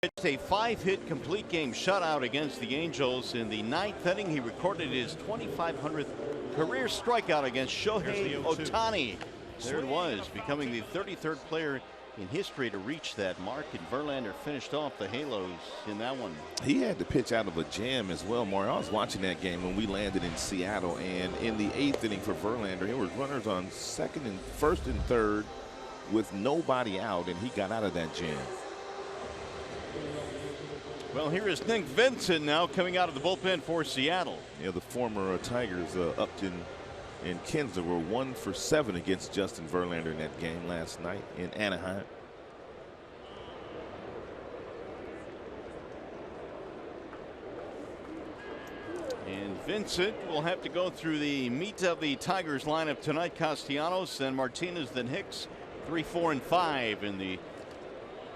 It's a 5-hit complete game shutout against the Angels. In the 9th inning, he recorded his 2,500th career strikeout against Shohei Ohtani. There it was, becoming the 33rd player in history to reach that mark, and Verlander finished off the Halos in that one. He had to pitch out of a jam as well, Mario. I was watching that game when we landed in Seattle, and in the 8th inning for Verlander, there were runners on first and third with nobody out, and he got out of that jam. Well, here is Nick Vincent now coming out of the bullpen for Seattle. Yeah, the former Tigers, Upton and Kinsler, were 1 for 7 against Justin Verlander in that game last night in Anaheim. And Vincent will have to go through the meat of the Tigers lineup tonight. Castellanos, then Martinez, then Hicks. 3, 4, and 5 in the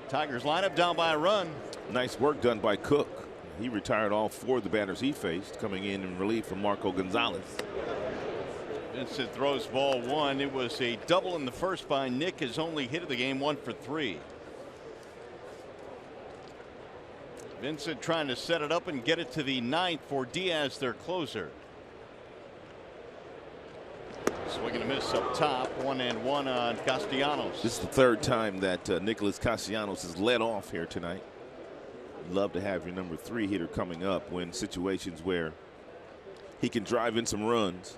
Tigers lineup, down by a run. Nice work done by Cook. He retired all 4 of the batters he faced, coming in relief from Marco Gonzalez. Vincent throws ball 1. It was a double in the first by Nick, his only hit of the game, 1 for 3. Vincent trying to set it up and get it to the 9th for Diaz, their closer. Swing and a miss up top, 1-1 on Castellanos. This is the 3rd time that Nicholas Castellanos has led off here tonight. Love to have your number 3 hitter coming up when situations where he can drive in some runs.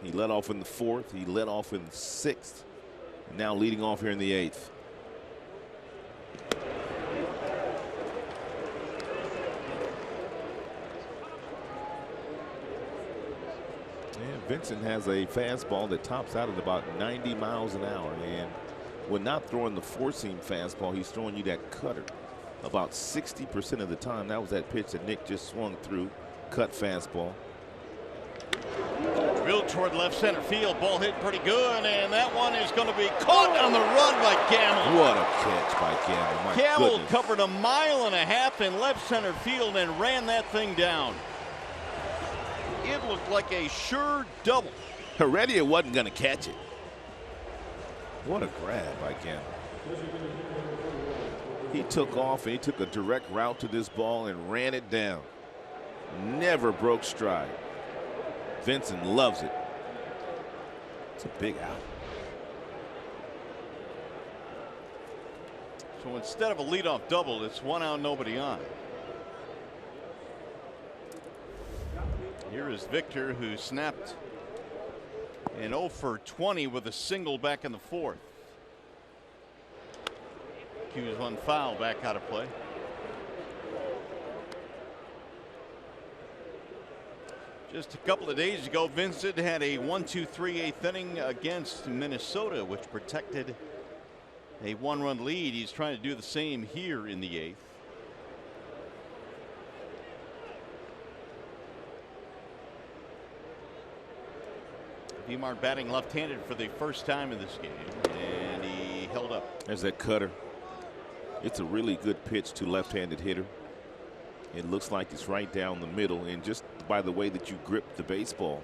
He led off in the 4th. He led off in the 6th. And now leading off here in the 8th. Vincent has a fastball that tops out at about 90 miles an hour, and when not throwing the four-seam fastball, he's throwing you that cutter. about 60% of the time. That was that pitch that Nick just swung through, cut fastball. Drilled toward left center field. Ball hit pretty good, and that one is going to be caught on the run by Gamble. What a catch by Gamble. My Gamble goodness. covered 1.5 miles in left center field and ran that thing down. It looked like a sure double. Heredia wasn't going to catch it. What a grab by Gamble. He took off and he took a direct route to this ball and ran it down. Never broke stride. Vincent loves it. It's a big out. So instead of a leadoff double, it's 1 out, nobody on. Here is Victor, who snapped an 0 for 20 with a single back in the 4th. Hughes one foul, back out of play. Just a couple of days ago, Vincent had a 1-2-3 8th inning against Minnesota, which protected a 1-run lead. He's trying to do the same here in the 8th. Vimar batting left-handed for the first time in this game, and he held up. There's that cutter. It's a really good pitch to left-handed hitter. It looks like it's right down the middle, and just by the way that you grip the baseball,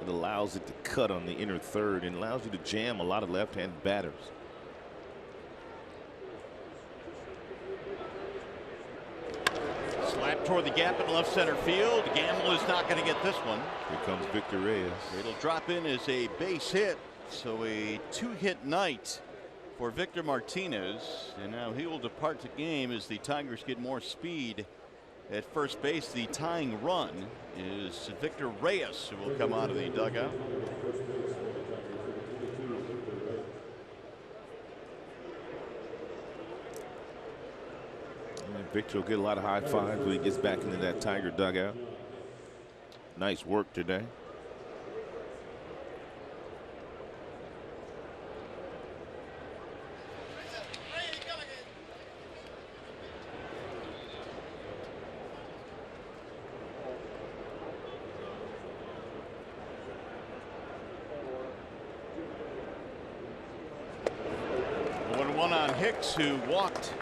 it allows it to cut on the inner third and allows you to jam a lot of left-handed batters. Slap toward the gap in left center field. Gamble is not going to get this one. Here comes Victor Reyes. It'll drop in as a base hit, so a 2-hit night for Victor Martinez, and now he will depart the game as the Tigers get more speed at first base. The tying run is Victor Reyes, who will come out of the dugout. And Victor will get a lot of high fives when he gets back into that Tiger dugout. Nice work today. Hicks, who walked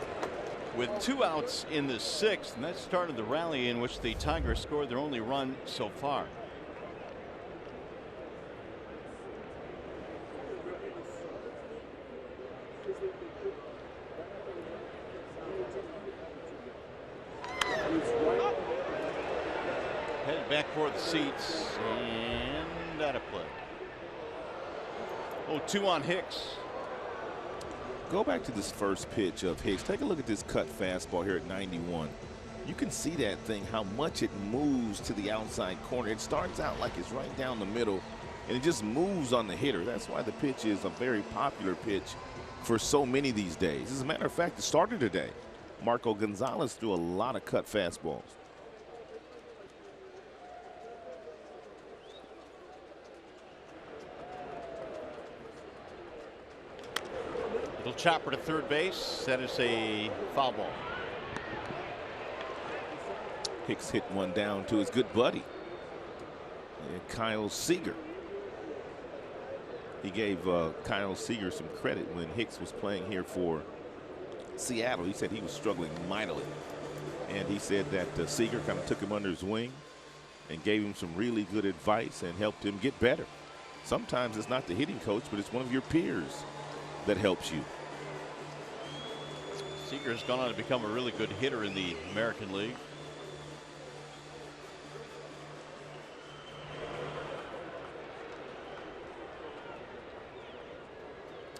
with 2 outs in the 6th, and that started the rally in which the Tigers scored their only run so far. Headed back for the seats and out of play. 0-2 on Hicks. Go back to this first pitch of Hicks. Take a look at this cut fastball here at 91. You can see that thing, how much it moves to the outside corner. It starts out like it's right down the middle, and it just moves on the hitter. That's why the pitch is a very popular pitch for so many these days. As a matter of fact, the starter today, Marco Gonzalez, threw a lot of cut fastballs. Little chopper to third base. That is a foul ball. Hicks hit one down to his good buddy, Kyle Seager. He gave Kyle Seager some credit when Hicks was playing here for Seattle. He said he was struggling mightily, and he said that Seager kind of took him under his wing and gave him some really good advice and helped him get better. Sometimes it's not the hitting coach, but it's one of your peers that helps you. Seager's gone on to become a really good hitter in the American League.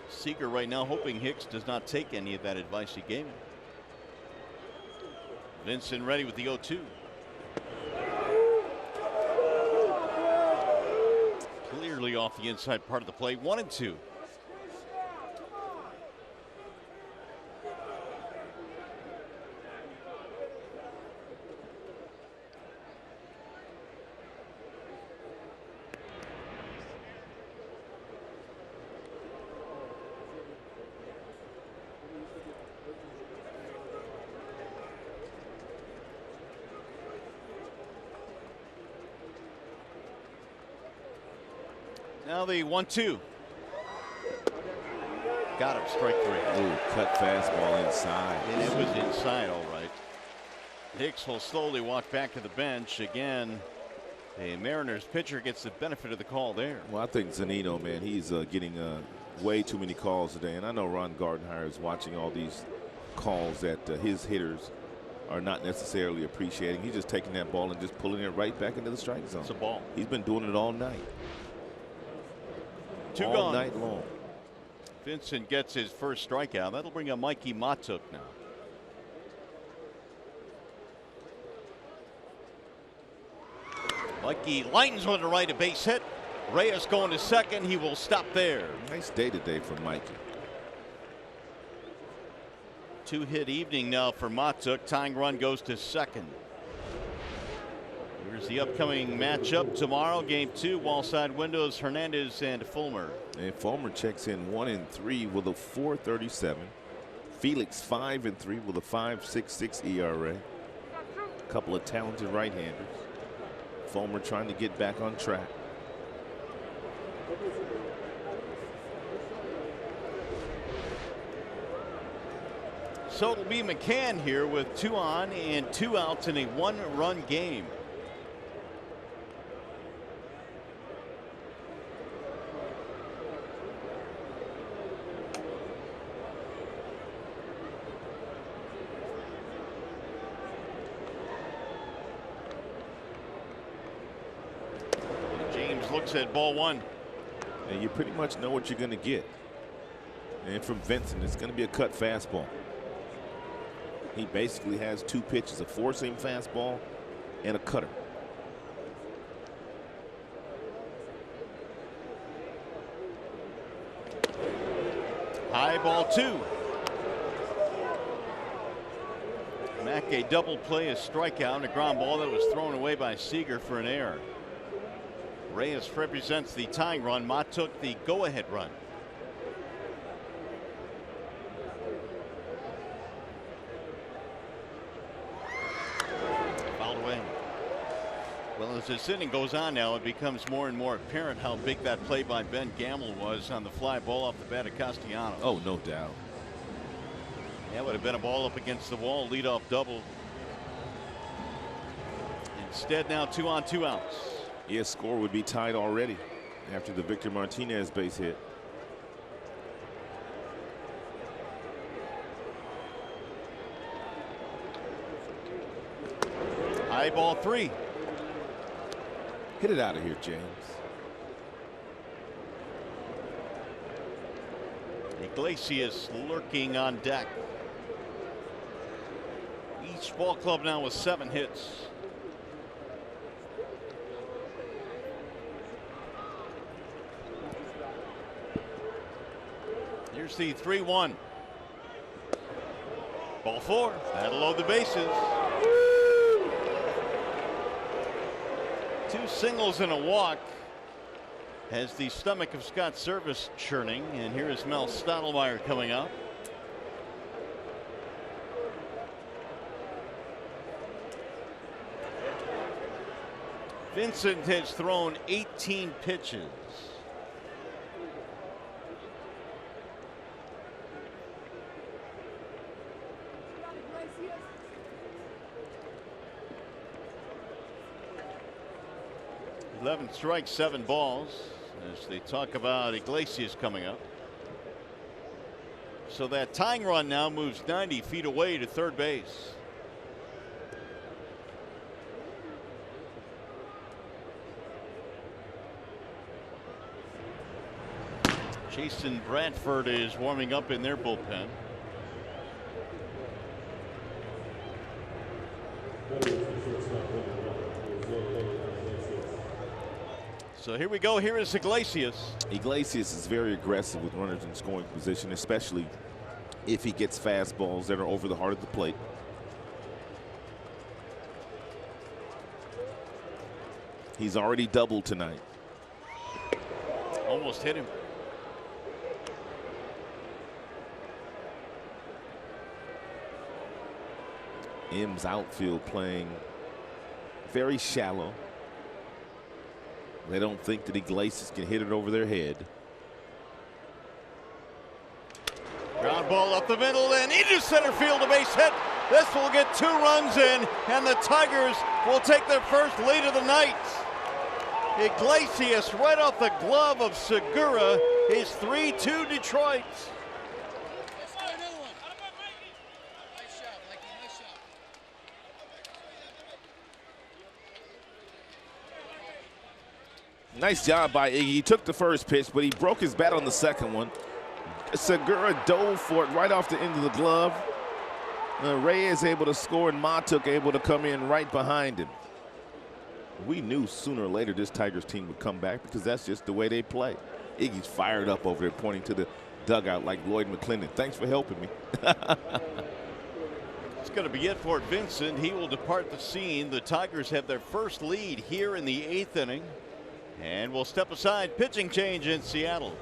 Seager right now hoping Hicks does not take any of that advice he gave him. Vincent ready with the 0-2. Clearly off the inside part of the plate. 1-2. Now the 1-2. Got him, strike 3. Ooh, cut fastball inside. And it was inside, all right. Hicks will slowly walk back to the bench. Again, the Mariners pitcher gets the benefit of the call there. Well, I think Zunino, man, he's getting way too many calls today. And I know Ron Gardenhire is watching all these calls that his hitters are not necessarily appreciating. He's just taking that ball and just pulling it right back into the strike zone. It's a ball. He's been doing it all night. All gone. Night long. Vincent gets his first strikeout. That'll bring up Mikey Matuk now. Mikey lightens one to right, a base hit. Reyes going to second. He will stop there. Nice day today for Mikey. 2-hit evening now for Matuk. Tying run goes to second. Here's the upcoming matchup tomorrow. Game 2, Wallside Windows, Hernandez and Fulmer. And Fulmer checks in 1-3 with a 4.37. Felix 5-3 with a 5.66 ERA. A couple of talented right-handers. Fulmer trying to get back on track. So it'll be McCann here with 2 on and 2 outs in a 1-run game. Looks at ball 1. And you pretty much know what you're going to get. And from Vincent, it's going to be a cut fastball. He basically has 2 pitches, a 4-seam fastball and a cutter. High ball 2. Mack a double play, a strikeout, and a ground ball that was thrown away by Seager for an error. Reyes represents the tying run. Matuk the go-ahead run. Fouled away. Well, as this inning goes on now, it becomes more and more apparent how big that play by Ben Gamble was on the fly ball off the bat of Castellanos. Oh, no doubt. That would have been a ball up against the wall, leadoff double. Instead, now 2 on 2 outs. Yeah, score would be tied already after the Victor Martinez base hit. High ball 3. Hit it out of here, James. Iglesias lurking on deck. Each ball club now with 7 hits. Here's the 3-1. Ball 4. That'll load the bases. 2 singles and a walk has the stomach of Scott Service churning. And here is Mel Stottlemyre coming up. Vincent has thrown 18 pitches. Eleven strikes, 7 balls, as they talk about Iglesias coming up. So that tying run now moves 90 feet away to third base. Jason Bradford is warming up in their bullpen. So here we go. Here is Iglesias. Iglesias is very aggressive with runners in scoring position, especially if he gets fastballs that are over the heart of the plate. He's already doubled tonight. Almost hit him. M's outfield playing very shallow. They don't think that Iglesias can hit it over their head. Ground ball up the middle and into center field, a base hit. This will get 2 runs in, and the Tigers will take their first lead of the night. Iglesias right off the glove of Segura is 3-2 Detroit. Nice job by Iggy. He took the first pitch, but he broke his bat on the second one. Segura dove for it right off the end of the glove. Reyes able to score, and Matuk able to come in right behind him. We knew sooner or later this Tigers team would come back because that's just the way they play. Iggy's fired up over there, pointing to the dugout like Lloyd McClendon. Thanks for helping me. It's going to be it for Vincent. He will depart the scene. The Tigers have their first lead here in the 8th inning. And we'll step aside. Pitching change in Seattle.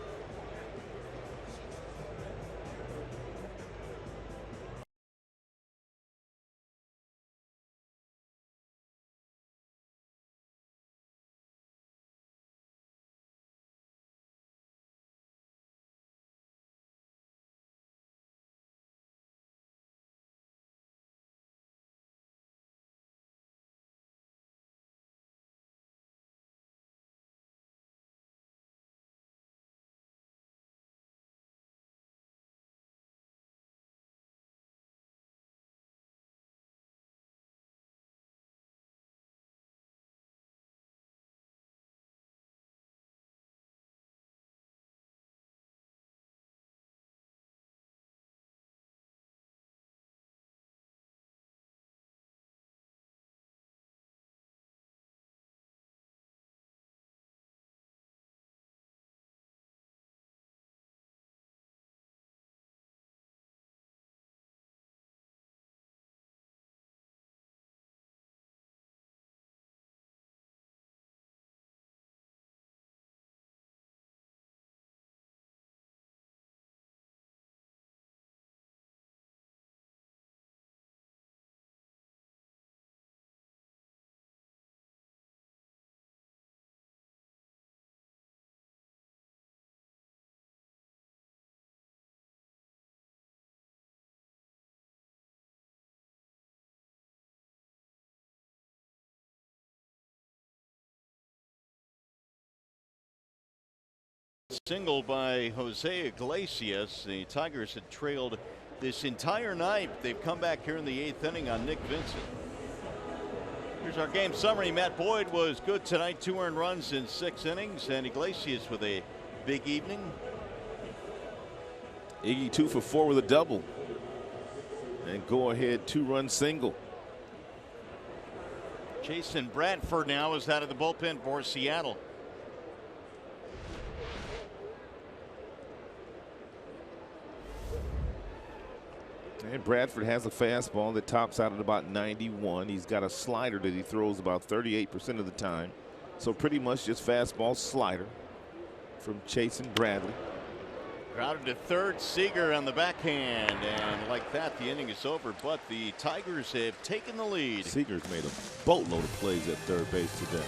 Single by Jose Iglesias. The Tigers had trailed this entire night. They've come back here in the 8th inning on Nick Vincent. Here's our game summary. Matt Boyd was good tonight, 2 earned runs in 6 innings, and Iglesias with a big evening. Iggy 2 for 4 with a double. And go ahead 2-run single. Jason Bradford now is out of the bullpen for Seattle. And Bradford has a fastball that tops out at about 91. He's got a slider that he throws about 38% of the time. So pretty much just fastball slider from Chasen Bradley. Grounded to third, Seager on the backhand, and like that the inning is over, but the Tigers have taken the lead. Seager's made a boatload of plays at third base today.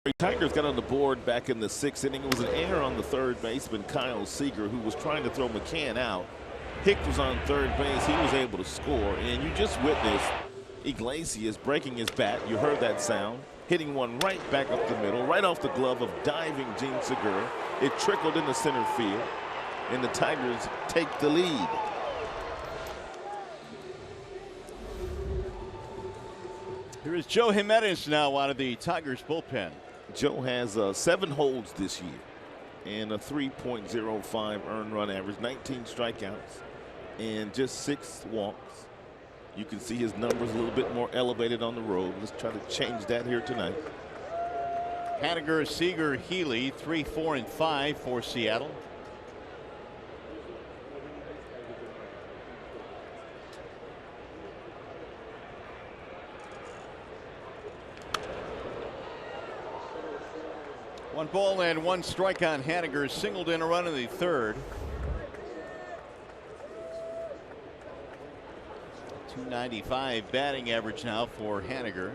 The Tigers got on the board back in the 6th inning. It was an error on the third baseman, Kyle Seager, who was trying to throw McCann out. Hicks was on third base. He was able to score. And you just witnessed Iglesias breaking his bat. You heard that sound. Hitting one right back up the middle, right off the glove of diving Gene Segura. It trickled into center field. And the Tigers take the lead. Here is Joe Jimenez now out of the Tigers bullpen. Joe has 7 holds this year and a 3.05 earned run average, 19 strikeouts, and just 6 walks. You can see his numbers a little bit more elevated on the road. Let's try to change that here tonight. Haniger, Seager, Healy, 3, 4, and 5 for Seattle. One ball and 1 strike on Haniger. Singled in a run in the 3rd. 295 batting average now for Haniger.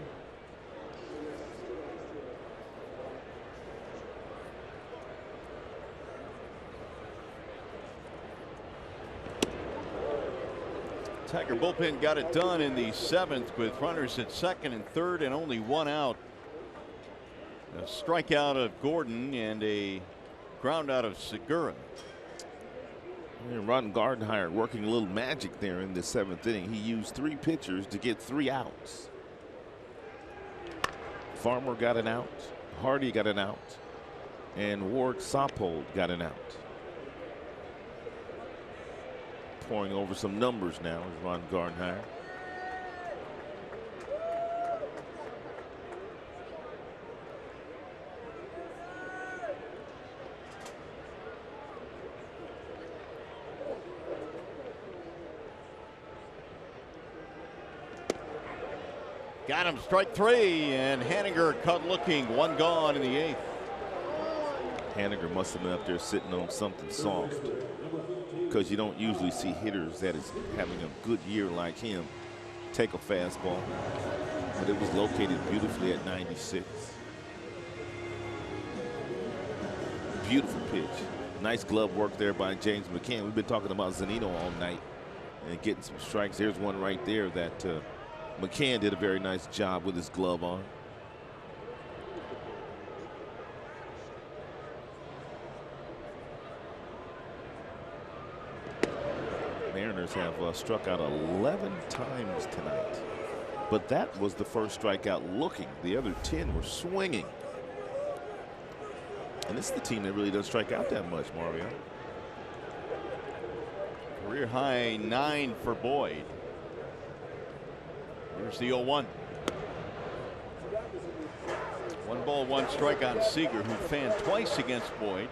Tiger bullpen got it done in the 7th with runners at 2nd and 3rd and only 1 out. A strikeout of Gordon and a ground out of Segura. And Ron Gardenhire working a little magic there in the 7th inning. He used 3 pitchers to get 3 outs. Farmer got an out, Hardy got an out, and Ward Soppold got an out. Pouring over some numbers now is Ron Gardenhire. Got him, strike 3, and Haniger caught looking, 1 gone in the 8th. Haniger must have been up there sitting on something soft, because you don't usually see hitters that is having a good year like him take a fastball, but it was located beautifully at 96. Beautiful pitch. Nice glove work there by James McCann. We've been talking about Zunino all night and getting some strikes. There's one right there that McCann did a very nice job with his glove on. Mariners have struck out 11 times tonight, but that was the first strikeout looking. The other 10 were swinging. And this is the team that really doesn't strike out that much, Mario. Career high 9 for Boyd. Here's the 0-1. 1 ball, 1 strike on Seager, who fanned twice against Boyd.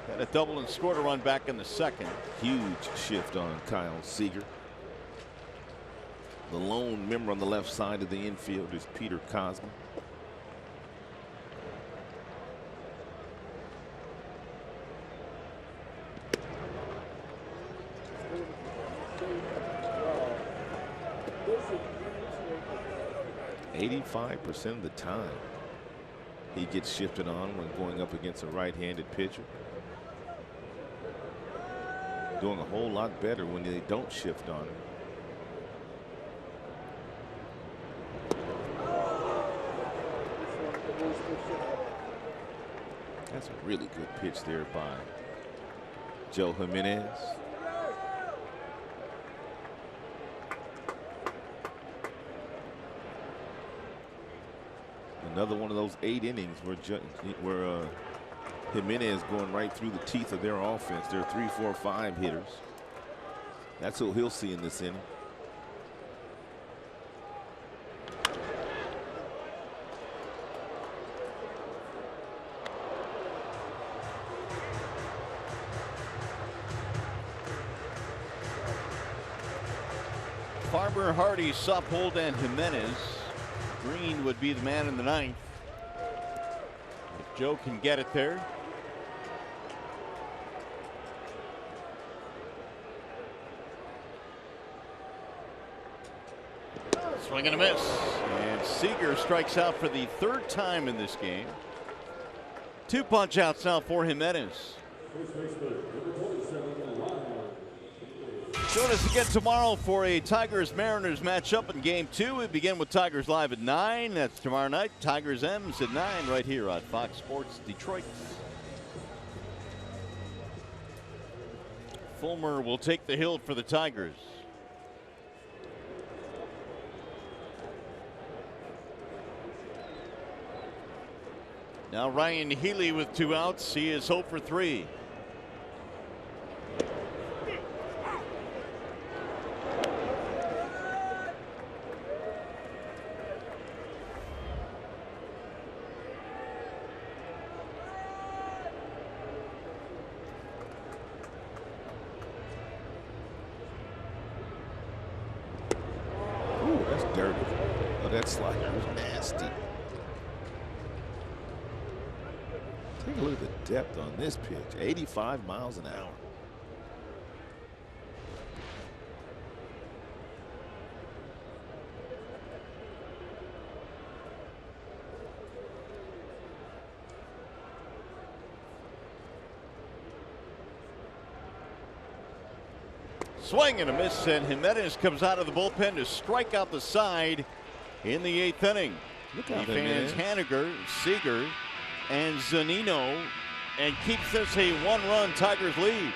Had a double and scored a run back in the 2nd. Huge shift on Kyle Seager. The lone member on the left side of the infield is Peter Cosman. .85% of the time he gets shifted on when going up against a right-handed pitcher. Doing a whole lot better when they don't shift on him. That's a really good pitch there by Joe Jimenez. Another one of those 8 innings where Jimenez going right through the teeth of their offense. They're 3, 4, 5 hitters. That's who he'll see in this inning. Farmer, Hardy, Soppold, and Jimenez. Green would be the man in the 9th. If Joe can get it there. Swing and a miss. And Seager strikes out for the 3rd time in this game. 2 punch outs now for Jimenez. Join us again tomorrow for a Tigers-Mariners matchup in Game 2. We begin with Tigers Live at 9. That's tomorrow night. Tigers M's at 9 right here on Fox Sports Detroit. Fulmer will take the hill for the Tigers. Now Ryan Healy with 2 outs. He is 0 for 3. Ooh, that's dirty. Oh, that slider was nasty. Take a look at the depth on this pitch. 85 miles an hour. Swing and a miss, and Jimenez comes out of the bullpen to strike out the side in the 8th inning. Look out He there, fans man. Haniger, Seager, and Zunino, and keeps this a 1-run Tigers lead.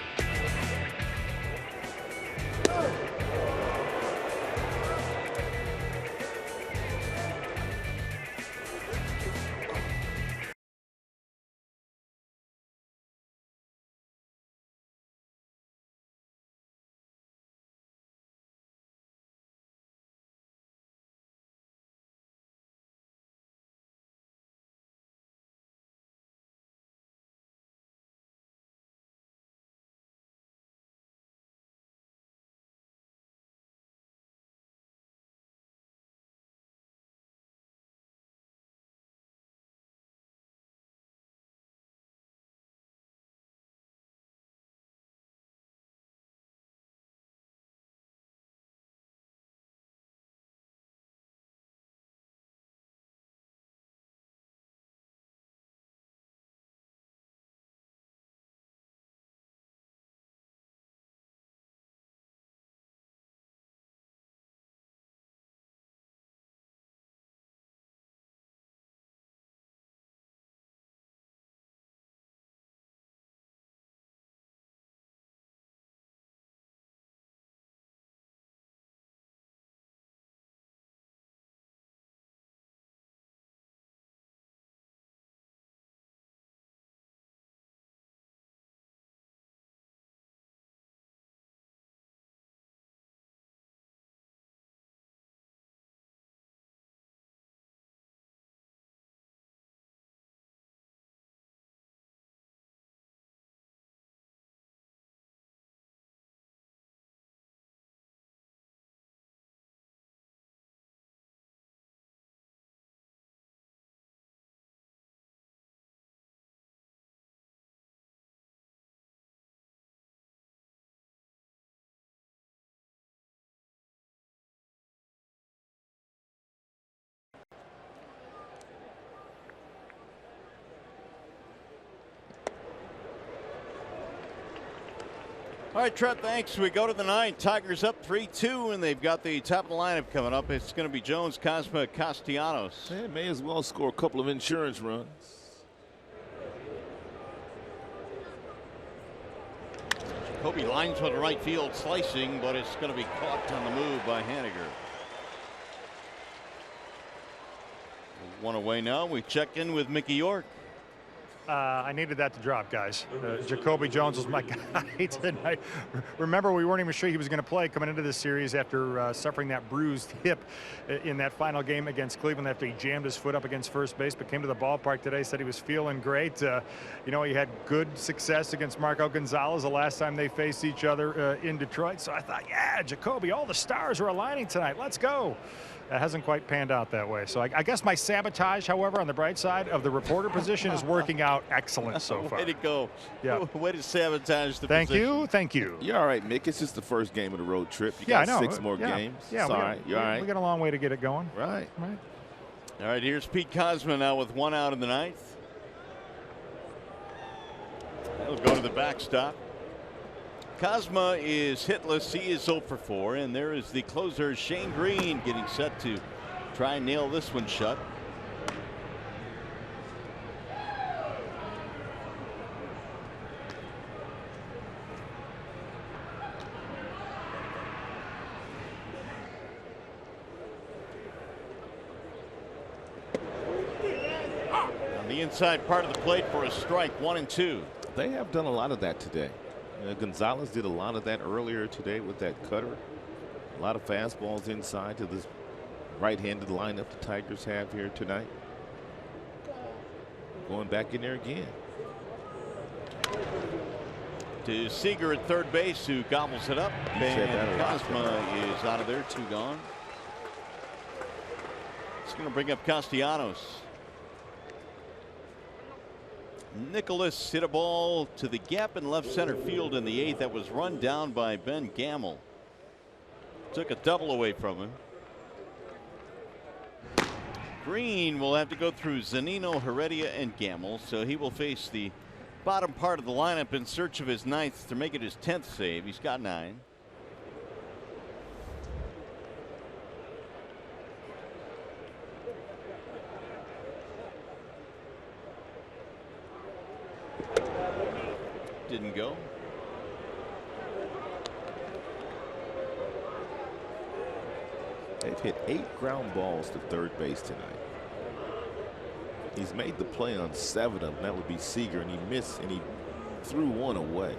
All right, Trent, thanks. We go to the 9th. Tigers up 3-2, and they've got the top of the lineup coming up. It's going to be Jones, Cosma, Castellanos. They may as well score a couple of insurance runs. Kobe lines with the right field slicing, but it's going to be caught on the move by Haniger. One away now. We check in with Mickey York. I needed that to drop, guys. Jacoby Jones was my guy tonight. Remember, we weren't even sure he was going to play coming into this series after suffering that bruised hip in that final game against Cleveland after he jammed his foot up against first base, but came to the ballpark today, said he was feeling great. You know, he had good success against Marco Gonzalez the last time they faced each other in Detroit. So I thought, yeah, Jacoby, all the stars are aligning tonight. Let's go. It hasn't quite panned out that way. So I guess my sabotage, however, on the bright side of the reporter position is working out excellent so far. Way to go. Yeah. Way to sabotage the Thank position. you. Thank you. You're all right, Mick. It's just the first game of the road trip. You Yeah, got I know. 6 more games. Yeah, It's all right. You're all right. We got a long way to get it going. Right. Right. All right, here's Pete Cosma now with 1 out in the 9th. He'll go to the backstop. Cosma is hitless. He is 0 for 4. And there is the closer, Shane Green, getting set to try and nail this one shut. On the inside part of the plate for a strike, 1 and 2. They have done a lot of that today. Gonzalez did a lot of that earlier today with that cutter. A lot of fastballs inside to this right-handed lineup the Tigers have here tonight. Going back in there again. To Seager at third base, who gobbles it up. And Cosma is out of there, 2 gone. It's going to bring up Castellanos. Nicholas hit a ball to the gap in left center field in the 8th that was run down by Ben Gamble. Took a double away from him. Green will have to go through Zunino, Heredia, and Gamble, so he will face the bottom part of the lineup in search of his 9th to make it his 10th save. He's got 9. Didn't go. They've hit 8 ground balls to third base tonight. He's made the play on 7 of them. That would be Seager, and he missed, and he threw 1 away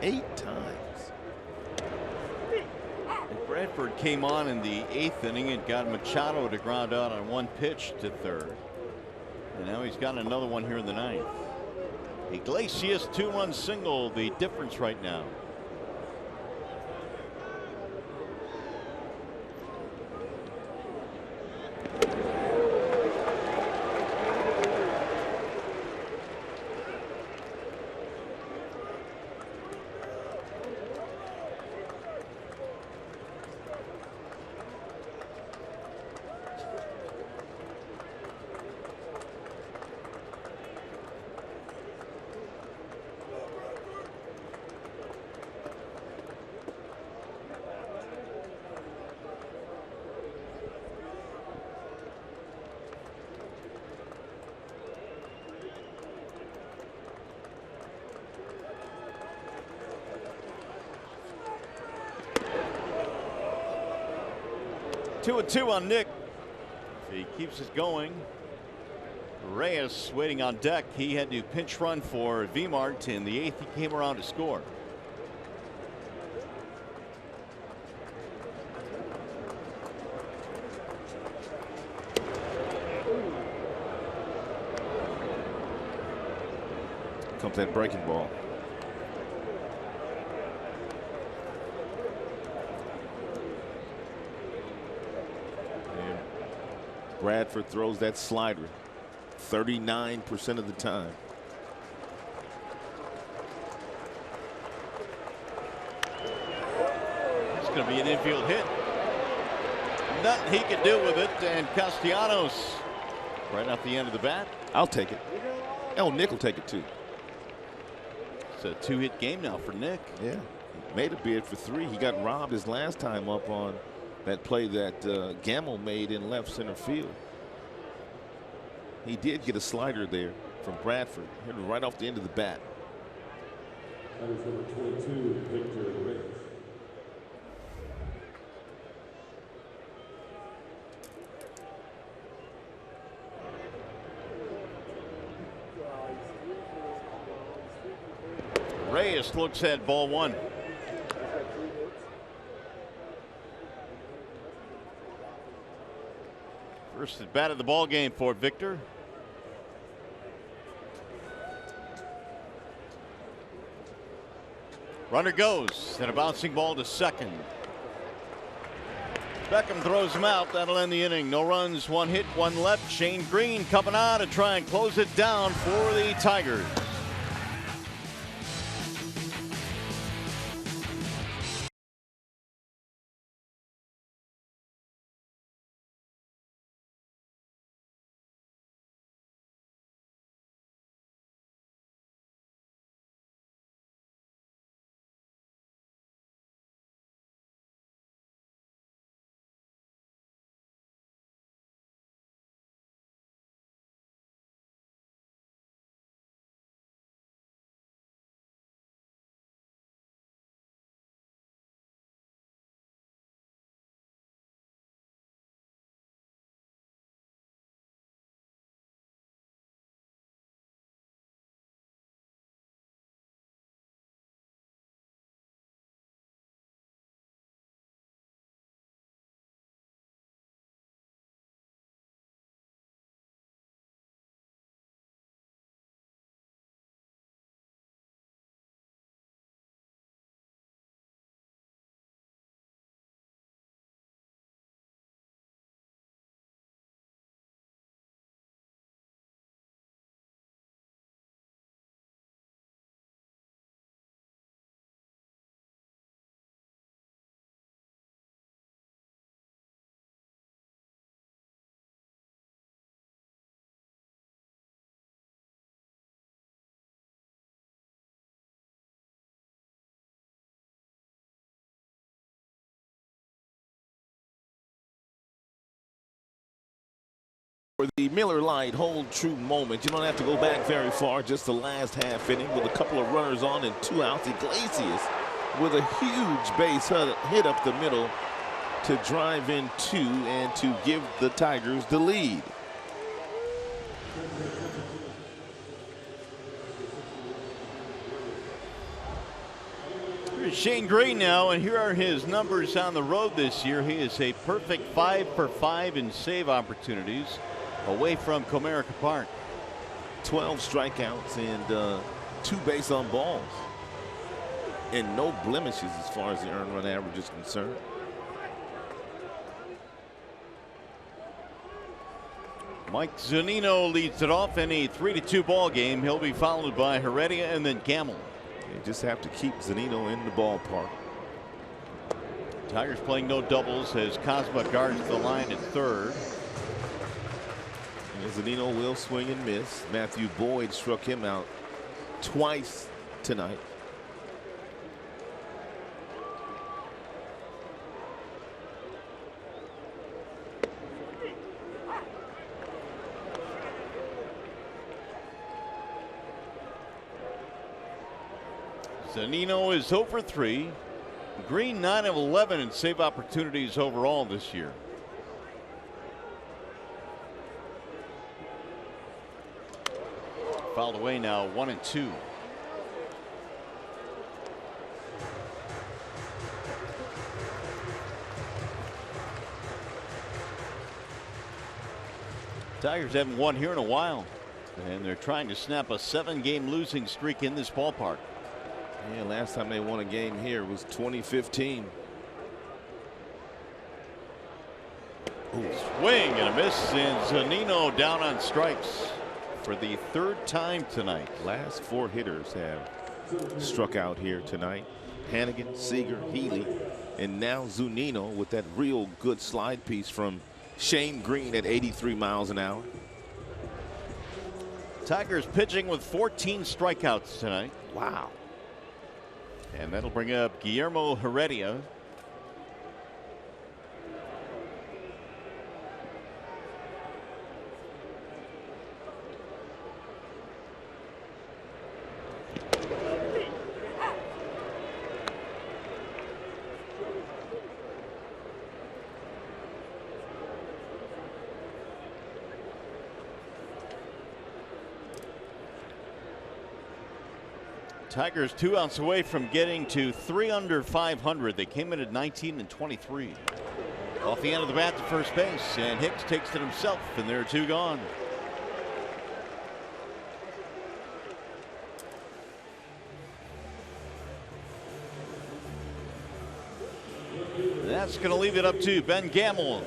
8 times. And Bradford came on in the 8th inning and got Machado to ground out on 1 pitch to third. And now he's got another one here in the 9th. Iglesias 2-run single, the difference right now. Two and 2 on Nick. If he keeps it going. Reyes waiting on deck. He had to pinch run for Vmart in the 8th. He came around to score. Comes that breaking ball. Bradford throws that slider 39% of the time. It's going to be an infield hit. Nothing he could do with it, and Castellanos right off the end of the bat. I'll take it. Oh, Nick will take it too. It's a 2-hit game now for Nick. Yeah, he made a bid for 3. He got robbed his last time up on that play that Gamble made in left center field. He did get a slider there from Bradford, hit him right off the end of the bat. That is number 22, Victor Reyes. Reyes looks at ball 1. First at bat of the ball game for Victor. Runner goes, and a bouncing ball to second. Beckham throws him out. That'll end the inning. No runs, 1 hit, 1 left. Shane Green coming on to try and close it down for the Tigers. For the Miller Lite hold true moment, you don't have to go back very far, just the last half inning with a couple of runners on and 2 outs. Iglesias with a huge base hit up the middle to drive in 2 and to give the Tigers the lead. Here's Shane Green now, and here are his numbers on the road this year. He is a perfect 5 for 5 in save opportunities away from Comerica Park. 12 strikeouts and 2 base on balls. And no blemishes as far as the earned run average is concerned. Mike Zunino leads it off in a 3-2 ball game. He'll be followed by Heredia and then Gamble. You just have to keep Zunino in the ballpark. Tigers playing no doubles as Cosma guards the line at third. And Zunino will swing and miss. Matthew Boyd struck him out twice tonight. Zunino is 0 for 3. Green 9 of 11 in save opportunities overall this year. Fouled away now, 1-2. Tigers haven't won here in a while, and they're trying to snap a 7-game losing streak in this ballpark. Yeah, last time they won a game here was 2015. Ooh. Swing and a miss, and Zunino down on strikes for the 3rd time tonight. Last 4 hitters have struck out here tonight. Hannigan, Seager, Healy, and now Zunino with that real good slide piece from Shane Green at 83 miles an hour. Tigers pitching with 14 strikeouts tonight. Wow. And that'll bring up Guillermo Heredia. Tigers 2 outs away from getting to 3 under 500. They came in at 19 and 23. Off the end of the bat to first base, and Hicks takes it himself, and there are 2 gone. That's going to leave it up to Ben Gamble.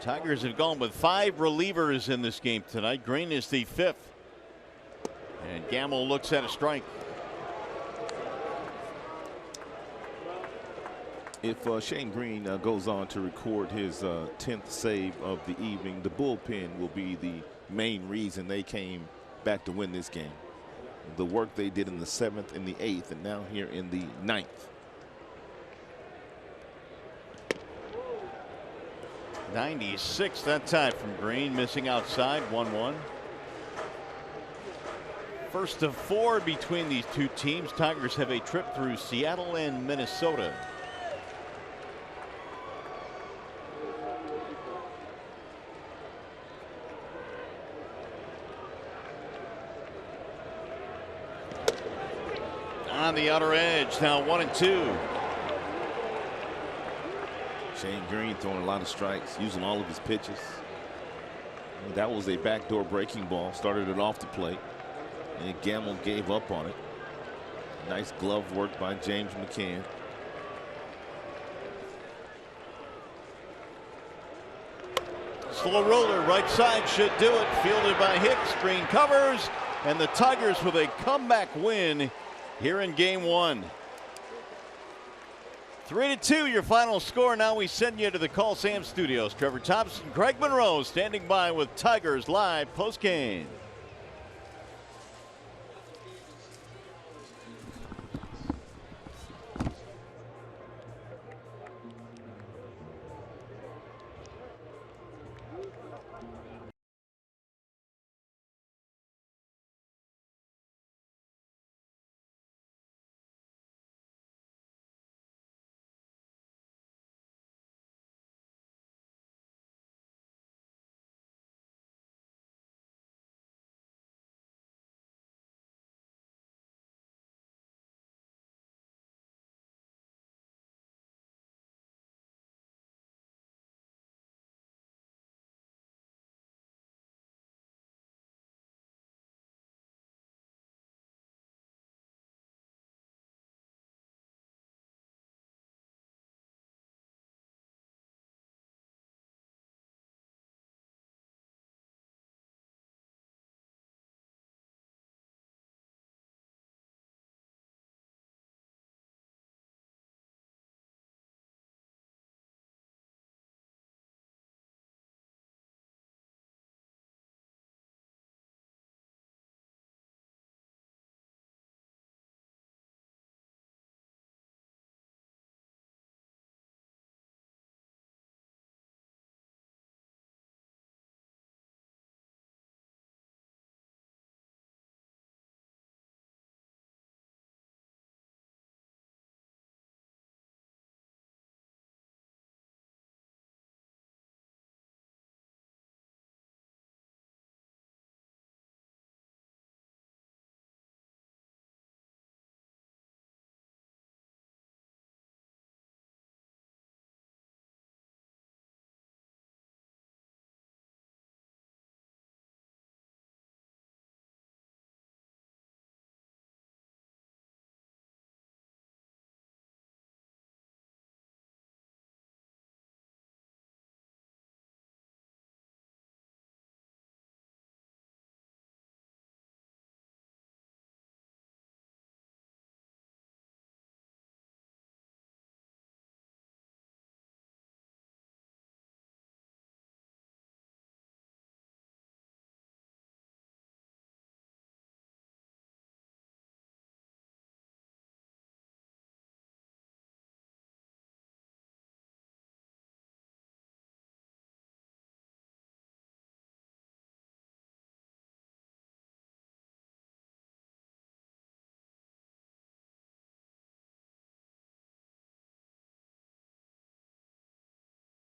Tigers have gone with 5 relievers in this game tonight. Green is the 5th. And Gamble looks at a strike. If Shane Green goes on to record his 10th save of the evening, the bullpen will be the main reason they came back to win this game. The work they did in the 7th and the 8th, and now here in the 9th. .96 that time from Green, missing outside, 1-1. First of 4 between these 2 teams. Tigers have a trip through Seattle and Minnesota. On the outer edge, now 1-2. Shane Green throwing a lot of strikes, using all of his pitches. That was a backdoor breaking ball, started it off the plate, and Gamble gave up on it. Nice glove work by James McCann. Slow roller, right side should do it. Fielded by Hicks. Green covers, And the Tigers with a comeback win here in game 1. 3-2 your final score. Now we send you to the Call Sam studios. Trevor Thompson, Greg Monroe standing by with Tigers Live postgame.